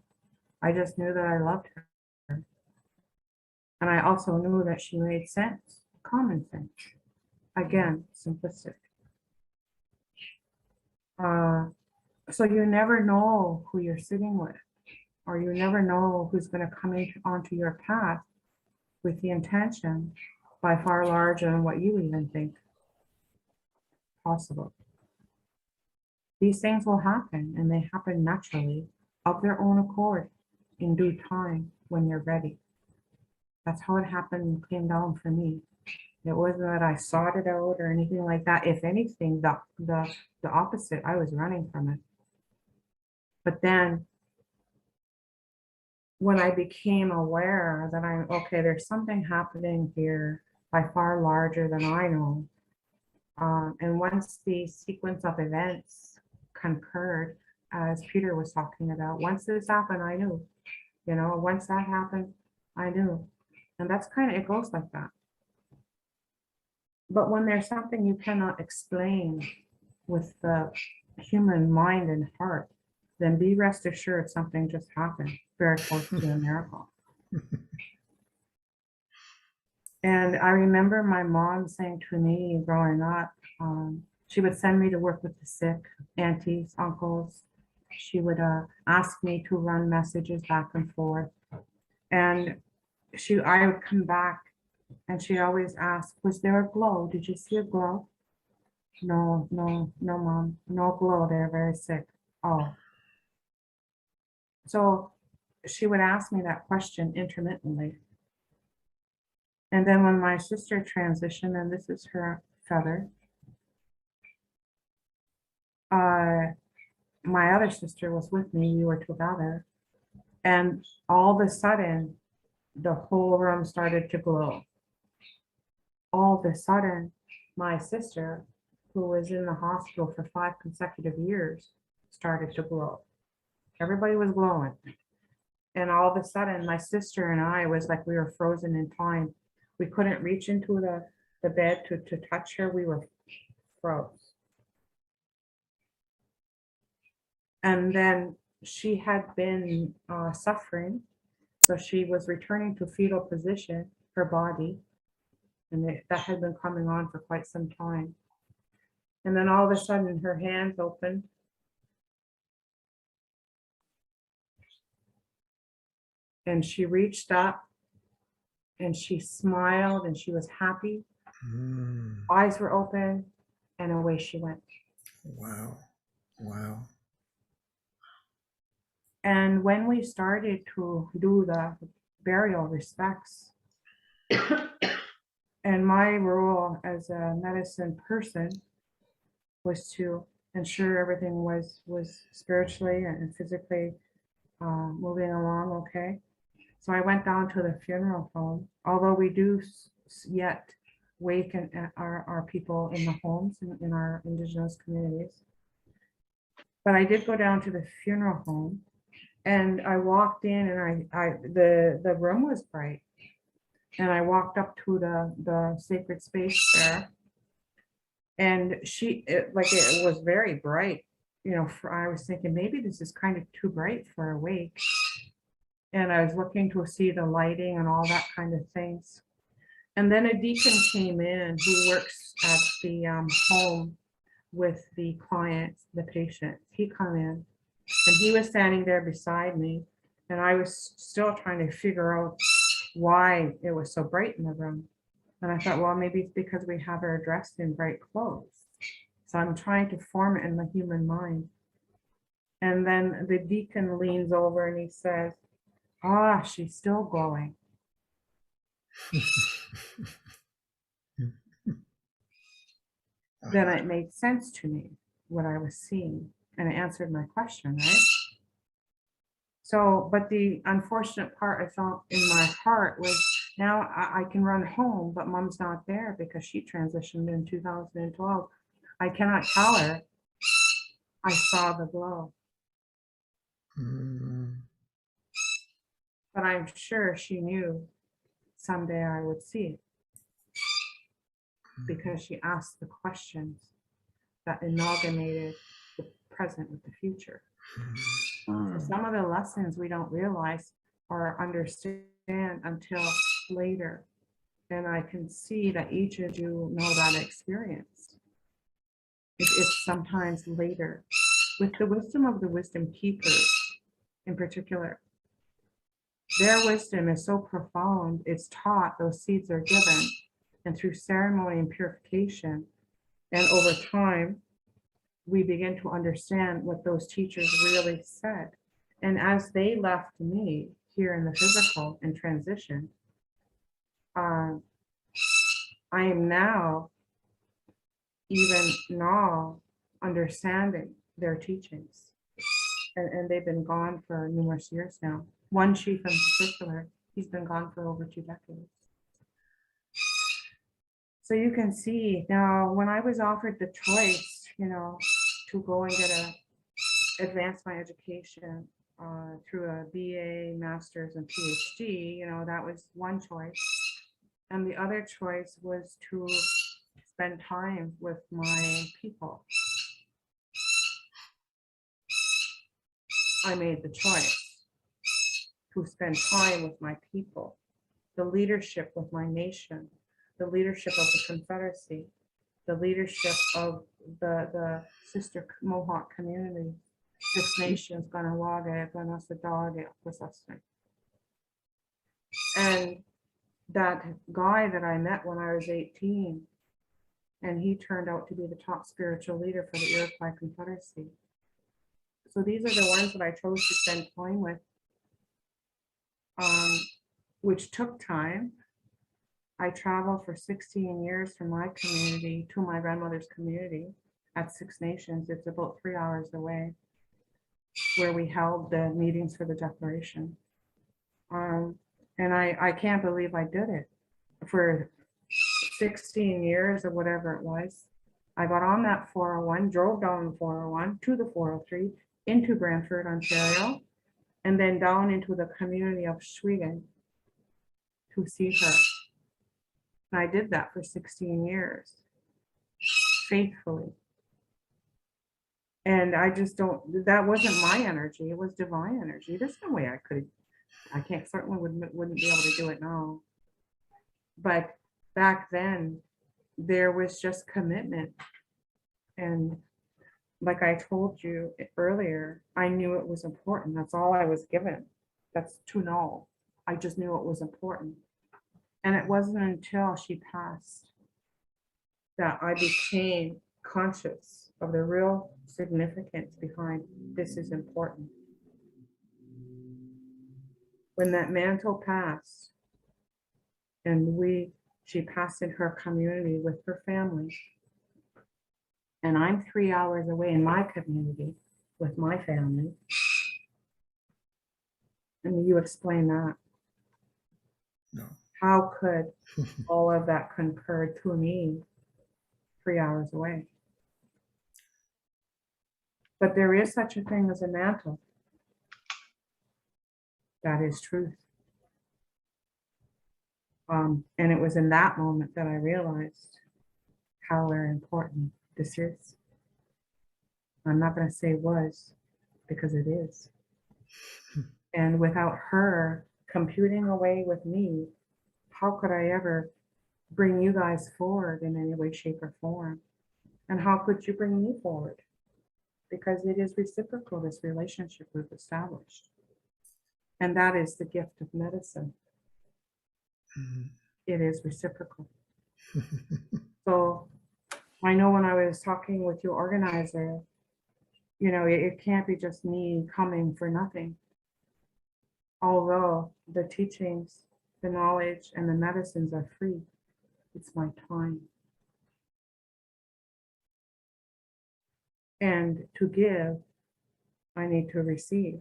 I just knew that I loved her. And I also knew that she made sense, common sense. Again, simplistic. So you never know who you're sitting with, or you never know who's going to come onto your path with the intention by far larger than what you even think possible. These things will happen, and they happen naturally of their own accord in due time when you're ready. That's how it happened and came down for me. It wasn't that I sought it out or anything like that. If anything, the opposite, I was running from it. But then when I became aware that okay, there's something happening here by far larger than I know. And once the sequence of events concurred, as Peter was talking about, once this happened, I knew, you know, once that happened, I knew. And that's kind of, it goes like that. But when there's something you cannot explain with the human mind and heart, then be rest assured something just happened, very close to a miracle. And I remember my mom saying to me growing up, she would send me to work with the sick, aunties, uncles. She would ask me to run messages back and forth. And I would come back and she always asked, was there a glow? Did you see a glow? No, mom, no glow. They're very sick. Oh. So she would ask me that question intermittently. And then when my sister transitioned, and this is her feather, my other sister was with me, we were together. And all of a sudden, the whole room started to glow. All of a sudden, my sister, who was in the hospital for 5 consecutive years, started to glow. Everybody was glowing. And all of a sudden, my sister and I was like we were frozen in time. We couldn't reach into the bed to touch her. We were froze. And then she had been suffering. So she was returning to fetal position, her body. And that had been coming on for quite some time. And then all of a sudden her hands opened. And she reached up and she smiled and she was happy. Eyes were open and away she went. Wow. Wow. And when we started to do the burial respects, and my role as a medicine person was to ensure everything was spiritually and physically moving along okay. So I went down to the funeral home, although we do yet wake our people in the homes in our Indigenous communities. But I did go down to the funeral home, and I walked in, and the room was bright, and I walked up to the sacred space there, and it was very bright. You know, I was thinking maybe this is kind of too bright for a wake, and I was looking to see the lighting and all that kind of things. And then a deacon came in who works at the home with the clients, the patients. He come in, and he was standing there beside me, and I was still trying to figure out why it was so bright in the room. And I thought, well, maybe it's because we have her dressed in bright clothes. So I'm trying to form it in the human mind. And then the deacon leans over and he says, ah, she's still glowing. Then it made sense to me what I was seeing, and it answered my question, right? So, but the unfortunate part I felt in my heart was now I can run home, but mom's not there because she transitioned in 2012. I cannot tell her I saw the glow. But I'm sure she knew someday I would see it, because she asked the questions that amalgamated the present with the future. So some of the lessons we don't realize or understand until later. And I can see that each of you know that experience. It's sometimes later. With the wisdom of the wisdom keepers in particular, their wisdom is so profound, it's taught, those seeds are given, and through ceremony and purification, and over time, we begin to understand what those teachers really said. And as they left me here in the physical and transition, I am now, even now, understanding their teachings. And they've been gone for numerous years now. One chief in particular, he's been gone for over 2 decades. So you can see now, when I was offered the choice, you know, to go and advance my education through a BA, master's, and PhD, you know, that was one choice. And the other choice was to spend time with my people. I made the choice to spend time with my people, the leadership of my nation, the leadership of the Confederacy, the leadership of the sister Mohawk community, Six Nations, Ganawage, Ganasadage, Akwesasne. And that guy that I met when I was 18, and he turned out to be the top spiritual leader for the Iroquois Confederacy. So these are the ones that I chose to spend time with, which took time. I traveled for 16 years from my community to my grandmother's community at Six Nations. It's about 3 hours away, where we held the meetings for the declaration. And I can't believe I did it for 16 years or whatever it was. I got on that 401, drove down the 401 to the 403 into Brantford, Ontario, and then down into the community of Schwingen to see her. And I did that for 16 years, faithfully. And I just don't, that wasn't my energy, it was divine energy. There's no way I certainly wouldn't be able to do it now. But back then, there was just commitment. And like I told you earlier, I knew it was important. That's all I was given. That's to know. I just knew it was important. And it wasn't until she passed that I became conscious of the real significance behind this is important. when that mantle passed, and she passed in her community with her family, and I'm 3 hours away in my community with my family. And you explain that. No. How could all of that concur to me 3 hours away? But there is such a thing as a mantle. That is truth. And it was in that moment that I realized how very important this is. I'm not going to say was, because it is. And without her computing away with me, how could I ever bring you guys forward in any way, shape, or form? And how could you bring me forward? Because it is reciprocal, this relationship we've established. And that is the gift of medicine. It is reciprocal. So I know when I was talking with your organizer, you know, it can't be just me coming for nothing. Although the teachings, the knowledge, and the medicines are free, it's my time. And to give, I need to receive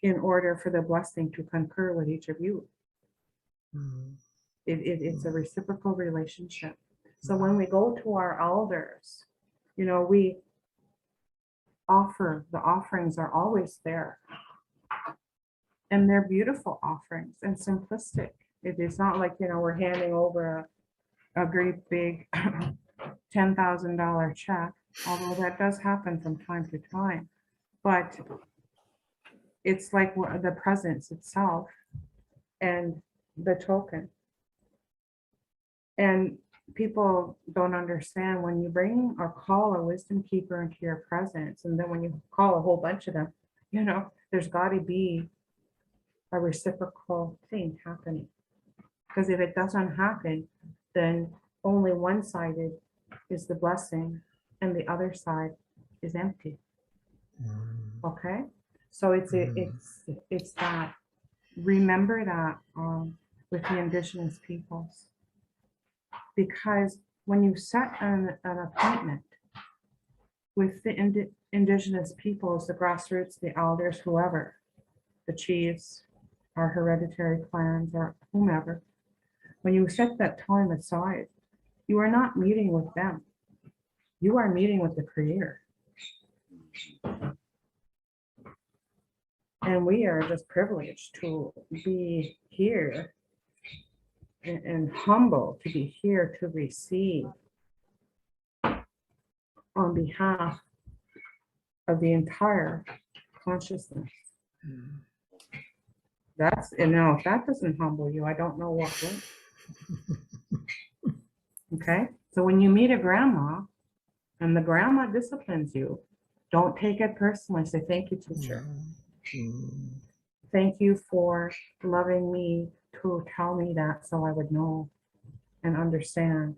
in order for the blessing to concur with each of you. It's a reciprocal relationship. So when we go to our elders, you know, we offer, the offerings are always there. And they're beautiful offerings and simplistic. It is not like, you know, we're handing over a great big $10,000 check, although that does happen from time to time. But it's like the presence itself and the token. And people don't understand when you bring or call a wisdom keeper into your presence, and then when you call a whole bunch of them, you know, there's got to be a reciprocal thing happening. Because if it doesn't happen, then only one-sided is the blessing and the other side is empty. Okay, so it's that. Remember that with the Indigenous peoples, because when you set an appointment with the Indigenous peoples, the grassroots, the elders, whoever, the chiefs, our hereditary clans, or whomever, when you set that time aside, you are not meeting with them. You are meeting with the Creator. And we are just privileged to be here and humble to be here to receive on behalf of the entire consciousness. That's, and now if that doesn't humble you, I don't know what will. Okay, so when you meet a grandma and the grandma disciplines you, don't take it personally. Say, thank you, teacher. Thank you for loving me to tell me that so I would know and understand.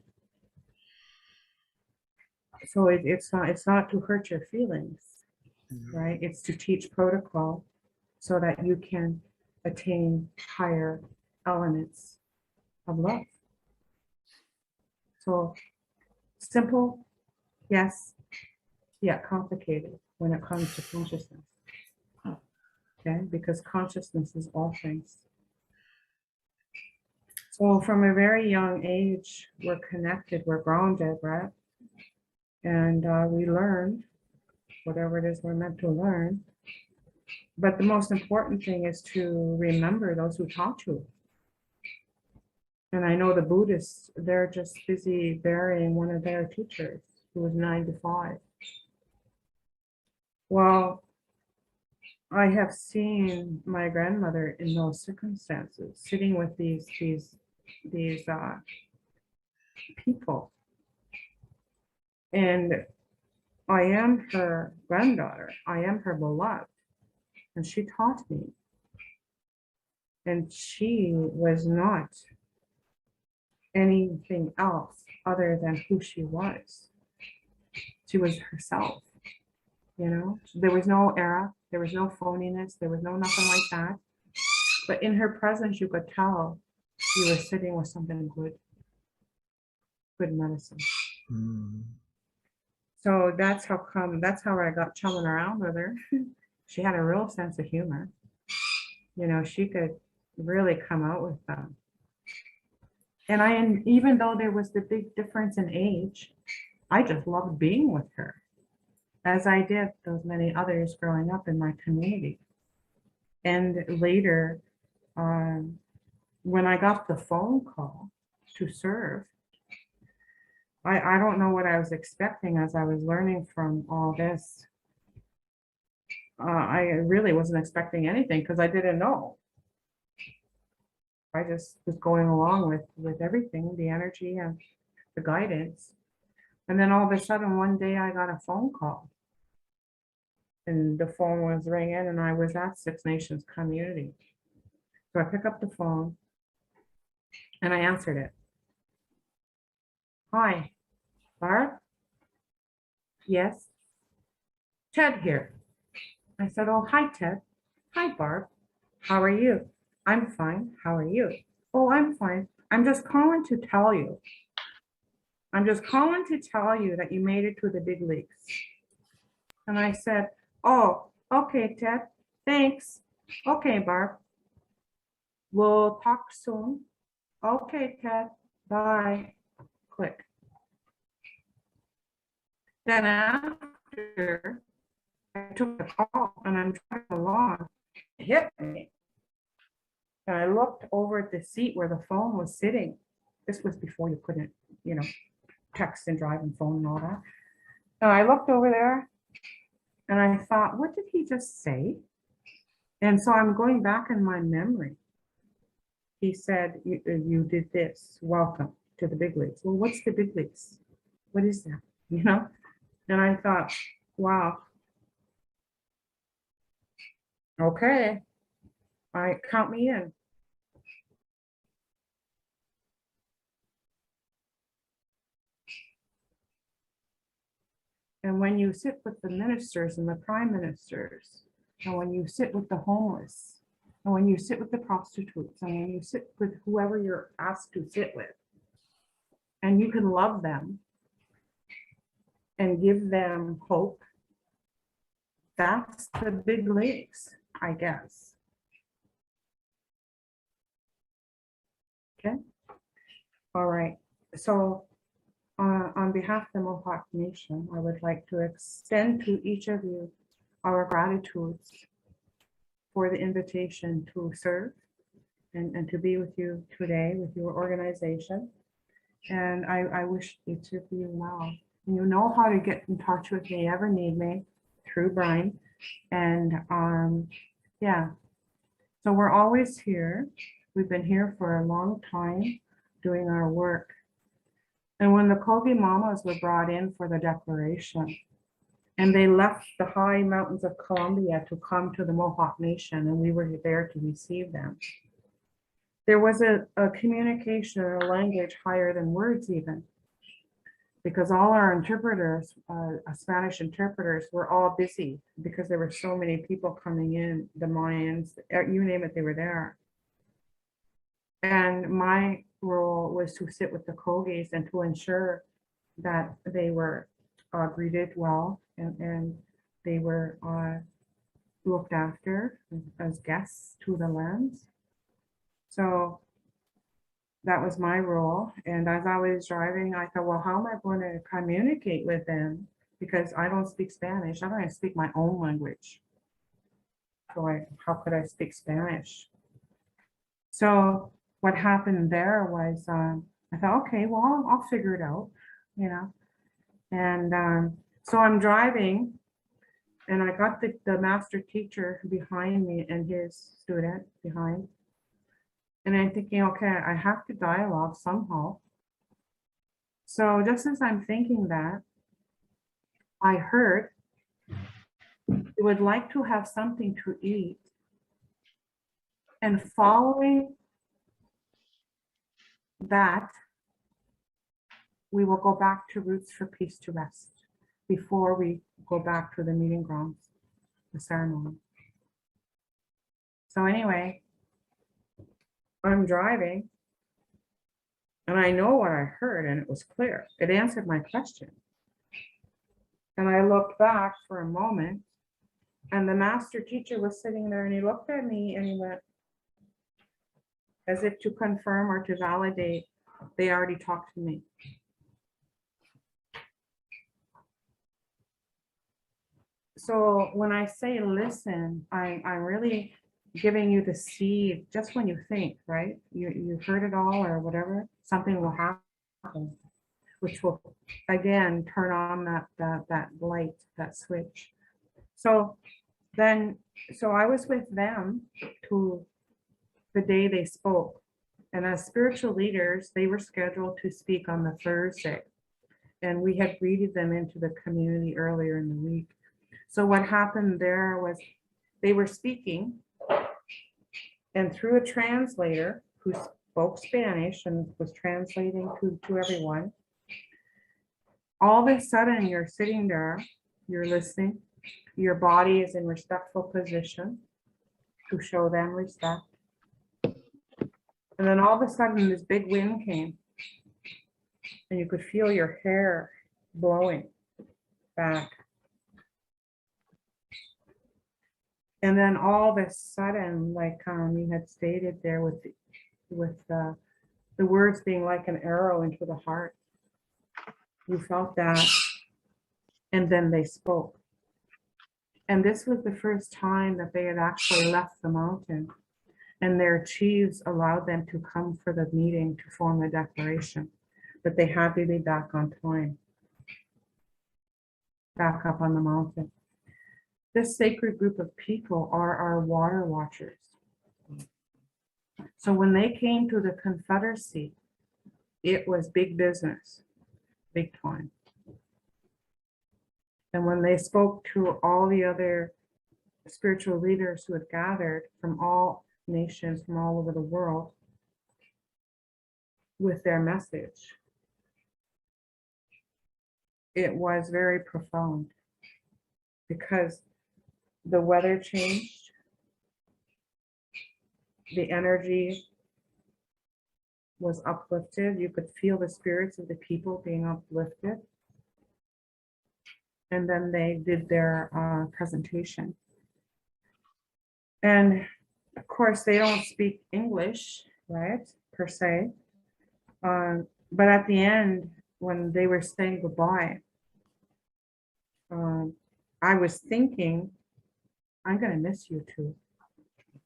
So it's not to hurt your feelings, right? It's to teach protocol so that you can attain higher elements of love. So simple, yes, yet complicated when it comes to consciousness. Okay, because consciousness is all things. So from a very young age, we're connected, we're grounded, right? And we learn whatever it is we're meant to learn. But the most important thing is to remember those who taught you. And I know the Buddhists, they're just busy burying one of their teachers who was 95. Well, I have seen my grandmother in those circumstances, sitting with these people. And I am her granddaughter. I am her beloved. And she taught me. And she was not anything else other than who she was. She was herself. You know, there was no era. There was no phoniness. There was no nothing like that. But in her presence, you could tell you were sitting with something good, good medicine. Mm. So that's how I got chumming around with her. She had a real sense of humor. You know, she could really come out with them. And even though there was the big difference in age, I just loved being with her, as I did those many others growing up in my community. And later, when I got the phone call to serve, I don't know what I was expecting as I was learning from all this. I really wasn't expecting anything because I didn't know. I just was going along with everything, the energy and the guidance. And then all of a sudden, one day I got a phone call. And the phone was ringing and I was at Six Nations Community. So I pick up the phone and I answered it. Hi, Barb? Yes. Ted here. I said, oh, hi, Ted. Hi, Barb. How are you? I'm fine. How are you? Oh, I'm fine. I'm just calling to tell you. I'm just calling to tell you that you made it to the big leagues. And I said, oh, okay, Ted. Thanks. Okay, Barb. We'll talk soon. Okay, Ted. Bye. Click. Then after I took the call and I'm driving along, it hit me. And I looked over at the seat where the phone was sitting. This was before you couldn't, you know, text and drive and phone and all that. And I looked over there and I thought, what did he just say? And so I'm going back in my memory. He said, you did this. Welcome to the big leagues. Well, what's the big leagues? What is that? You know? And I thought, wow. Okay. Count me in. And when you sit with the ministers and the prime ministers, and when you sit with the homeless, and when you sit with the prostitutes, and when you sit with whoever you're asked to sit with, and you can love them and give them hope, that's the big leagues, I guess. Okay. All right. So on behalf of the Mohawk Nation, I would like to extend to each of you our gratitudes for the invitation to serve and to be with you today with your organization. And I wish each of you well. And you know how to get in touch with me, ever need me, through Brian. And yeah, so we're always here. We've been here for a long time doing our work. And when the Kogi Mamas were brought in for the declaration, and they left the high mountains of Columbia to come to the Mohawk Nation, and we were there to receive them, there was a communication or a language higher than words even, because all our interpreters, Spanish interpreters, were all busy because there were so many people coming in, the Mayans, you name it, they were there. And my role was to sit with the Kogis and to ensure that they were greeted well and they were looked after as guests to the lands. So that was my role. And as I was driving, I thought, well, how am I going to communicate with them? Because I don't speak Spanish. I don't even speak my own language. So how could I speak Spanish? So what happened there was I thought, okay, well, I'll figure it out, you know. And so I'm driving and I got the master teacher behind me and his student behind. And I'm thinking, okay, I have to dialogue somehow. So just as I'm thinking that, I heard you would like to have something to eat. And following that, we will go back to Roots for Peace to Rest before we go back to the meeting grounds. the ceremony. So anyway, I'm driving and I know what I heard and it was clear. It answered my question. And I looked back for a moment and the master teacher was sitting there and he looked at me and he went, as if to confirm or to validate, they already talked to me. So when I say listen, I'm really giving you the seed just when you think, right? You heard it all or whatever, something will happen, which will again turn on that light, that switch. So I was with them to the day they spoke. And as spiritual leaders, they were scheduled to speak on the Thursday. And we had greeted them into the community earlier in the week. So what happened there was they were speaking, and through a translator who spoke Spanish and was translating to everyone, all of a sudden you're sitting there, you're listening, your body is in respectful position to show them respect. And then all of a sudden this big wind came and you could feel your hair blowing back. And then all of a sudden, like you had stated there with the words being like an arrow into the heart, you felt that, and then they spoke. And this was the first time that they had actually left the mountain, and their chiefs allowed them to come for the meeting to form a declaration, but they had to be back on time, back up on the mountain. This sacred group of people are our water watchers. So when they came to the Confederacy, it was big business, big time. And when they spoke to all the other spiritual leaders who had gathered from all nations, from all over the world, with their message, it was very profound because the weather changed, the energy was uplifted. You could feel the spirits of the people being uplifted. And then they did their presentation. And of course, they don't speak English, right, per se. But at the end, when they were saying goodbye, I was thinking, I'm going to miss you two.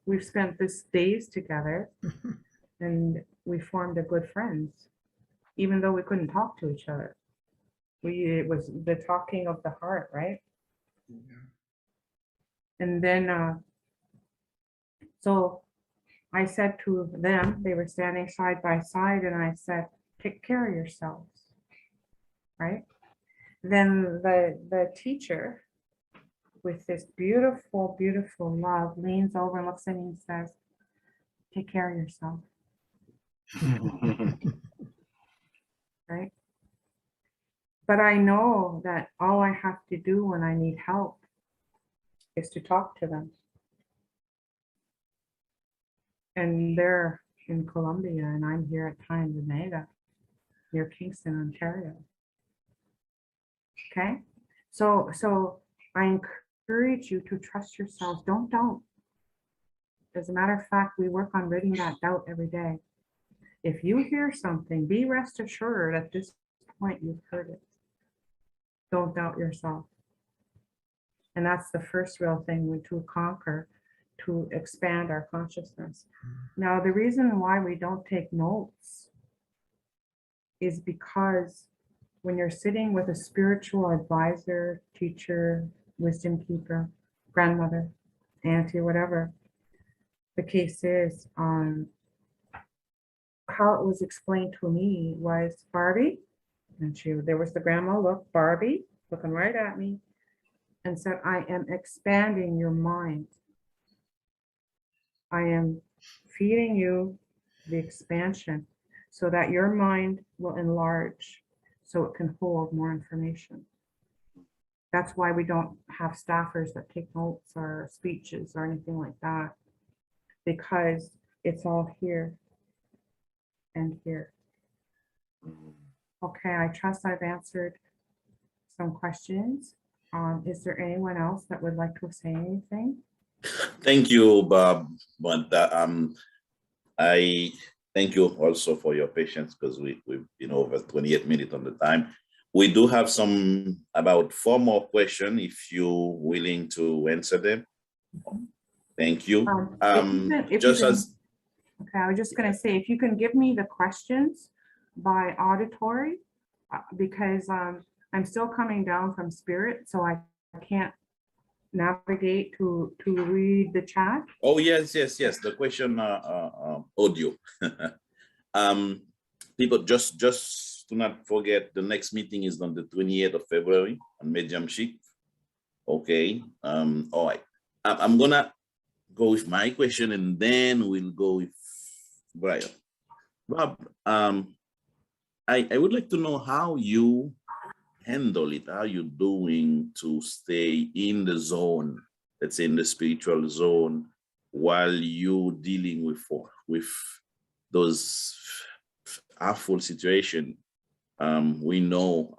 We've spent this days together and we formed a good friends, even though we couldn't talk to each other. It was the talking of the heart, right? Yeah. And then, so I said to them, they were standing side by side, and I said, take care of yourselves, right? Then the teacher, with this beautiful, beautiful love, leans over and looks at me and says, take care of yourself. Right? But I know that all I have to do when I need help is to talk to them. And they're in Colombia and I'm here at Tyendinaga, near Kingston, Ontario. Okay? So I encourage you to trust yourselves. Don't doubt. As a matter of fact, we work on ridding that doubt every day. If you hear something, be rest assured at this point you've heard it. Don't doubt yourself. And that's the first real thing to conquer, to expand our consciousness. Now, the reason why we don't take notes is because when you're sitting with a spiritual advisor, teacher, wisdom keeper, grandmother, auntie, whatever the case is, how it was explained to me was, Barbie, and there was the grandma look, Barbie, looking right at me, and said, I am expanding your mind. I am feeding you the expansion so that your mind will enlarge so it can hold more information. That's why we don't have staffers that take notes or speeches or anything like that, because it's all here and here. Okay, I trust I've answered some questions. Is there anyone else that would like to say anything? Thank you, Bob. But I thank you also for your patience, because we've been over 28 minutes on the time. We do have about 4 more questions if you're willing to answer them. Thank you. Just as Okay, I was just going to say, if you can give me the questions by auditory, because I'm still coming down from spirit, so I can't navigate to read the chat. Oh, yes. The question audio. People just do not forget, the next meeting is on the 28th of February on mediumship. Okay. All right. I'm gonna go with my question and then we'll go with Brian. Bob, I would like to know how you handle it, how you're doing to stay in the zone, let's say in the spiritual zone, while you're dealing with those awful situation. We know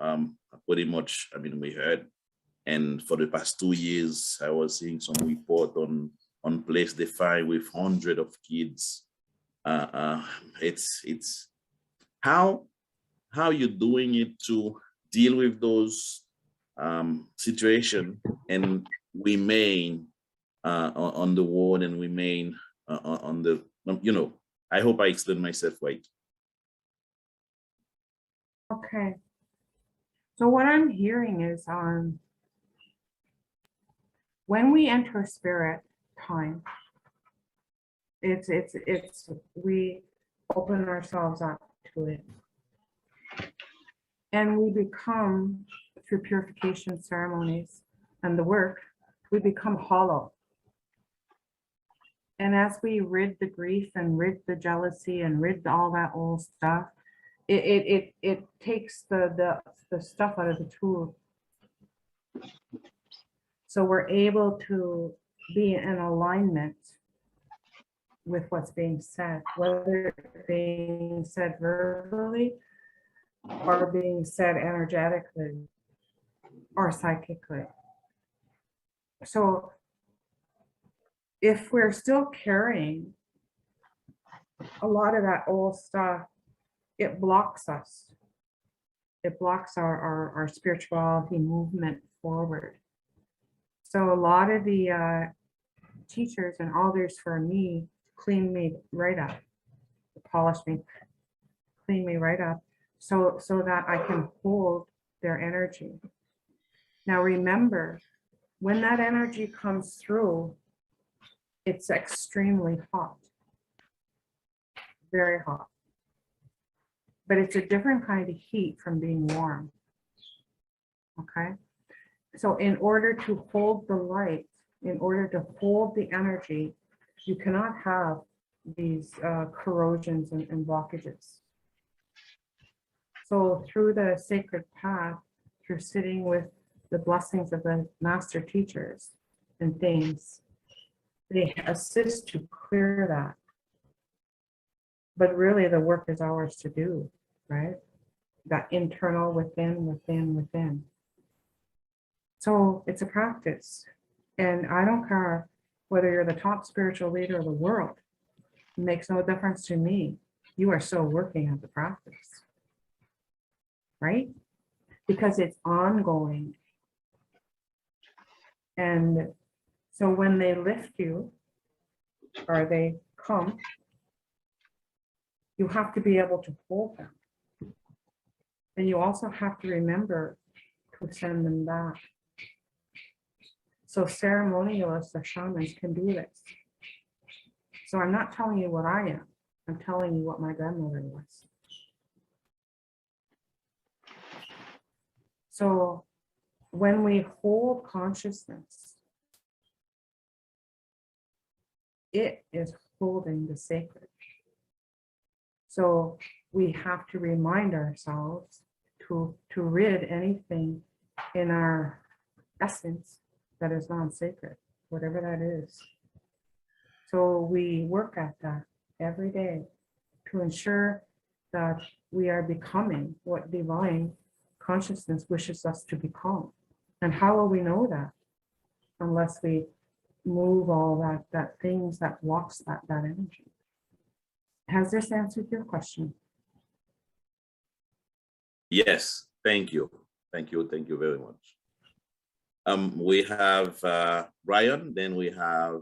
pretty much, I mean, we heard, and for the past 2 years, I was seeing some report on place they find with hundreds of kids. It's how you're doing it to deal with those situations and remain on the ward and remain on the, I hope I explained myself right. Okay. So what I'm hearing is when we enter spirit time, it's we open ourselves up to it. And we become, through purification ceremonies and the work, we become hollow. And as we rid the grief and rid the jealousy and rid all that old stuff, it takes the stuff out of the tool. So we're able to be in alignment with what's being said, whether it's being said verbally or being said energetically or psychically. So if we're still carrying a lot of that old stuff, it blocks us. It blocks our spirituality movement forward. So a lot of the teachers and elders for me clean me right up, polish me, clean me right up, so that I can hold their energy. Now remember, when that energy comes through, it's extremely hot, very hot. But it's a different kind of heat from being warm. Okay. So in order to hold the light, in order to hold the energy, you cannot have these corrosions and blockages. So through the sacred path, through sitting with the blessings of the master teachers and things, they assist to clear that. But really the work is ours to do, right? That internal within. So it's a practice. And I don't care whether you're the top spiritual leader of the world. It makes no difference to me. You are still working at the practice, right? Because it's ongoing. And so when they lift you or they come, you have to be able to hold them. And you also have to remember to send them back. So ceremonialists or shamans can do this. So I'm not telling you what I am. I'm telling you what my grandmother was. So when we hold consciousness, it is holding the sacred. So we have to remind ourselves to rid anything in our essence that is non-sacred, whatever that is. So we work at that every day to ensure that we are becoming what divine consciousness wishes us to become. And how will we know that? Unless we move all that things that blocks that energy. Has this answered your question? Yes, thank you. Thank you very much. We have Brian, then we have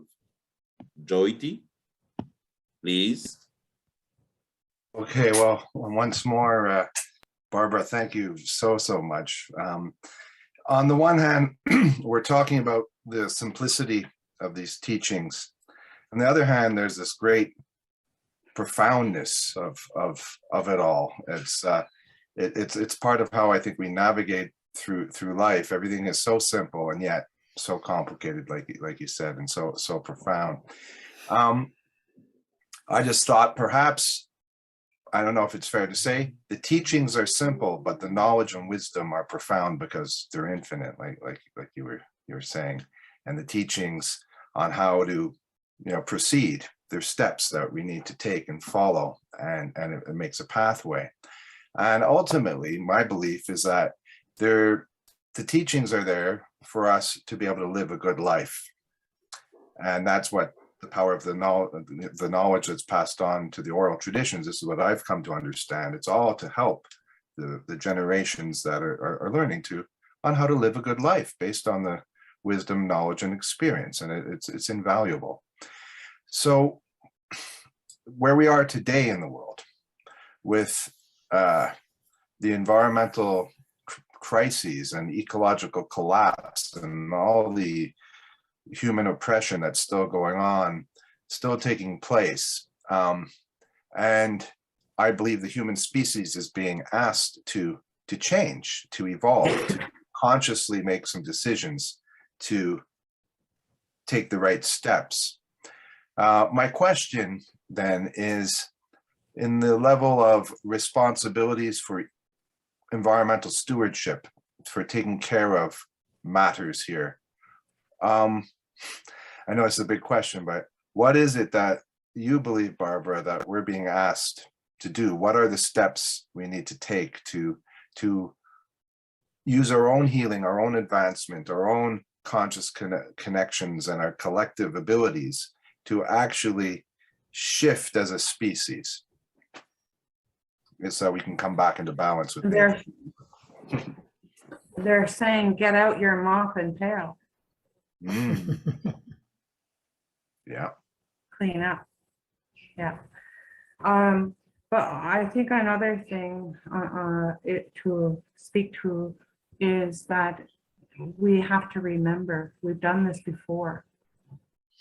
Joyty, please. Okay, well, once more, Barbara, thank you so much. On the one hand, we're talking about the simplicity of these teachings. On the other hand, there's this great profoundness of it all. It's part of how I think we navigate through life. Everything is so simple and yet so complicated, like you said, and so profound. I just thought perhaps, I don't know if it's fair to say, the teachings are simple, but the knowledge and wisdom are profound because they're infinite, like you were saying. And the teachings on how to, proceed, there's steps that we need to take and follow, and it makes a pathway. And ultimately, my belief is that the teachings are there for us to be able to live a good life. And that's what the power of the knowledge that's passed on to the oral traditions. This is what I've come to understand. It's all to help the generations that are learning on how to live a good life based on the wisdom, knowledge, and experience. And it's invaluable. So where we are today in the world with the environmental crises and ecological collapse and all the human oppression that's still going on, still taking place. And I believe the human species is being asked to change, to evolve, to consciously make some decisions to take the right steps. My question then is, in the level of responsibilities for environmental stewardship, for taking care of matters here, I know it's a big question, but what is it that you believe, Barbara, that we're being asked to do? What are the steps we need to take to use our own healing, our own advancement, our own conscious connections, and our collective abilities to actually shift as a species, so we can come back into balance with nature? They're saying, get out your mop and pail. Yeah. Clean up. Yeah. But I think another thing to speak to is that we have to remember we've done this before.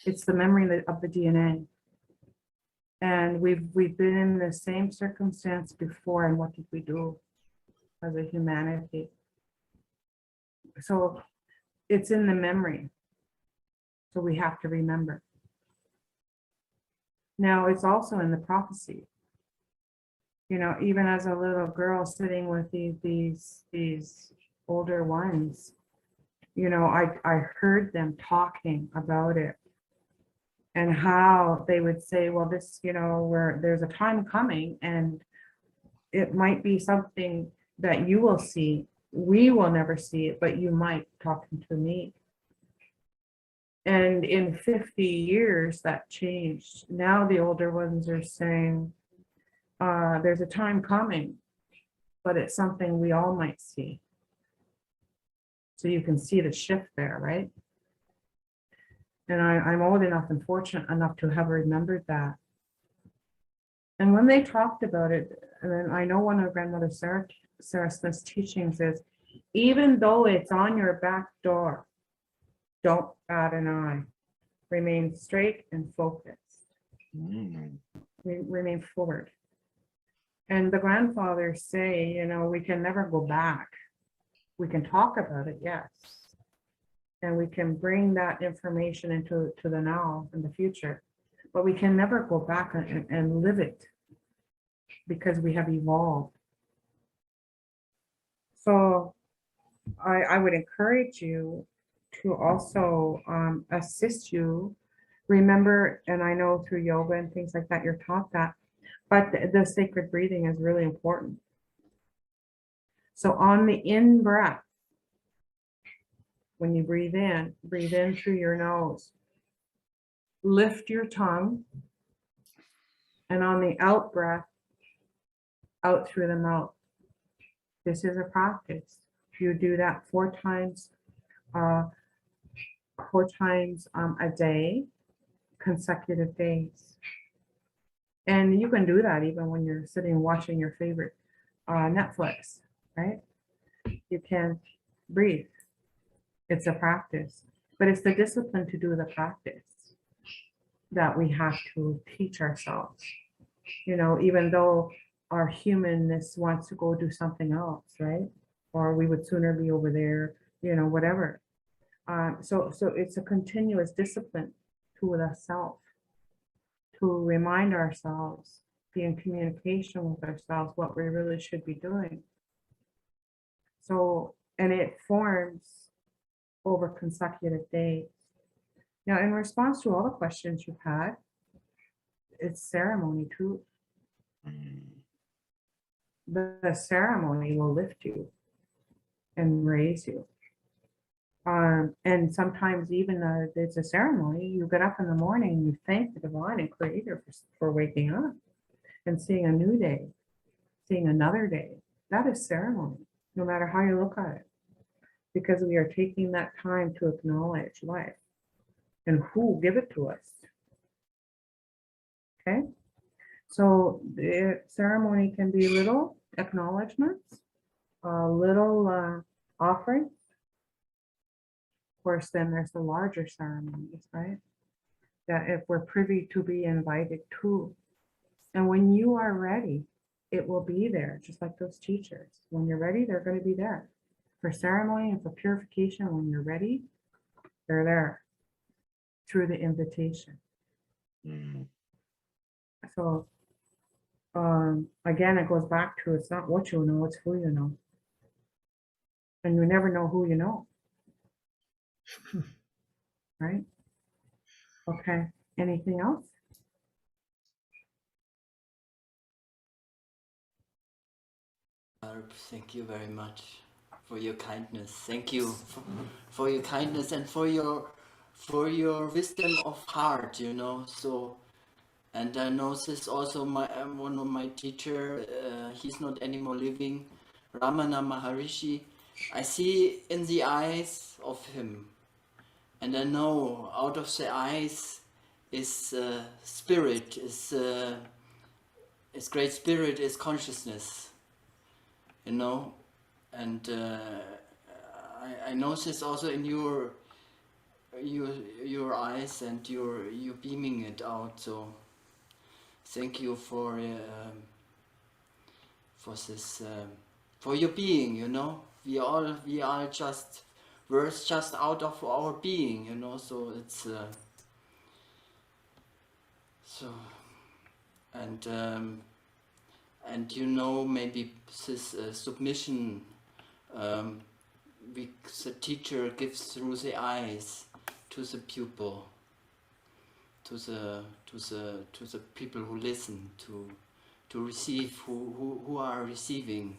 It's the memory of the DNA. And we've been in the same circumstance before, and what did we do as a humanity? So it's in the memory. So we have to remember. Now it's also in the prophecy. Even as a little girl sitting with these older ones, I heard them talking about it and how they would say, well, this, where there's a time coming and it might be something that you will see. We will never see it, but you might, talking to me. And in 50 years, that changed. Now the older ones are saying, there's a time coming, but it's something we all might see. So you can see the shift there, right? And I'm old enough and fortunate enough to have remembered that. And when they talked about it, and then I know one of Grandmother Sarah Smith's teachings is, even though it's on your back door, don't bat an eye. Remain straight and focused. Remain forward. And the grandfathers say, we can never go back. We can talk about it, yes. And we can bring that information into the now and the future, but we can never go back and live it because we have evolved. So I would encourage you to also assist you. Remember, and I know through yoga and things like that, you're taught that, but the sacred breathing is really important. So on the in breath, when you breathe in through your nose, lift your tongue, and on the out breath, out through the mouth. This is a practice. You do that 4 times a day, consecutive days. And you can do that even when you're sitting watching your favorite Netflix, right? You can breathe. It's a practice, but it's the discipline to do the practice that we have to teach ourselves. You know, even though our humanness wants to go do something else, right? Or we would sooner be over there, you know, whatever. So it's a continuous discipline to the self, to remind ourselves, be in communication with ourselves, what we really should be doing. So, and it forms over consecutive days. Now, in response to all the questions you've had, it's ceremony too. The ceremony will lift you and raise you. And sometimes even it's a ceremony, you get up in the morning and you thank the divine and creator for waking up and seeing a new day, seeing another day. That is ceremony, no matter how you look at it, because we are taking that time to acknowledge life and who give it to us. Okay, so the ceremony can be little acknowledgements, little offerings. Of course, then there's the larger ceremonies, right? That if we're privy to be invited to. And when you are ready, it will be there, just like those teachers. When you're ready, they're going to be there. For ceremony and for purification, when you're ready, they're there through the invitation. So again, it goes back to, it's not what you know, it's who you know. And you never know who you know. Right? Okay, anything else? Barb, thank you very much for your kindness. Thank you for your kindness and for your wisdom of heart, you know. So, and I know this also, one of my teacher, he's not anymore living, Ramana Maharishi. I see in the eyes of him, and I know out of the eyes is spirit, is great spirit, is consciousness, you know. And I know this also in your eyes, and you're beaming it out. So thank you for this, for your being. You know, we are just words just out of our being. You know, so it's so and you know, maybe this submission. The teacher gives through the eyes to the pupil, to the people who listen, to receive, who are receiving,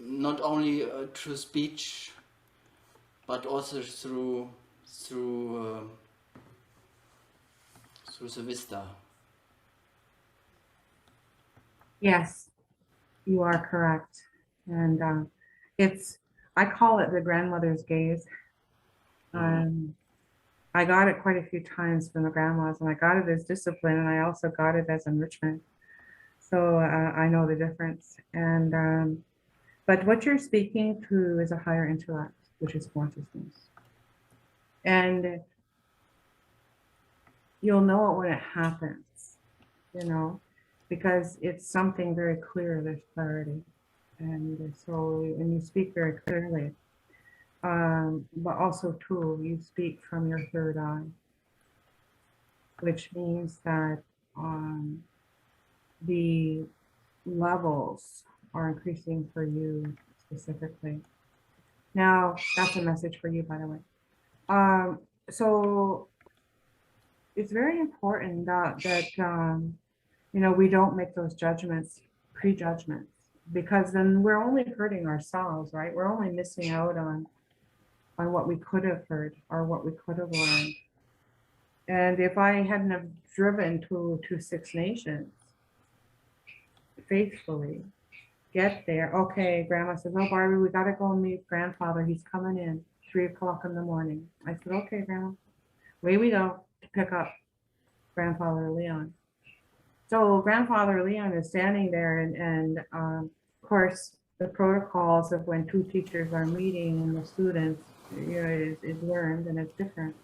not only through speech, but also through the vista. Yes, you are correct. And I call it the grandmother's gaze. I got it quite a few times from the grandmas, and I got it as discipline, and I also got it as enrichment. So I know the difference. And but what you're speaking to is a higher intellect, which is consciousness. And you'll know it when it happens, you know, because it's something very clear, there's clarity. And so, and you speak very clearly, but also too, you speak from your third eye, which means that the levels are increasing for you specifically. Now, that's a message for you, by the way. So it's very important that we don't make those judgments, prejudgments, because then we're only hurting ourselves, right? We're only missing out on what we could have heard or what we could have learned. And if I hadn't have driven to Six Nations faithfully, get there. Okay, Grandma says, "Oh, Barbie, we gotta go meet Grandfather. He's coming in 3 o'clock in the morning." I said, "Okay, Grandma." Away we go to pick up Grandfather Leon. So Grandfather Leon is standing there, and of course, the protocols of when two teachers are meeting and the students, is learned, and it's different.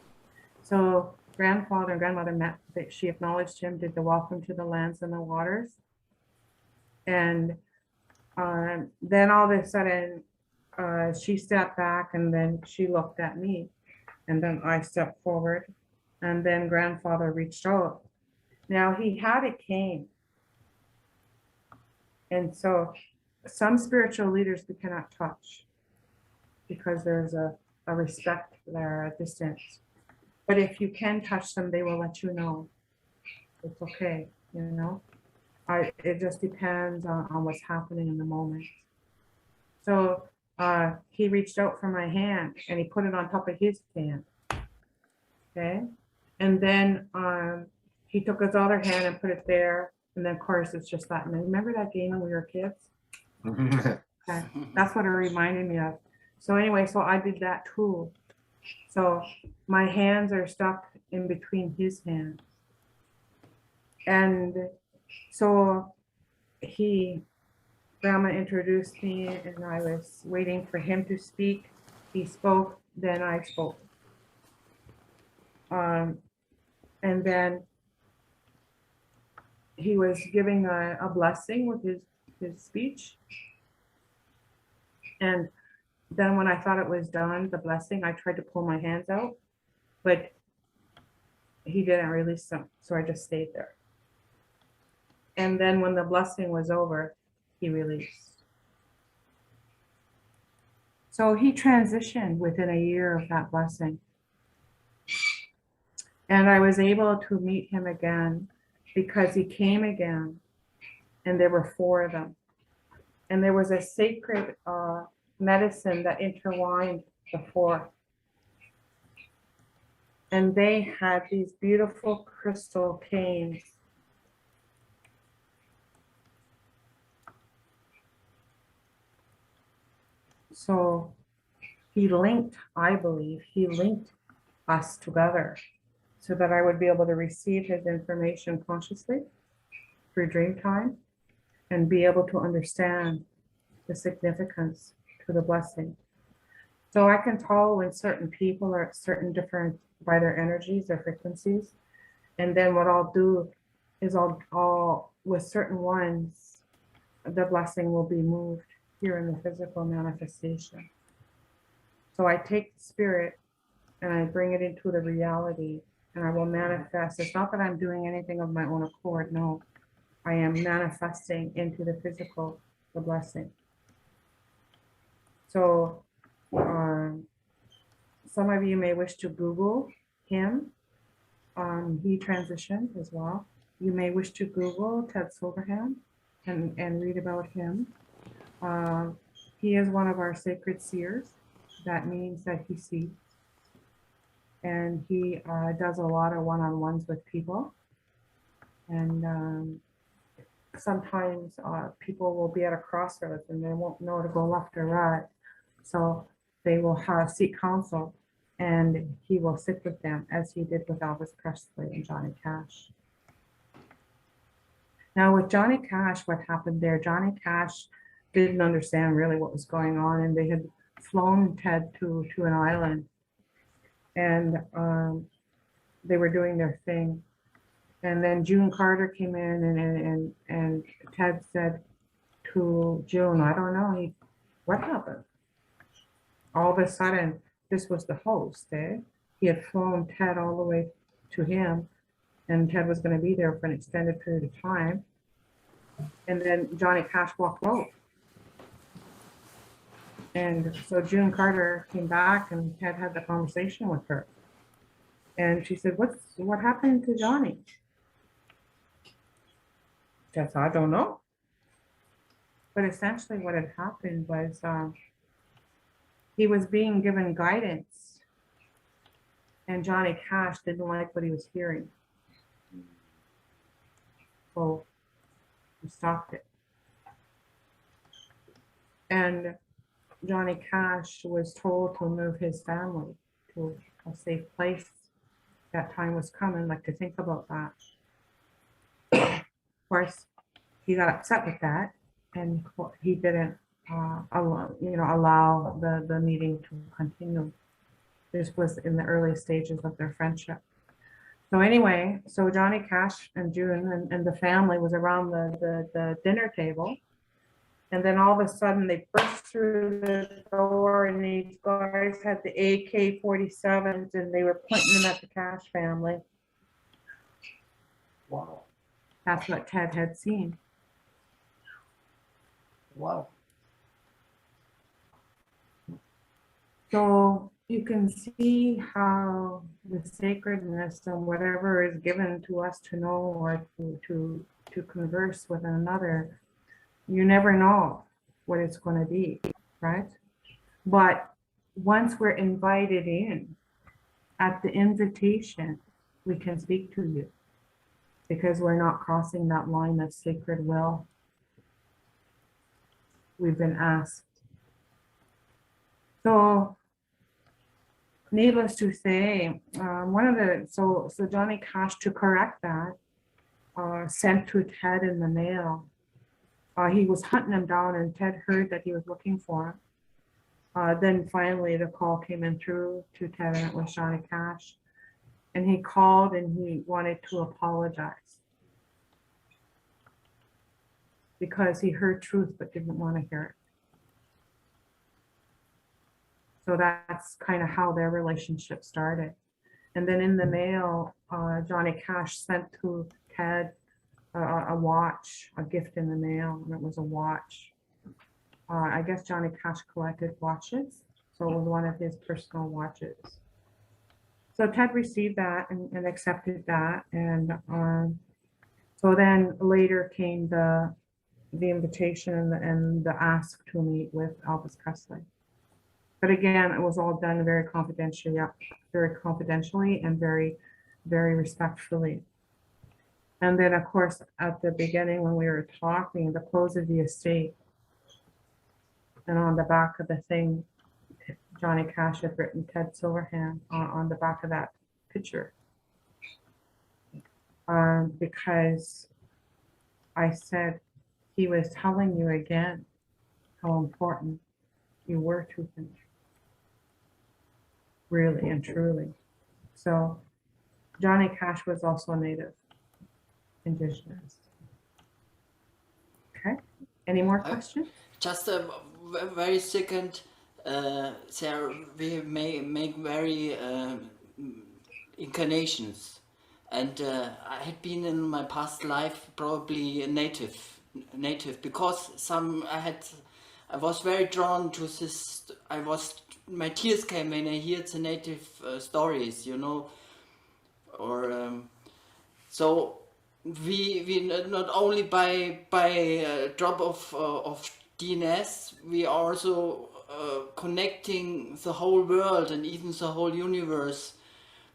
So Grandfather and Grandmother met. She acknowledged him, did the welcome to the lands and the waters, and then all of a sudden, she stepped back, and then she looked at me, and then I stepped forward, and then Grandfather reached out. Now he had a cane, and so some spiritual leaders we cannot touch because there's a respect there, a distance. But if you can touch them, they will let you know it's okay. It just depends on what's happening in the moment. So he reached out for my hand and he put it on top of his hand. Okay. And then he took his other hand and put it there. And then of course it's just that. And remember that game when we were kids? Okay. That's what it reminded me of. So anyway, so I did that too. So my hands are stuck in between his hands. And so Grandma introduced me, and I was waiting for him to speak. He spoke, then I spoke. And then he was giving a blessing with his speech. And then when I thought it was done, the blessing, I tried to pull my hands out, but he didn't release them. So I just stayed there. And then when the blessing was over, he released. So he transitioned within a year of that blessing. And I was able to meet him again because he came again, and there were 4 of them. And there was a sacred medicine that intertwined the 4. And they had these beautiful crystal canes. So he linked, I believe, he linked us together so that I would be able to receive his information consciously through dream time and be able to understand the significance to the blessing. So I can tell when certain people are certain different by their energies, their frequencies. And then what I'll do is I'll with certain ones, the blessing will be moved here in the physical manifestation. So I take the spirit and I bring it into the reality, and I will manifest. It's not that I'm doing anything of my own accord. No, I am manifesting into the physical, the blessing. So some of you may wish to Google him. He transitioned as well. You may wish to Google Ted Silverhand and read about him. He is one of our sacred seers. That means that he sees. And he does a lot of one-on-ones with people. And sometimes people will be at a crossroads and they won't know to go left or right. So they will seek counsel, and he will sit with them as he did with Elvis Presley and Johnny Cash. Now with Johnny Cash, what happened there, Johnny Cash didn't understand really what was going on, and they had flown Ted to an island, and they were doing their thing. And then June Carter came in, and Ted said to June, I don't know, what happened? All of a sudden, this was the host, He had flown Ted all the way to him, and Ted was going to be there for an extended period of time. And then Johnny Cash walked out. And so June Carter came back and had the conversation with her. And she said, what happened to Johnny? She said, I don't know. But essentially what had happened was he was being given guidance, and Johnny Cash didn't like what he was hearing. So he stopped it. And Johnny Cash was told to move his family to a safe place. That time was coming, like to think about that. Of course, he got upset with that, and he didn't allow the meeting to continue. This was in the early stages of their friendship. So anyway, so Johnny Cash and June and the family was around the dinner table. And then all of a sudden they burst through the door, and these guys had the AK-47s and they were pointing them at the Cash family. Wow. That's what Ted had seen. Wow. So you can see how the sacredness and whatever is given to us to know or to converse with another, you never know what it's going to be, right? But once we're invited in, at the invitation, we can speak to you because we're not crossing that line of sacred will. We've been asked. So needless to say, so Johnny Cash, to correct that, sent to Ted in the mail. He was hunting him down, and Ted heard that he was looking for him. Then finally the call came in through to Ted, and it was Johnny Cash. And he called and he wanted to apologize because he heard truth but didn't want to hear it. So that's kind of how their relationship started. And then in the mail, Johnny Cash sent to Ted a watch, a gift in the mail, and it was a watch. I guess Johnny Cash collected watches, so it was one of his personal watches. So Ted received that and accepted that, and so then later came the invitation and the ask to meet with Elvis Presley. But again, it was all done very confidentially and very, very respectfully. And then, of course, at the beginning when we were talking, the close of the estate, and on the back of the thing, Johnny Cash had written Ted Silverhand on the back of that picture. Because I said he was telling you again how important you were to him, really and truly. So Johnny Cash was also Native, Indigenous. Okay, any more questions? Just a very second, Sarah, we may make very incarnations, and I had been in my past life probably a native because I was very drawn to this. My tears came when I heard the native stories, you know, or so we not only by a drop of DNS, we are also connecting the whole world and even the whole universe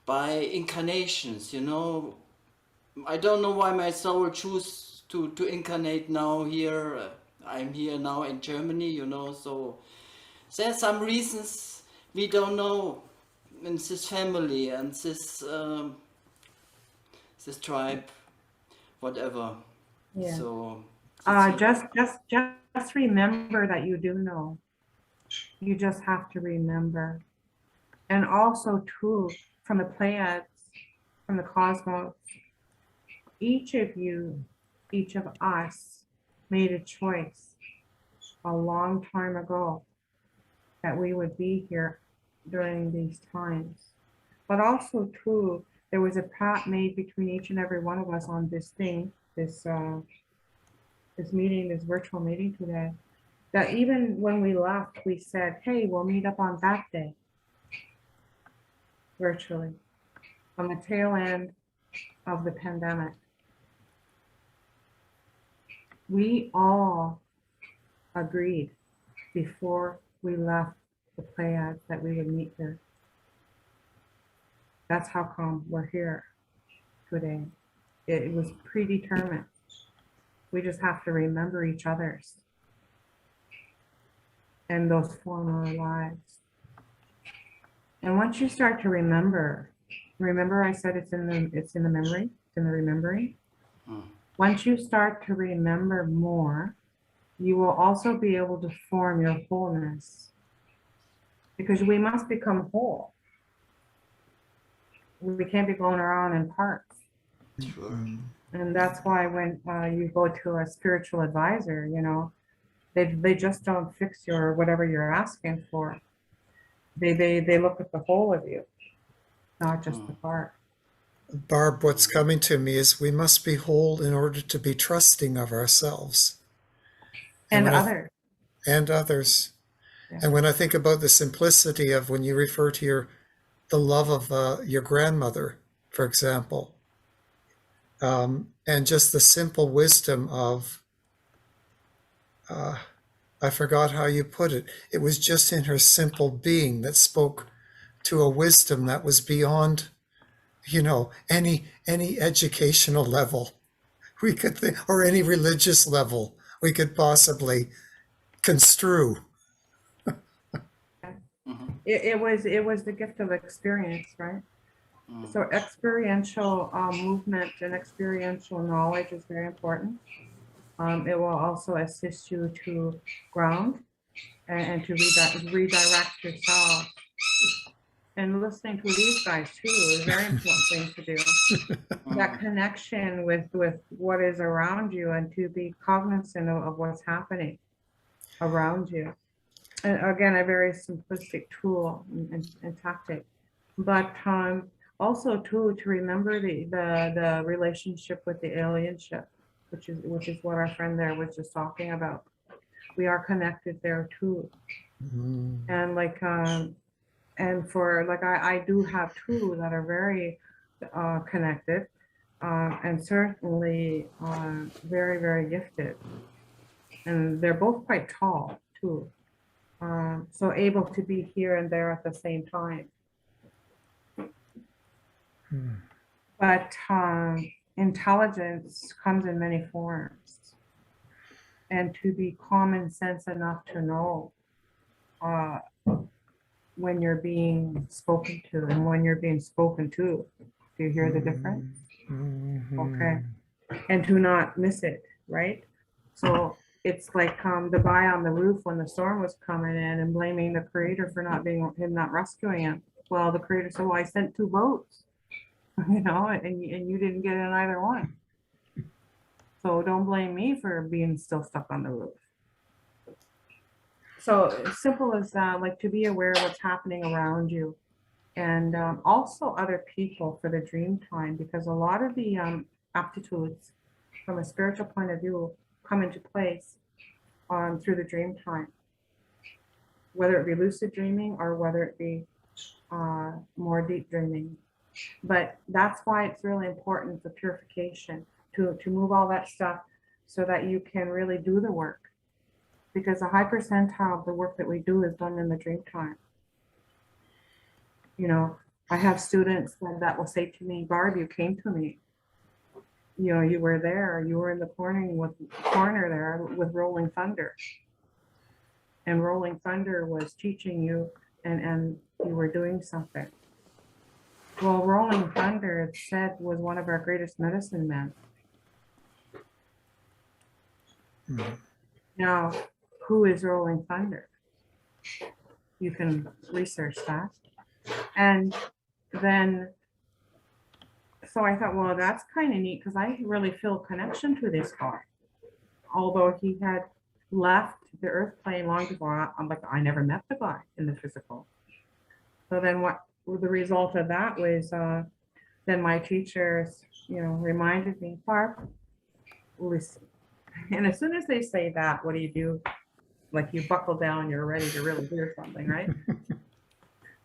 by incarnations, you know. I don't know why my soul choose to incarnate now here. I'm here now in Germany, you know, so there's some reasons we don't know in this family and this tribe, whatever. Yeah. So just remember that you do know. You just have to remember. And also too, from the Pleiades, from the cosmos, each of you, each of us made a choice a long time ago that we would be here during these times. But also too, there was a pact made between each and every one of us on this thing, this meeting, this virtual meeting today, that even when we left, we said, hey, we'll meet up on that day, virtually, on the tail end of the pandemic. We all agreed before we left the Pleiades that we would meet here. That's how come we're here today. It was predetermined. We just have to remember each other's, and those form our lives. And once you start to remember I said it's in the memory, it's in the remembering. Once you start to remember more, you will also be able to form your wholeness, because we must become whole. We can't be going around in parts. Sure. And that's why when you go to a spiritual advisor, you know, they just don't fix your whatever you're asking for. They look at the whole of you, not just the part. Barb, what's coming to me is we must be whole in order to be trusting of ourselves. And when others. And others. Yeah. And when I think about the simplicity of when you refer to the love of your grandmother, for example, and just the simple wisdom of, I forgot how you put it. It was just in her simple being that spoke to a wisdom that was beyond, you know, any educational level we could think, or any religious level we could possibly construe. It was the gift of experience, right? So experiential movement and experiential knowledge is very important. It will also assist you to ground and to redirect yourself. And listening to these guys too is a very important thing to do. That connection with what is around you, and to be cognizant of what's happening around you. And again, a very simplistic tool and tactic, but also too to remember the relationship with the alienship, which is what our friend there was just talking about. We are connected there too. And like and for like I do have two that are very connected, and certainly very, very gifted, and they're both quite tall too. So able to be here and there at the same time. But intelligence comes in many forms, and to be common sense enough to know when you're being spoken to and when you're being spoken to. Do you hear the difference? Okay. And to not miss it, right? So it's like the guy on the roof when the storm was coming in and blaming the creator for not rescuing him. Well, the creator said, well, I sent 2 boats, you know, and you didn't get in either one. So don't blame me for being still stuck on the roof. So as simple as that, like to be aware of what's happening around you, and also other people for the dream time, because a lot of the aptitudes from a spiritual point of view come into place through the dream time, whether it be lucid dreaming or whether it be more deep dreaming. But that's why it's really important, the purification, to move all that stuff so that you can really do the work. Because a high percentile of the work that we do is done in the dream time. You know, I have students that will say to me, Barb, you came to me. You know, you were there, you were in the corner there with Rolling Thunder. And Rolling Thunder was teaching you, and you were doing something. Well, Rolling Thunder, it said, was one of our greatest medicine men. Now, who is Rolling Thunder? You can research that. And then, so I thought, well, that's kind of neat, because I really feel a connection to this guy. Although he had left the earth plane long before, I'm like, I never met the guy in the physical. So then what the result of that was, then my teachers, you know, reminded me, Barb, listen. And as soon as they say that, what do? like you buckle down, you're ready to really hear something, right?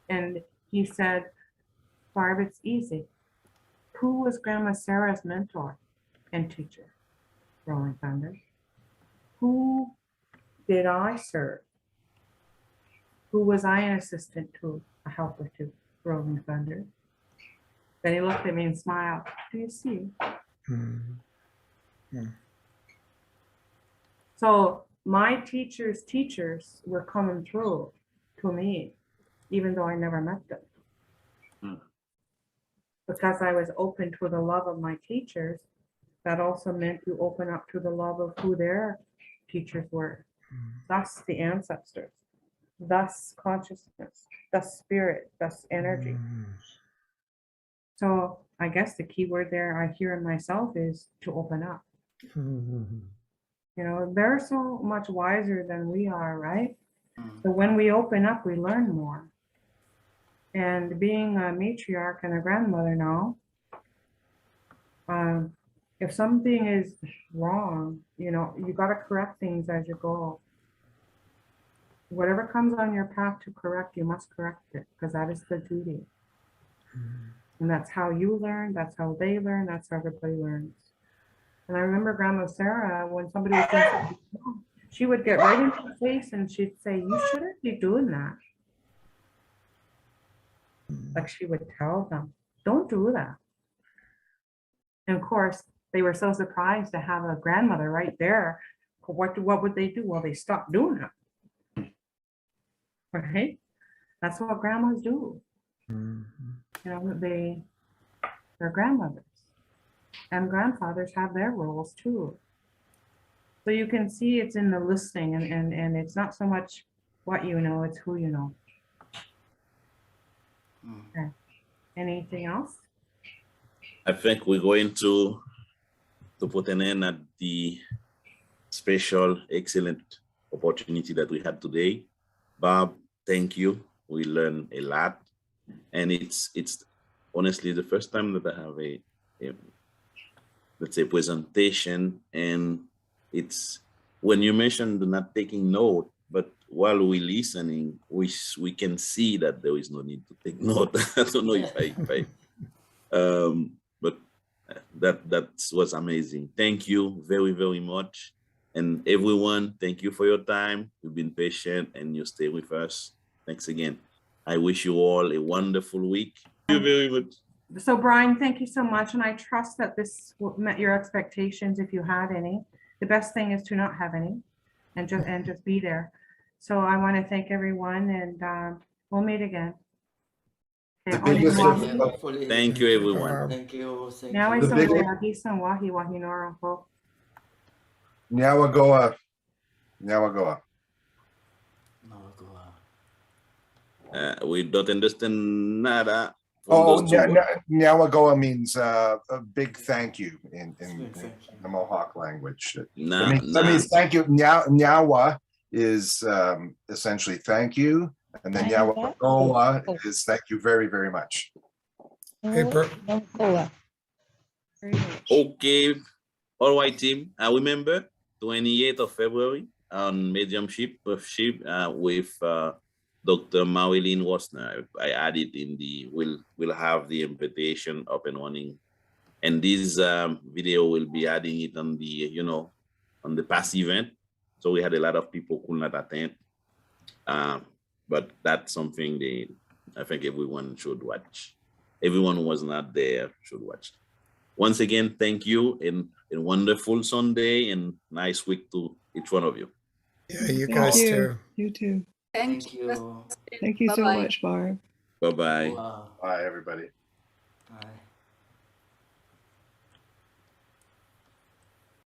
And he said, Barb, it's easy. Who was Grandma Sarah's mentor and teacher? Rolling Thunder. Who did I serve? Who was I an assistant to, a helper to? Rolling Thunder. Then he looked at me and smiled. Do you see? So my teachers' teachers were coming through to me, even though I never met them. Because I was open to the love of my teachers, that also meant to open up to the love of who their teachers were. Thus the ancestors, thus consciousness, thus spirit, thus energy. So I guess the key word there I hear in myself is to open up. You know, they're so much wiser than we are, right? So when we open up, we learn more. And being a matriarch and a grandmother now, if something is wrong, you know, you got to correct things as you go. Whatever comes on your path to correct, you must correct it, because that is the duty. And that's how you learn, that's how they learn, that's how everybody learns. And I remember Grandma Sarah, when somebody was doing something wrong, she would get right into the face and she'd say, you shouldn't be doing that. Like she would tell them, don't do that. And of course, they were so surprised to have a grandmother right there. What would they do? Well, they stopped doing it. Right? That's what grandmas do. You know, they're grandmothers. And grandfathers have their roles too. So you can see it's in the listening, and it's not so much what you know, it's who you know. Okay. Anything else? I think we're going to put an end at the special, excellent opportunity that we had today. Bob, thank you. We learned a lot. And it's honestly the first time that I have a let's say, presentation. And it's when you mentioned not taking note, but while we're listening, we can see that there is no need to take note. I don't know if I but that was amazing. Thank you very, very much. And everyone, thank you for your time. You've been patient and you stay with us. Thanks again. I wish you all a wonderful week. Thank you very much. So Brian, thank you so much. And I trust that this met your expectations if you had any. The best thing is to not have any and just be there. So I want to thank everyone, and we'll meet again. The biggest Thank you, everyone. Thank you. Now I The saw biggest- Wahi Wahi Wahi Nora. Nyawagoa. Nyawagoa. We don't understand nada. Oh, Nyawagoa means a big thank you in the Mohawk language. That means thank you. Nyawa is essentially thank you, and then Nyawagoa is thank you very, very much. Okay, all right, team. I remember 28th of February on mediumship with Dr. Marilyn Wasner. I added in the, we'll have the invitation up and running. And this video will be adding it on the, on the past event. So we had a lot of people who could not attend. But that's something I think everyone should watch. Everyone who was not there should watch. Once again, thank you, and a wonderful Sunday and nice week to each one of you. Yeah, you guys too. You too. Thank you. Thank you so much, Barb. Bye-bye. Wow. Bye, everybody. Bye.